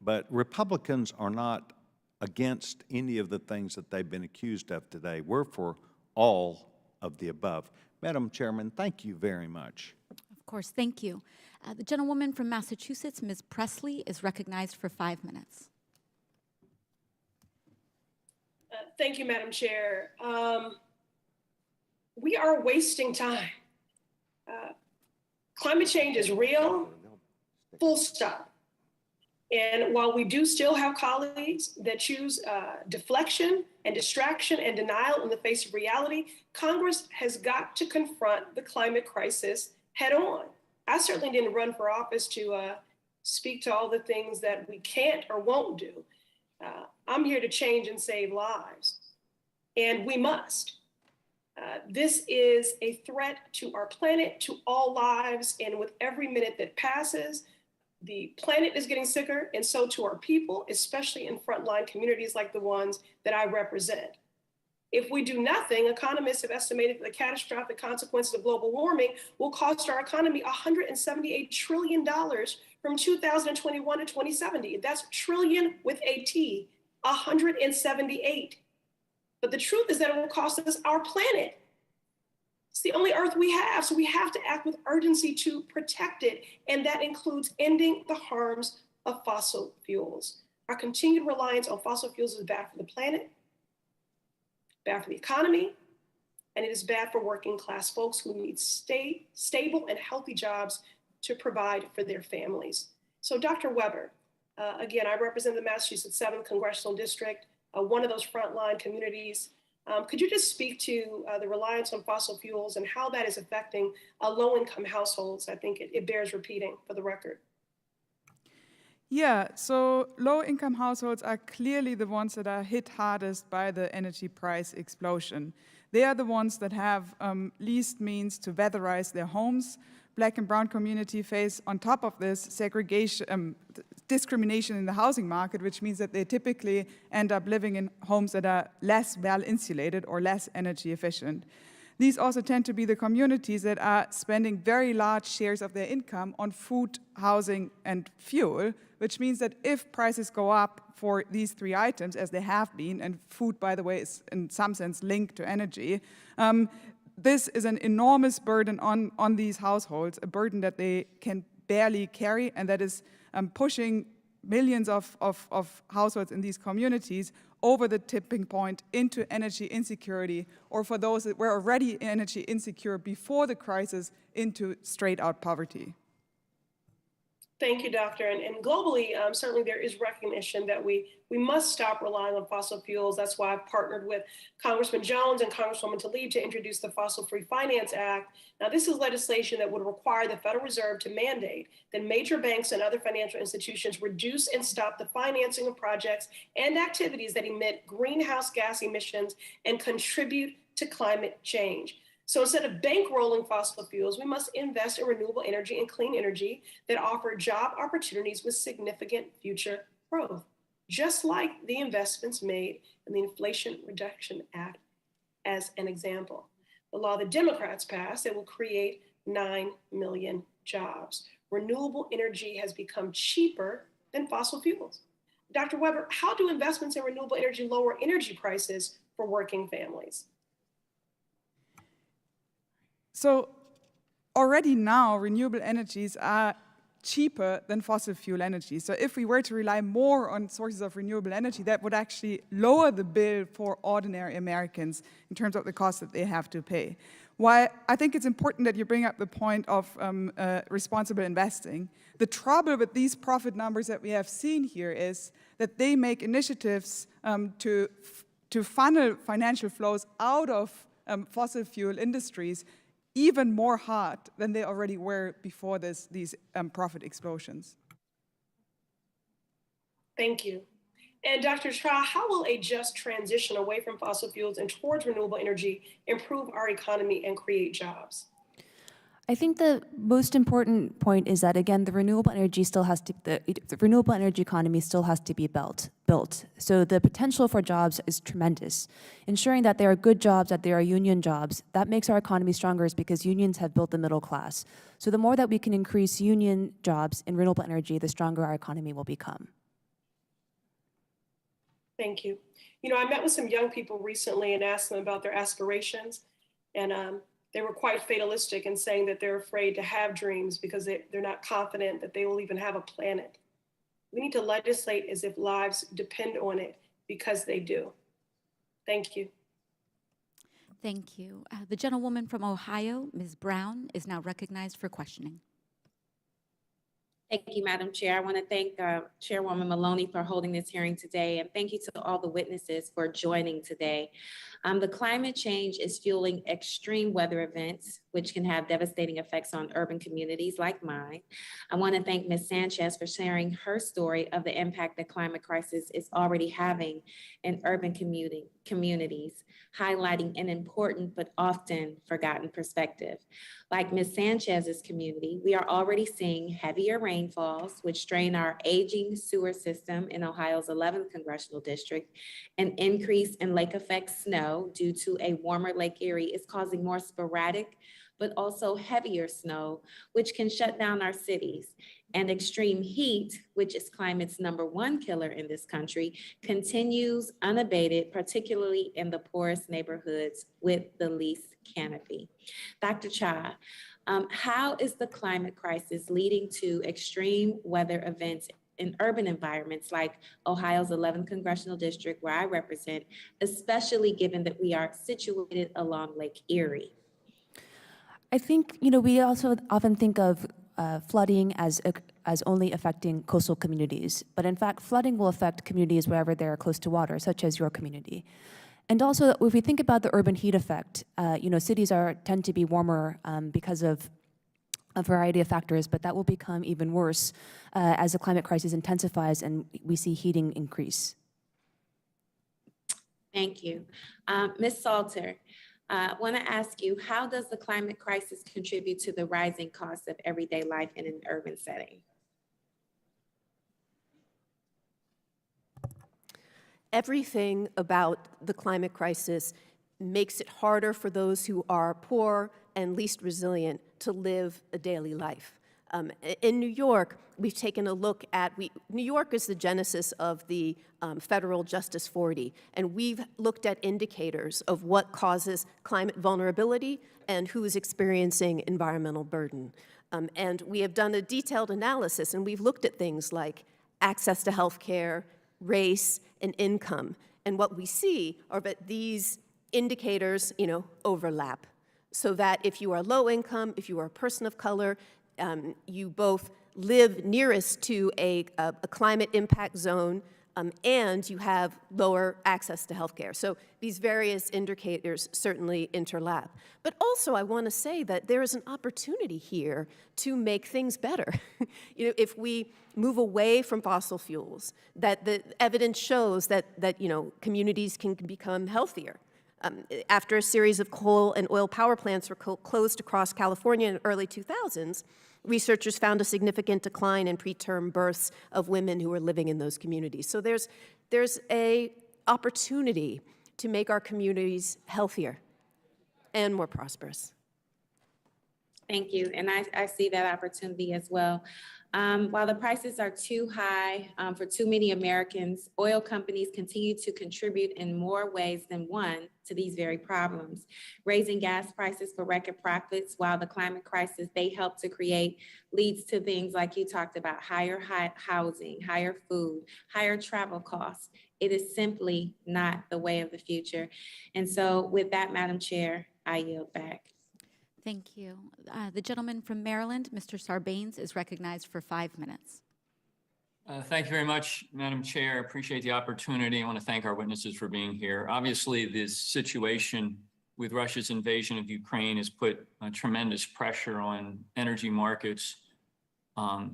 but Republicans are not against any of the things that they've been accused of today. We're for all of the above. Madam Chairman, thank you very much. Of course, thank you. The gentlewoman from Massachusetts, Ms. Presley, is recognized for 5 minutes. Thank you, Madam Chair. We are wasting time. Climate change is real, full stop. And while we do still have colleagues that choose deflection and distraction and denial in the face of reality, Congress has got to confront the climate crisis head on. I certainly didn't run for office to speak to all the things that we can't or won't do. I'm here to change and save lives, and we must. This is a threat to our planet, to all lives, and with every minute that passes, the planet is getting sicker, and so to our people, especially in frontline communities like the ones that I represent. If we do nothing, economists have estimated that the catastrophic consequences of global warming will cost our economy $178 trillion from 2021 to 2070. That's trillion with a T, 178. But the truth is that it will cost us our planet. It's the only Earth we have, so we have to act with urgency to protect it, and that includes ending the harms of fossil fuels. Our continued reliance on fossil fuels is bad for the planet, bad for the economy, and it is bad for working class folks who need stable and healthy jobs to provide for their families. So Dr. Weber, again, I represent the Massachusetts 7th Congressional District, one of those frontline communities. Could you just speak to the reliance on fossil fuels and how that is affecting low-income households? I think it bears repeating for the record. Yeah, so low-income households are clearly the ones that are hit hardest by the energy price explosion. They are the ones that have least means to weatherize their homes. Black and brown community face, on top of this, segregation, discrimination in the housing market, which means that they typically end up living in homes that are less well insulated or less energy efficient. These also tend to be the communities that are spending very large shares of their income on food, housing, and fuel, which means that if prices go up for these three items, as they have been, and food, by the way, is in some sense linked to energy, this is an enormous burden on these households, a burden that they can barely carry, and that is pushing millions of households in these communities over the tipping point into energy insecurity, or for those that were already energy insecure before the crisis, into straight out poverty. Thank you, Doctor. And globally, certainly there is recognition that we must stop relying on fossil fuels. That's why I've partnered with Congressman Jones and Congresswoman Tlaib to introduce the Fossil Free Finance Act. Now, this is legislation that would require the Federal Reserve to mandate that major banks and other financial institutions reduce and stop the financing of projects and activities that emit greenhouse gas emissions and contribute to climate change. So instead of bankrolling fossil fuels, we must invest in renewable energy and clean energy that offer job opportunities with significant future growth, just like the investments made in the Inflation Reduction Act as an example. The law the Democrats passed that will create 9 million jobs. Renewable energy has become cheaper than fossil fuels. Dr. Weber, how do investments in renewable energy lower energy prices for working families? So already now, renewable energies are cheaper than fossil fuel energy. So if we were to rely more on sources of renewable energy, that would actually lower the bill for ordinary Americans in terms of the cost that they have to pay. While I think it's important that you bring up the point of responsible investing, the trouble with these profit numbers that we have seen here is that they make initiatives to funnel financial flows out of fossil fuel industries even more hard than they already were before these profit explosions. Thank you. And Dr. Tra, how will a just transition away from fossil fuels and towards renewable energy improve our economy and create jobs? I think the most important point is that, again, the renewable energy the renewable energy economy still has to be built. So the potential for jobs is tremendous. Ensuring that there are good jobs, that there are union jobs, that makes our economy stronger, is because unions have built the middle class. So the more that we can increase union jobs in renewable energy, the stronger our economy will become. Thank you. You know, I met with some young people recently and asked them about their aspirations, and they were quite fatalistic in saying that they're afraid to have dreams because they're not confident that they will even have a planet. We need to legislate as if lives depend on it, because they do. Thank you. Thank you. The gentlewoman from Ohio, Ms. Brown, is now recognized for questioning. Thank you, Madam Chair. I want to thank Chairwoman Maloney for holding this hearing today, and thank you to all the witnesses for joining today. The climate change is fueling extreme weather events, which can have devastating effects on urban communities like mine. I want to thank Ms. Sanchez for sharing her story of the impact the climate crisis is already having in urban communities, highlighting an important but often forgotten perspective. Like Ms. Sanchez's community, we are already seeing heavier rainfalls, which strain our aging sewer system in Ohio's 11th congressional district. An increase in lake effect snow due to a warmer Lake Erie is causing more sporadic, but also heavier snow, which can shut down our cities. And extreme heat, which is climate's #1 killer in this country, continues unabated, particularly in the poorest neighborhoods with the least canopy. Dr. Cha, how is the climate crisis leading to extreme weather events in urban environments like Ohio's 11th congressional district, where I represent, especially given that we are situated along Lake Erie? I think, we also often think of flooding as only affecting coastal communities, but in fact, flooding will affect communities wherever they're close to water, such as your community. And also, if we think about the urban heat effect, cities tend to be warmer because of a variety of factors, but that will become even worse as the climate crisis intensifies and we see heating increase. Thank you. Ms. Salter, I want to ask you, how does the climate crisis contribute to the rising costs of everyday life in an urban setting? Everything about the climate crisis makes it harder for those who are poor and least resilient to live a daily life. In New York, we've taken a look at, New York is the genesis of the Federal Justice 40, and we've looked at indicators of what causes climate vulnerability and who is experiencing environmental burden. And we have done a detailed analysis, and we've looked at things like access to health care, race, and income. And what we see are that these indicators, overlap. So that if you are low income, if you are a person of color, you both live nearest to a climate impact zone, and you have lower access to healthcare. So these various indicators certainly interlap. But also I want to say that there is an opportunity here to make things better. If we move away from fossil fuels, that the evidence shows that communities can become healthier. After a series of coal and oil power plants were closed across California in the early 2000s, researchers found a significant decline in preterm births of women who were living in those communities. So there's an opportunity to make our communities healthier and more prosperous. Thank you, and I see that opportunity as well. While the prices are too high for too many Americans, oil companies continue to contribute in more ways than one to these very problems. Raising gas prices for record profits while the climate crisis they help to create leads to things like you talked about, higher housing, higher food, higher travel costs. It is simply not the way of the future. And so with that, Madam Chair, I yield back. Thank you. The gentleman from Maryland, Mr. Sarbanes, is recognized for 5 minutes. Thank you very much, Madam Chair. Appreciate the opportunity. I want to thank our witnesses for being here. Obviously, this situation with Russia's invasion of Ukraine has put tremendous pressure on energy markets,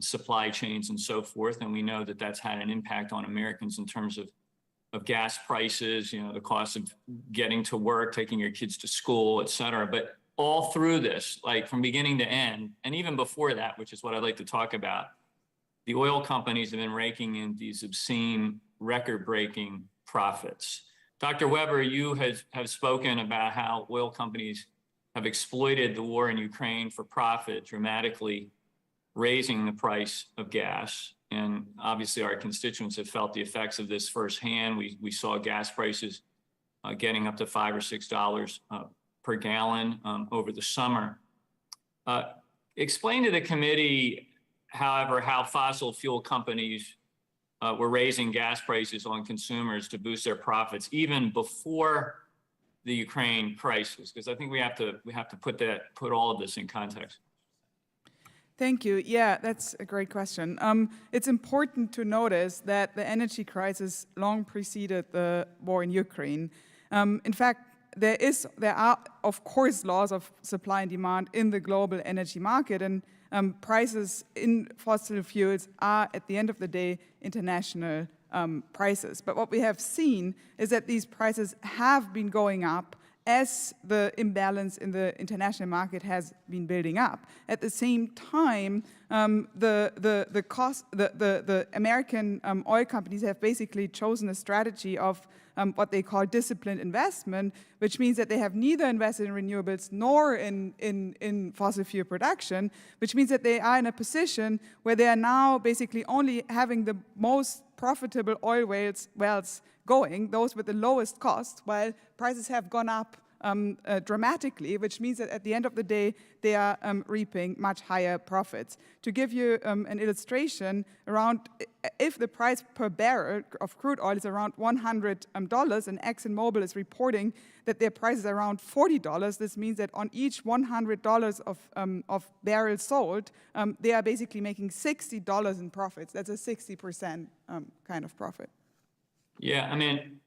supply chains, and so forth. And we know that that's had an impact on Americans in terms of gas prices, the cost of getting to work, taking your kids to school, et cetera. But all through this, like from beginning to end, and even before that, which is what I'd like to talk about, the oil companies have been raking in these obscene, record-breaking profits. Dr. Weber, you have spoken about how oil companies have exploited the war in Ukraine for profit, dramatically raising the price of gas. And obviously our constituents have felt the effects of this firsthand. We saw gas prices getting up to $5 or $6 per gallon over the summer. Explain to the committee, however, how fossil fuel companies were raising gas prices on consumers to boost their profits even before the Ukraine crisis, because I think we have to put all of this in context. Thank you. Yeah, that's a great question. It's important to notice that the energy crisis long preceded the war in Ukraine. In fact, there are, of course, laws of supply and demand in the global energy market, and prices in fossil fuels are, at the end of the day, international prices. But what we have seen is that these prices have been going up as the imbalance in the international market has been building up. At the same time, the American oil companies have basically chosen a strategy of what they call disciplined investment, which means that they have neither invested in renewables nor in fossil fuel production, which means that they are in a position where they are now basically only having the most profitable oil wells going, those with the lowest cost, while prices have gone up dramatically, which means that at the end of the day, they are reaping much higher profits. To give you an illustration, if the price per barrel of crude oil is around $100 and ExxonMobil is reporting that their price is around $40, this means that on each $100 of barrels sold, they are basically making $60 in profits. That's a 60% kind of profit. Yeah, I mean,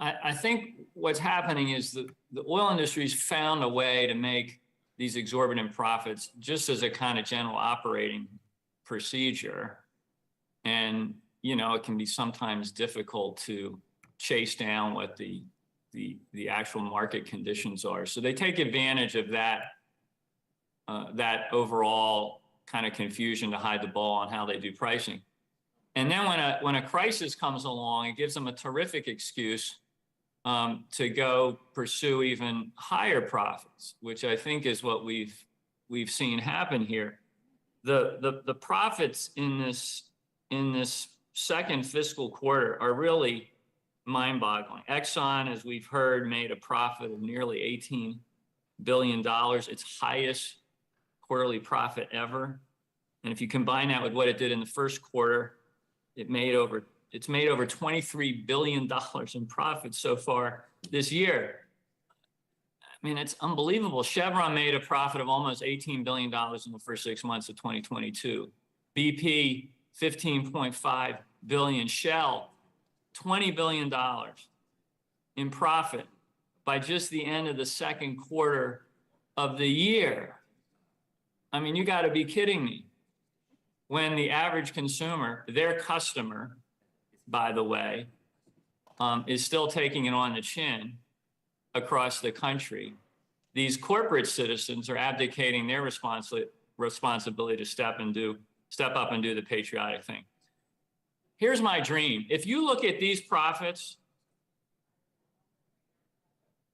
I think what's happening is that the oil industry's found a way to make these exorbitant profits just as a kind of general operating procedure. And, it can be sometimes difficult to chase down what the the actual market conditions are. So they take advantage of that, that overall kind of confusion to hide the ball on how they do pricing. And then when a crisis comes along, it gives them a terrific excuse to go pursue even higher profits, which I think is what we've seen happen here. The profits in this second fiscal quarter are really mind-boggling. Exxon, as we've heard, made a profit of nearly $18 billion, its highest quarterly profit ever. And if you combine that with what it did in the first quarter, it's made over $23 billion in profits so far this year. I mean, it's unbelievable. Chevron made a profit of almost $18 billion in the first 6 months of 2022. BP, $15.5 billion. Shell, $20 billion in profit by just the end of the second quarter of the year. I mean, you got to be kidding me. When the average consumer, their customer, by the way, is still taking it on the chin across the country, these corporate citizens are abdicating their responsibility to step up and do the patriotic thing. Here's my dream. If you look at these profits,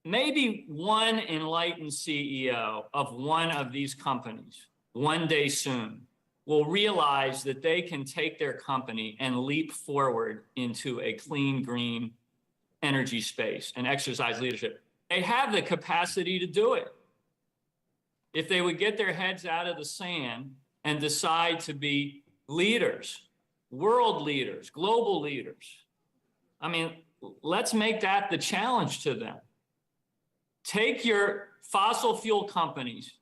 maybe one enlightened CEO of one of these companies one day soon will realize that they can take their company and leap forward into a clean, green energy space and exercise leadership. They have the capacity to do it. If they would get their heads out of the sand and decide to be leaders, world leaders, global leaders. I mean, let's make that the challenge to them. Take your fossil fuel companies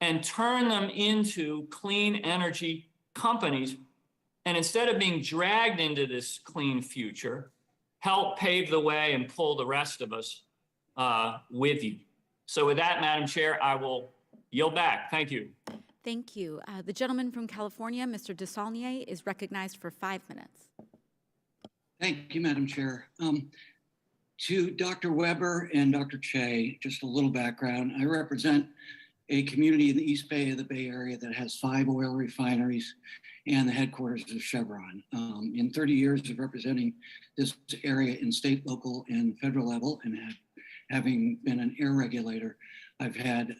and turn them into clean energy companies. And instead of being dragged into this clean future, help pave the way and pull the rest of us with you. So with that, Madam Chair, I will yield back. Thank you. Thank you. The gentleman from California, Mr. DeSaulnier, is recognized for 5 minutes. Thank you, Madam Chair. To Dr. Weber and Dr. Che, just a little background. I represent a community in the East Bay of the Bay Area that has 5 oil refineries and the headquarters of Chevron. In 30 years of representing this area in state, local, and federal level, and having been an air regulator, I've had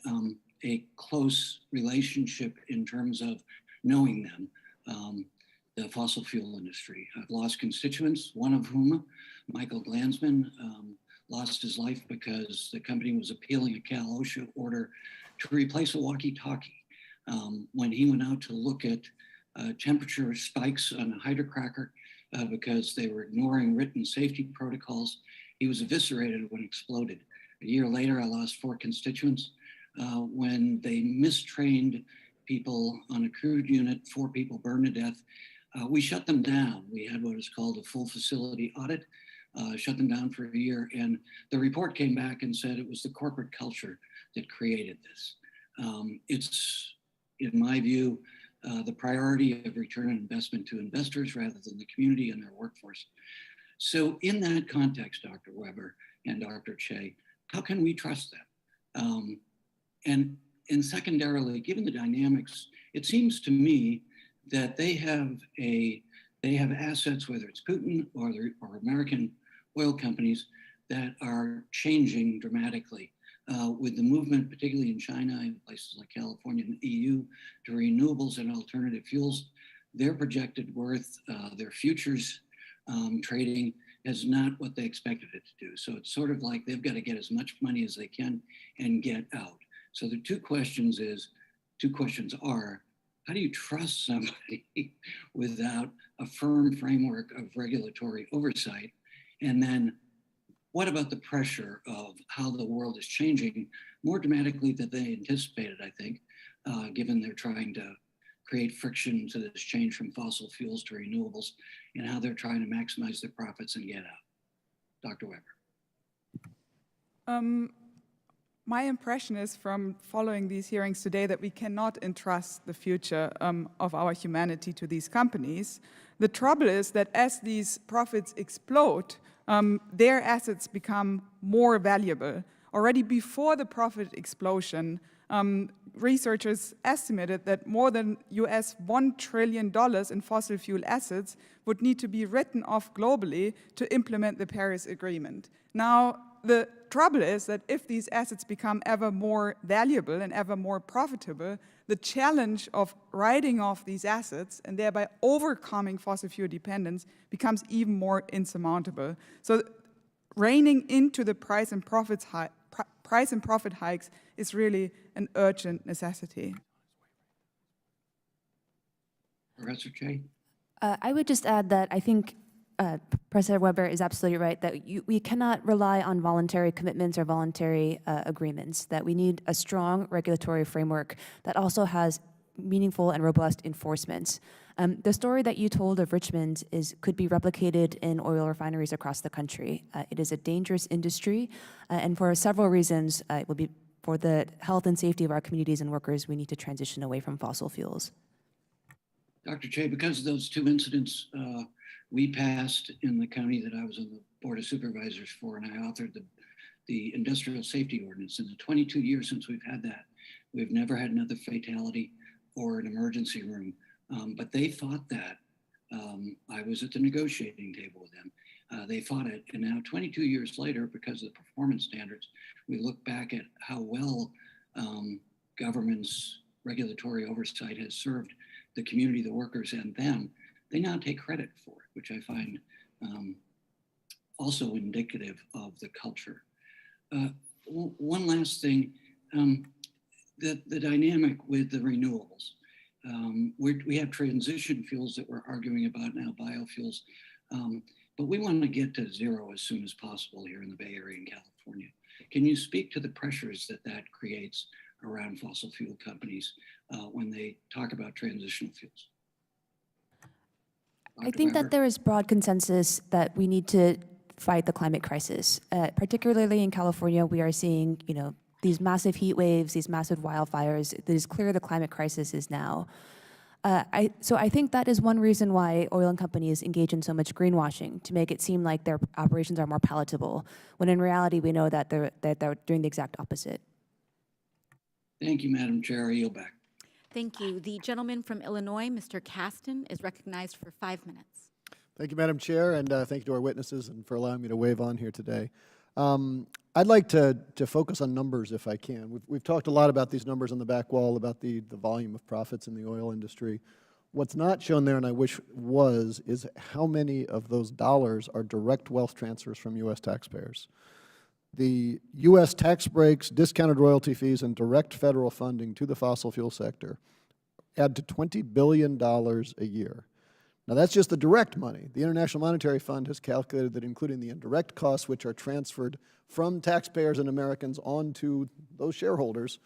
a close relationship in terms of knowing them, the fossil fuel industry. I've lost constituents, one of whom, Michael Glansman, lost his life because the company was appealing a Cal OSHA order to replace a walkie-talkie. When he went out to look at temperature spikes on a hydrocracker because they were ignoring written safety protocols, he was eviscerated when it exploded. A year later, I lost 4 constituents when they mistrained people on a crude unit. 4 people burned to death. We shut them down. We had what is called a full facility audit, shut them down for a year. And the report came back and said it was the corporate culture that created this. It's, in my view, the priority of return on investment to investors rather than the community and their workforce. So in that context, Dr. Weber and Dr. Che, how can we trust them? And secondarily, given the dynamics, it seems to me that they have assets, whether it's Putin or American oil companies, that are changing dramatically with the movement, particularly in China and places like California and the EU, to renewables and alternative fuels. Their projected worth, their futures trading is not what they expected it to do. So it's sort of like they've got to get as much money as they can and get out. So the two questions are, how do you trust somebody without a firm framework of regulatory oversight? And then what about the pressure of how the world is changing more dramatically than they anticipated, I think, given they're trying to create friction to this change from fossil fuels to renewables, and how they're trying to maximize their profits and get out. Dr. Weber. My impression is from following these hearings today that we cannot entrust the future of our humanity to these companies. The trouble is that as these profits explode, their assets become more valuable. Already before the profit explosion, researchers estimated that more than US $1 trillion in fossil fuel assets would need to be written off globally to implement the Paris Agreement. Now, the trouble is that if these assets become ever more valuable and ever more profitable, the challenge of writing off these assets and thereby overcoming fossil fuel dependence becomes even more insurmountable. So reining into the price and profit hikes is really an urgent necessity. Professor Che? I would just add that I think Professor Weber is absolutely right, that we cannot rely on voluntary commitments or voluntary agreements, that we need a strong regulatory framework that also has meaningful and robust enforcement. The story that you told of Richmond could be replicated in oil refineries across the country. It is a dangerous industry, and for several reasons, it will be for the health and safety of our communities and workers, we need to transition away from fossil fuels. Dr. Che, because of those two incidents, we passed in the county that I was on the Board of Supervisors for, and I authored the Industrial Safety Ordinance. In the 22 years since we've had that, we've never had another fatality or an emergency room. But they fought that. I was at the negotiating table with them. They fought it. And now 22 years later, because of the performance standards, we look back at how well government's regulatory oversight has served the community, the workers, and them. They now take credit for it, which I find also indicative of the culture. One last thing, the dynamic with the renewables. We have transition fuels that we're arguing about now, biofuels, but we want to get to zero as soon as possible here in the Bay Area in California. Can you speak to the pressures that creates around fossil fuel companies when they talk about transitional fuels? I think that there is broad consensus that we need to fight the climate crisis. Particularly in California, we are seeing, these massive heat waves, these massive wildfires. It is clear the climate crisis is now. So I think that is one reason why oil companies engage in so much greenwashing, to make it seem like their operations are more palatable, when in reality we know that they're doing the exact opposite. Thank you, Madam Chair. I yield back. Thank you. The gentleman from Illinois, Mr. Caston, is recognized for 5 minutes. Thank you, Madam Chair, and thank you to our witnesses and for allowing me to wave on here today. I'd like to focus on numbers if I can. We've talked a lot about these numbers on the back wall, about the volume of profits in the oil industry. What's not shown there, and I wish was, is how many of those dollars are direct wealth transfers from U.S. taxpayers. The U.S. tax breaks, discounted royalty fees, and direct federal funding to the fossil fuel sector add to $20 billion a year. Now, that's just the direct money. The International Monetary Fund has calculated that including the indirect costs, which are transferred from taxpayers and Americans onto those shareholders,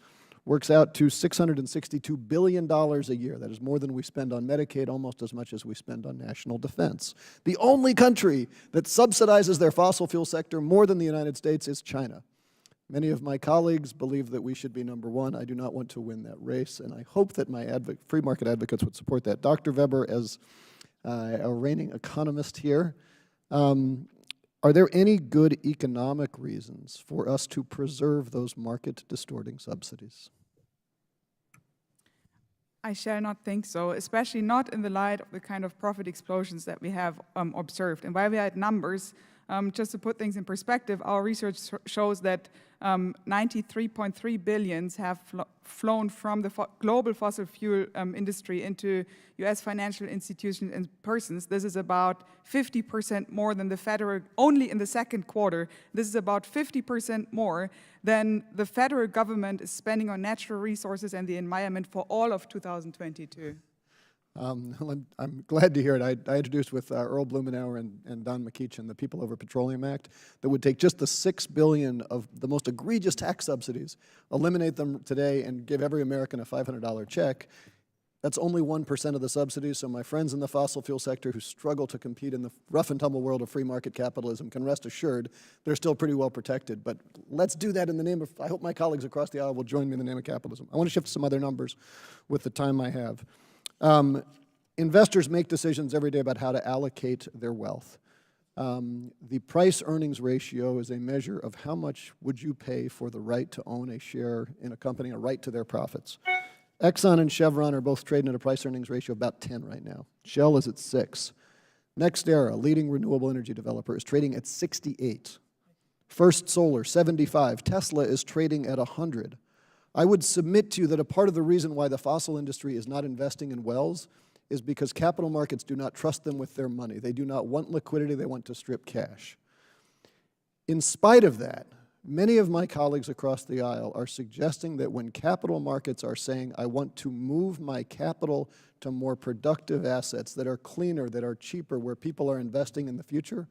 works out to $662 billion a year. That is more than we spend on Medicaid, almost as much as we spend on national defense. The only country that subsidizes their fossil fuel sector more than the United States is China. Many of my colleagues believe that we should be number one. I do not want to win that race, and I hope that my free market advocates would support that. Dr. Weber, as a reigning economist here, are there any good economic reasons for us to preserve those market-distorting subsidies? I shall not think so, especially not in the light of the kind of profit explosions that we have observed. And while we had numbers, just to put things in perspective, our research shows that 93.3 billions have flown from the global fossil fuel industry into U.S. financial institutions and persons. This is about 50% more than the federal, only in the second quarter. This is about 50% more than the federal government is spending on natural resources and the environment for all of 2022. I'm glad to hear it. I introduced with Earl Blumenauer and Don McEachin the People Over Petroleum Act that would take just the $6 billion of the most egregious tax subsidies, eliminate them today, and give every American a $500 check. That's only 1% of the subsidies, so my friends in the fossil fuel sector who struggle to compete in the rough and tumble world of free market capitalism can rest assured they're still pretty well protected. But let's do that in the name of, I hope my colleagues across the aisle will join me in the name of capitalism. I want to shift to some other numbers with the time I have. Investors make decisions every day about how to allocate their wealth. The price-earnings ratio is a measure of how much would you pay for the right to own a share in a company, a right to their profits. Exxon and Chevron are both trading at a price-earnings ratio of about 10 right now. Shell is at 6. NextEra, leading renewable energy developer, is trading at 68. First Solar, 75. Tesla is trading at 100. I would submit to you that a part of the reason why the fossil industry is not investing in wells is because capital markets do not trust them with their money. They do not want liquidity, they want to strip cash. In spite of that, many of my colleagues across the aisle are suggesting that when capital markets are saying, I want to move my capital to more productive assets that are cleaner, that are cheaper, where people are investing in the future,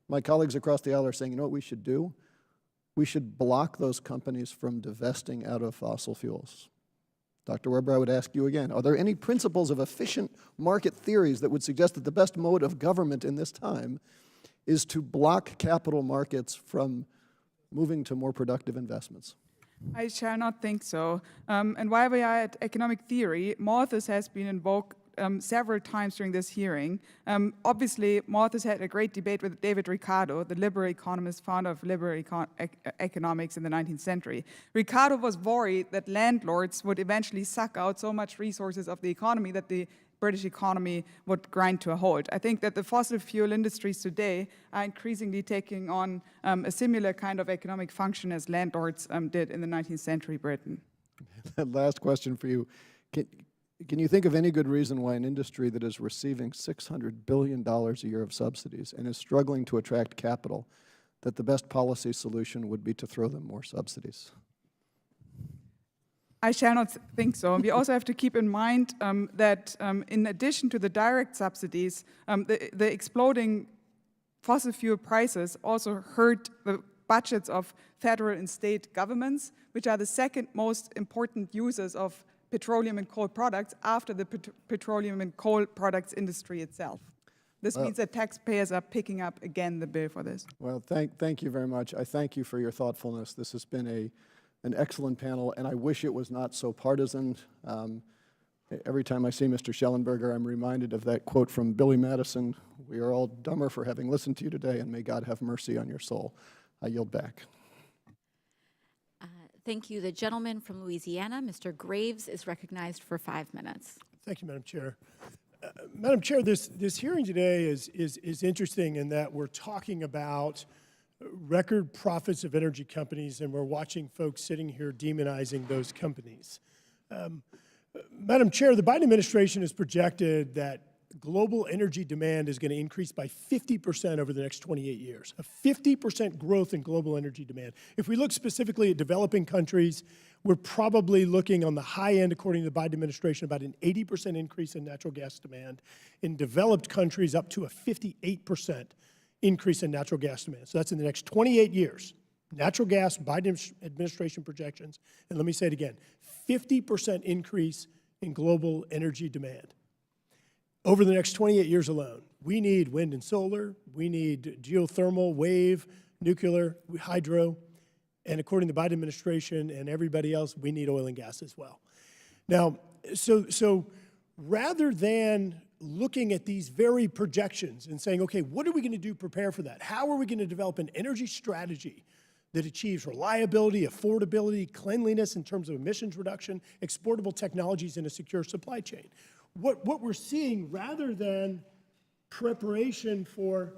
my colleagues across the aisle are saying, you know what we should do? We should block those companies from divesting out of fossil fuels. Dr. Weber, I would ask you again, are there any principles of efficient market theories that would suggest that the best mode of government in this time is to block capital markets from moving to more productive investments? I shall not think so. And while we are at economic theory, Malthus has been invoked several times during this hearing. Obviously, Malthus had a great debate with David Ricardo, the liberal economist, founder of liberal economics in the 19th century. Ricardo was worried that landlords would eventually suck out so much resources of the economy that the British economy would grind to a halt. I think that the fossil fuel industries today are increasingly taking on a similar kind of economic function as landlords did in the 19th century Britain. Last question for you. Can you think of any good reason why an industry that is receiving $600 billion a year of subsidies and is struggling to attract capital, that the best policy solution would be to throw them more subsidies? I shall not think so. We also have to keep in mind that in addition to the direct subsidies, the exploding fossil fuel prices also hurt the budgets of federal and state governments, which are the second most important users of petroleum and coal products after the petroleum and coal products industry itself. This means that taxpayers are picking up again the bill for this. Well, thank you very much. I thank you for your thoughtfulness. This has been an excellent panel, and I wish it was not so partisan. Every time I see Mr. Schellenberger, I'm reminded of that quote from Billy Madison, "We are all dumber for having listened to you today, and may God have mercy on your soul." I yield back. Thank you. The gentleman from Louisiana, Mr. Graves, is recognized for 5 minutes. Thank you, Madam Chair. Madam Chair, this hearing today is interesting in that we're talking about record profits of energy companies, and we're watching folks sitting here demonizing those companies. Madam Chair, the Biden administration has projected that global energy demand is going to increase by 50% over the next 28 years, a 50% growth in global energy demand. If we look specifically at developing countries, we're probably looking on the high end, according to the Biden administration, about an 80% increase in natural gas demand. In developed countries, up to a 58% increase in natural gas demand. So that's in the next 28 years. Natural gas, Biden administration projections, and let me say it again, 50% increase in global energy demand. Over the next 28 years alone, we need wind and solar, we need geothermal, wave, nuclear, hydro, and according to the Biden administration and everybody else, we need oil and gas as well. Now, so rather than looking at these very projections and saying, okay, what are we going to do to prepare for that? How are we going to develop an energy strategy that achieves reliability, affordability, cleanliness in terms of emissions reduction, exportable technologies, and a secure supply chain? What we're seeing, rather than preparation for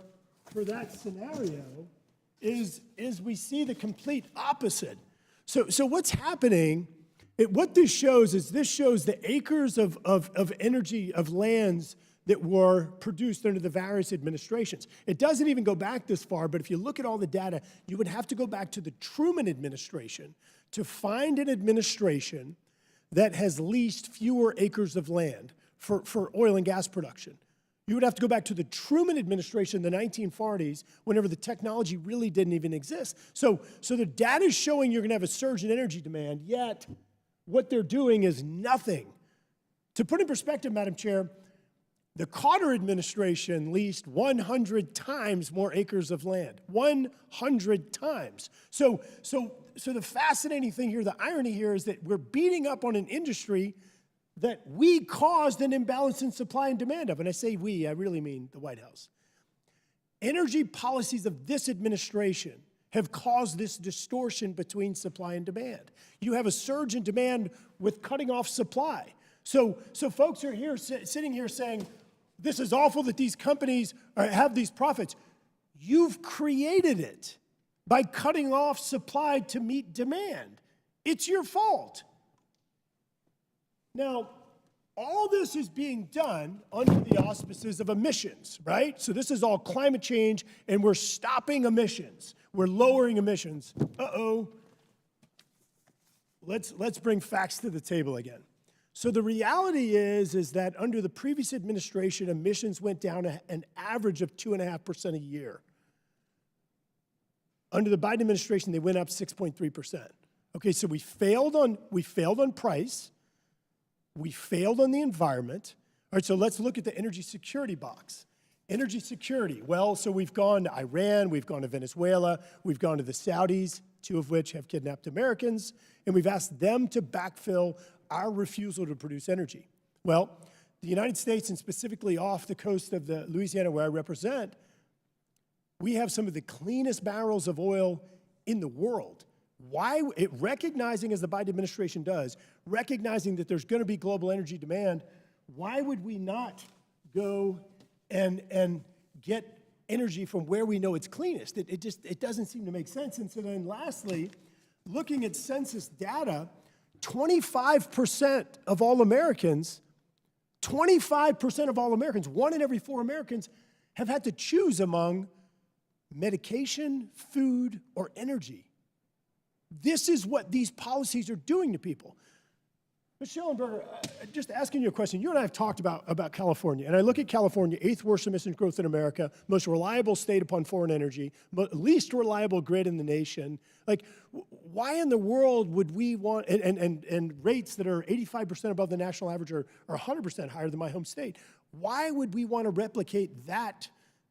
that scenario, is we see the complete opposite. So what's happening, what this shows is the acres of energy, of lands that were produced under the various administrations. It doesn't even go back this far, but if you look at all the data, you would have to go back to the Truman administration to find an administration that has leased fewer acres of land for oil and gas production. You would have to go back to the Truman administration in the 1940s, whenever the technology really didn't even exist. So the data is showing you're going to have a surge in energy demand, yet what they're doing is nothing To put in perspective, Madam Chair, the Carter administration leased 100 times more acres of land, 100 times. So the fascinating thing here, the irony here is that we're beating up on an industry that we caused an imbalance in supply and demand of. And I say we, I really mean the White House. Energy policies of this administration have caused this distortion between supply and demand. You have a surge in demand with cutting off supply. So folks are here sitting here saying, this is awful that these companies have these profits. You've created it by cutting off supply to meet demand. It's your fault. Now, all this is being done under the auspices of emissions, right? So this is all climate change, and we're stopping emissions. We're lowering emissions. Uh-oh. Let's bring facts to the table again. So the reality is that under the previous administration, emissions went down an average of 2.5% a year. Under the Biden administration, they went up 6.3%. Okay, so we failed on price, we failed on the environment. All right, so let's look at the energy security box. Energy security, well, so we've gone to Iran, we've gone to Venezuela, we've gone to the Saudis, 2 of which have kidnapped Americans, and we've asked them to backfill our refusal to produce energy. Well, the United States, and specifically off the coast of the Louisiana where I represent, we have some of the cleanest barrels of oil in the world. Why, recognizing, as the Biden administration does, recognizing that there's going to be global energy demand, why would we not go and get energy from where we know it's cleanest? It doesn't seem to make sense. And so then lastly, looking at census data, 25% of all Americans, 25% of all Americans, 1 in every 4 Americans, have had to choose among medication, food, or energy. This is what these policies are doing to people. Ms. Schellenberger, just asking you a question. You and I have talked about California, and I look at California, 8th worst emissions growth in America, most reliable state upon foreign energy, least reliable grid in the nation. Like, why in the world would we want, and rates that are 85% above the national average are 100% higher than my home state. Why would we want to replicate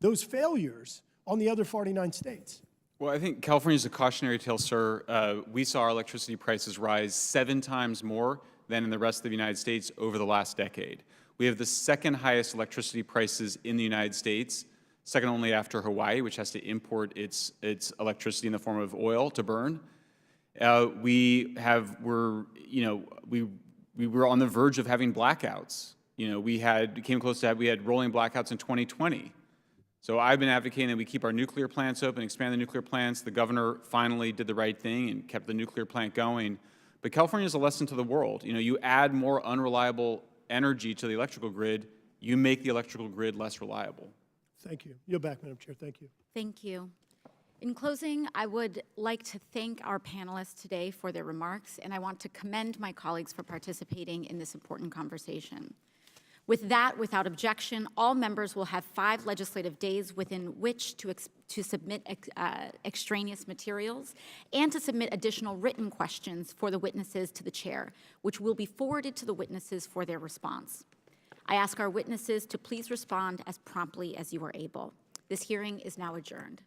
those failures on the other 49 states? Well, I think California is a cautionary tale, sir. We saw our electricity prices rise 7 times more than in the rest of the United States over the last decade. We have the 2nd highest electricity prices in the United States, second only after Hawaii, which has to import its electricity in the form of oil to burn. We were on the verge of having blackouts. We had rolling blackouts in 2020. So I've been advocating that we keep our nuclear plants open, expand the nuclear plants. The governor finally did the right thing and kept the nuclear plant going. But California is a lesson to the world. You add more unreliable energy to the electrical grid, you make the electrical grid less reliable. Thank you. You're back, Madam Chair. Thank you. Thank you. In closing, I would like to thank our panelists today for their remarks, and I want to commend my colleagues for participating in this important conversation. With that, without objection, all members will have 5 legislative days within which to submit extraneous materials and to submit additional written questions for the witnesses to the chair, which will be forwarded to the witnesses for their response. I ask our witnesses to please respond as promptly as you are able. This hearing is now adjourned.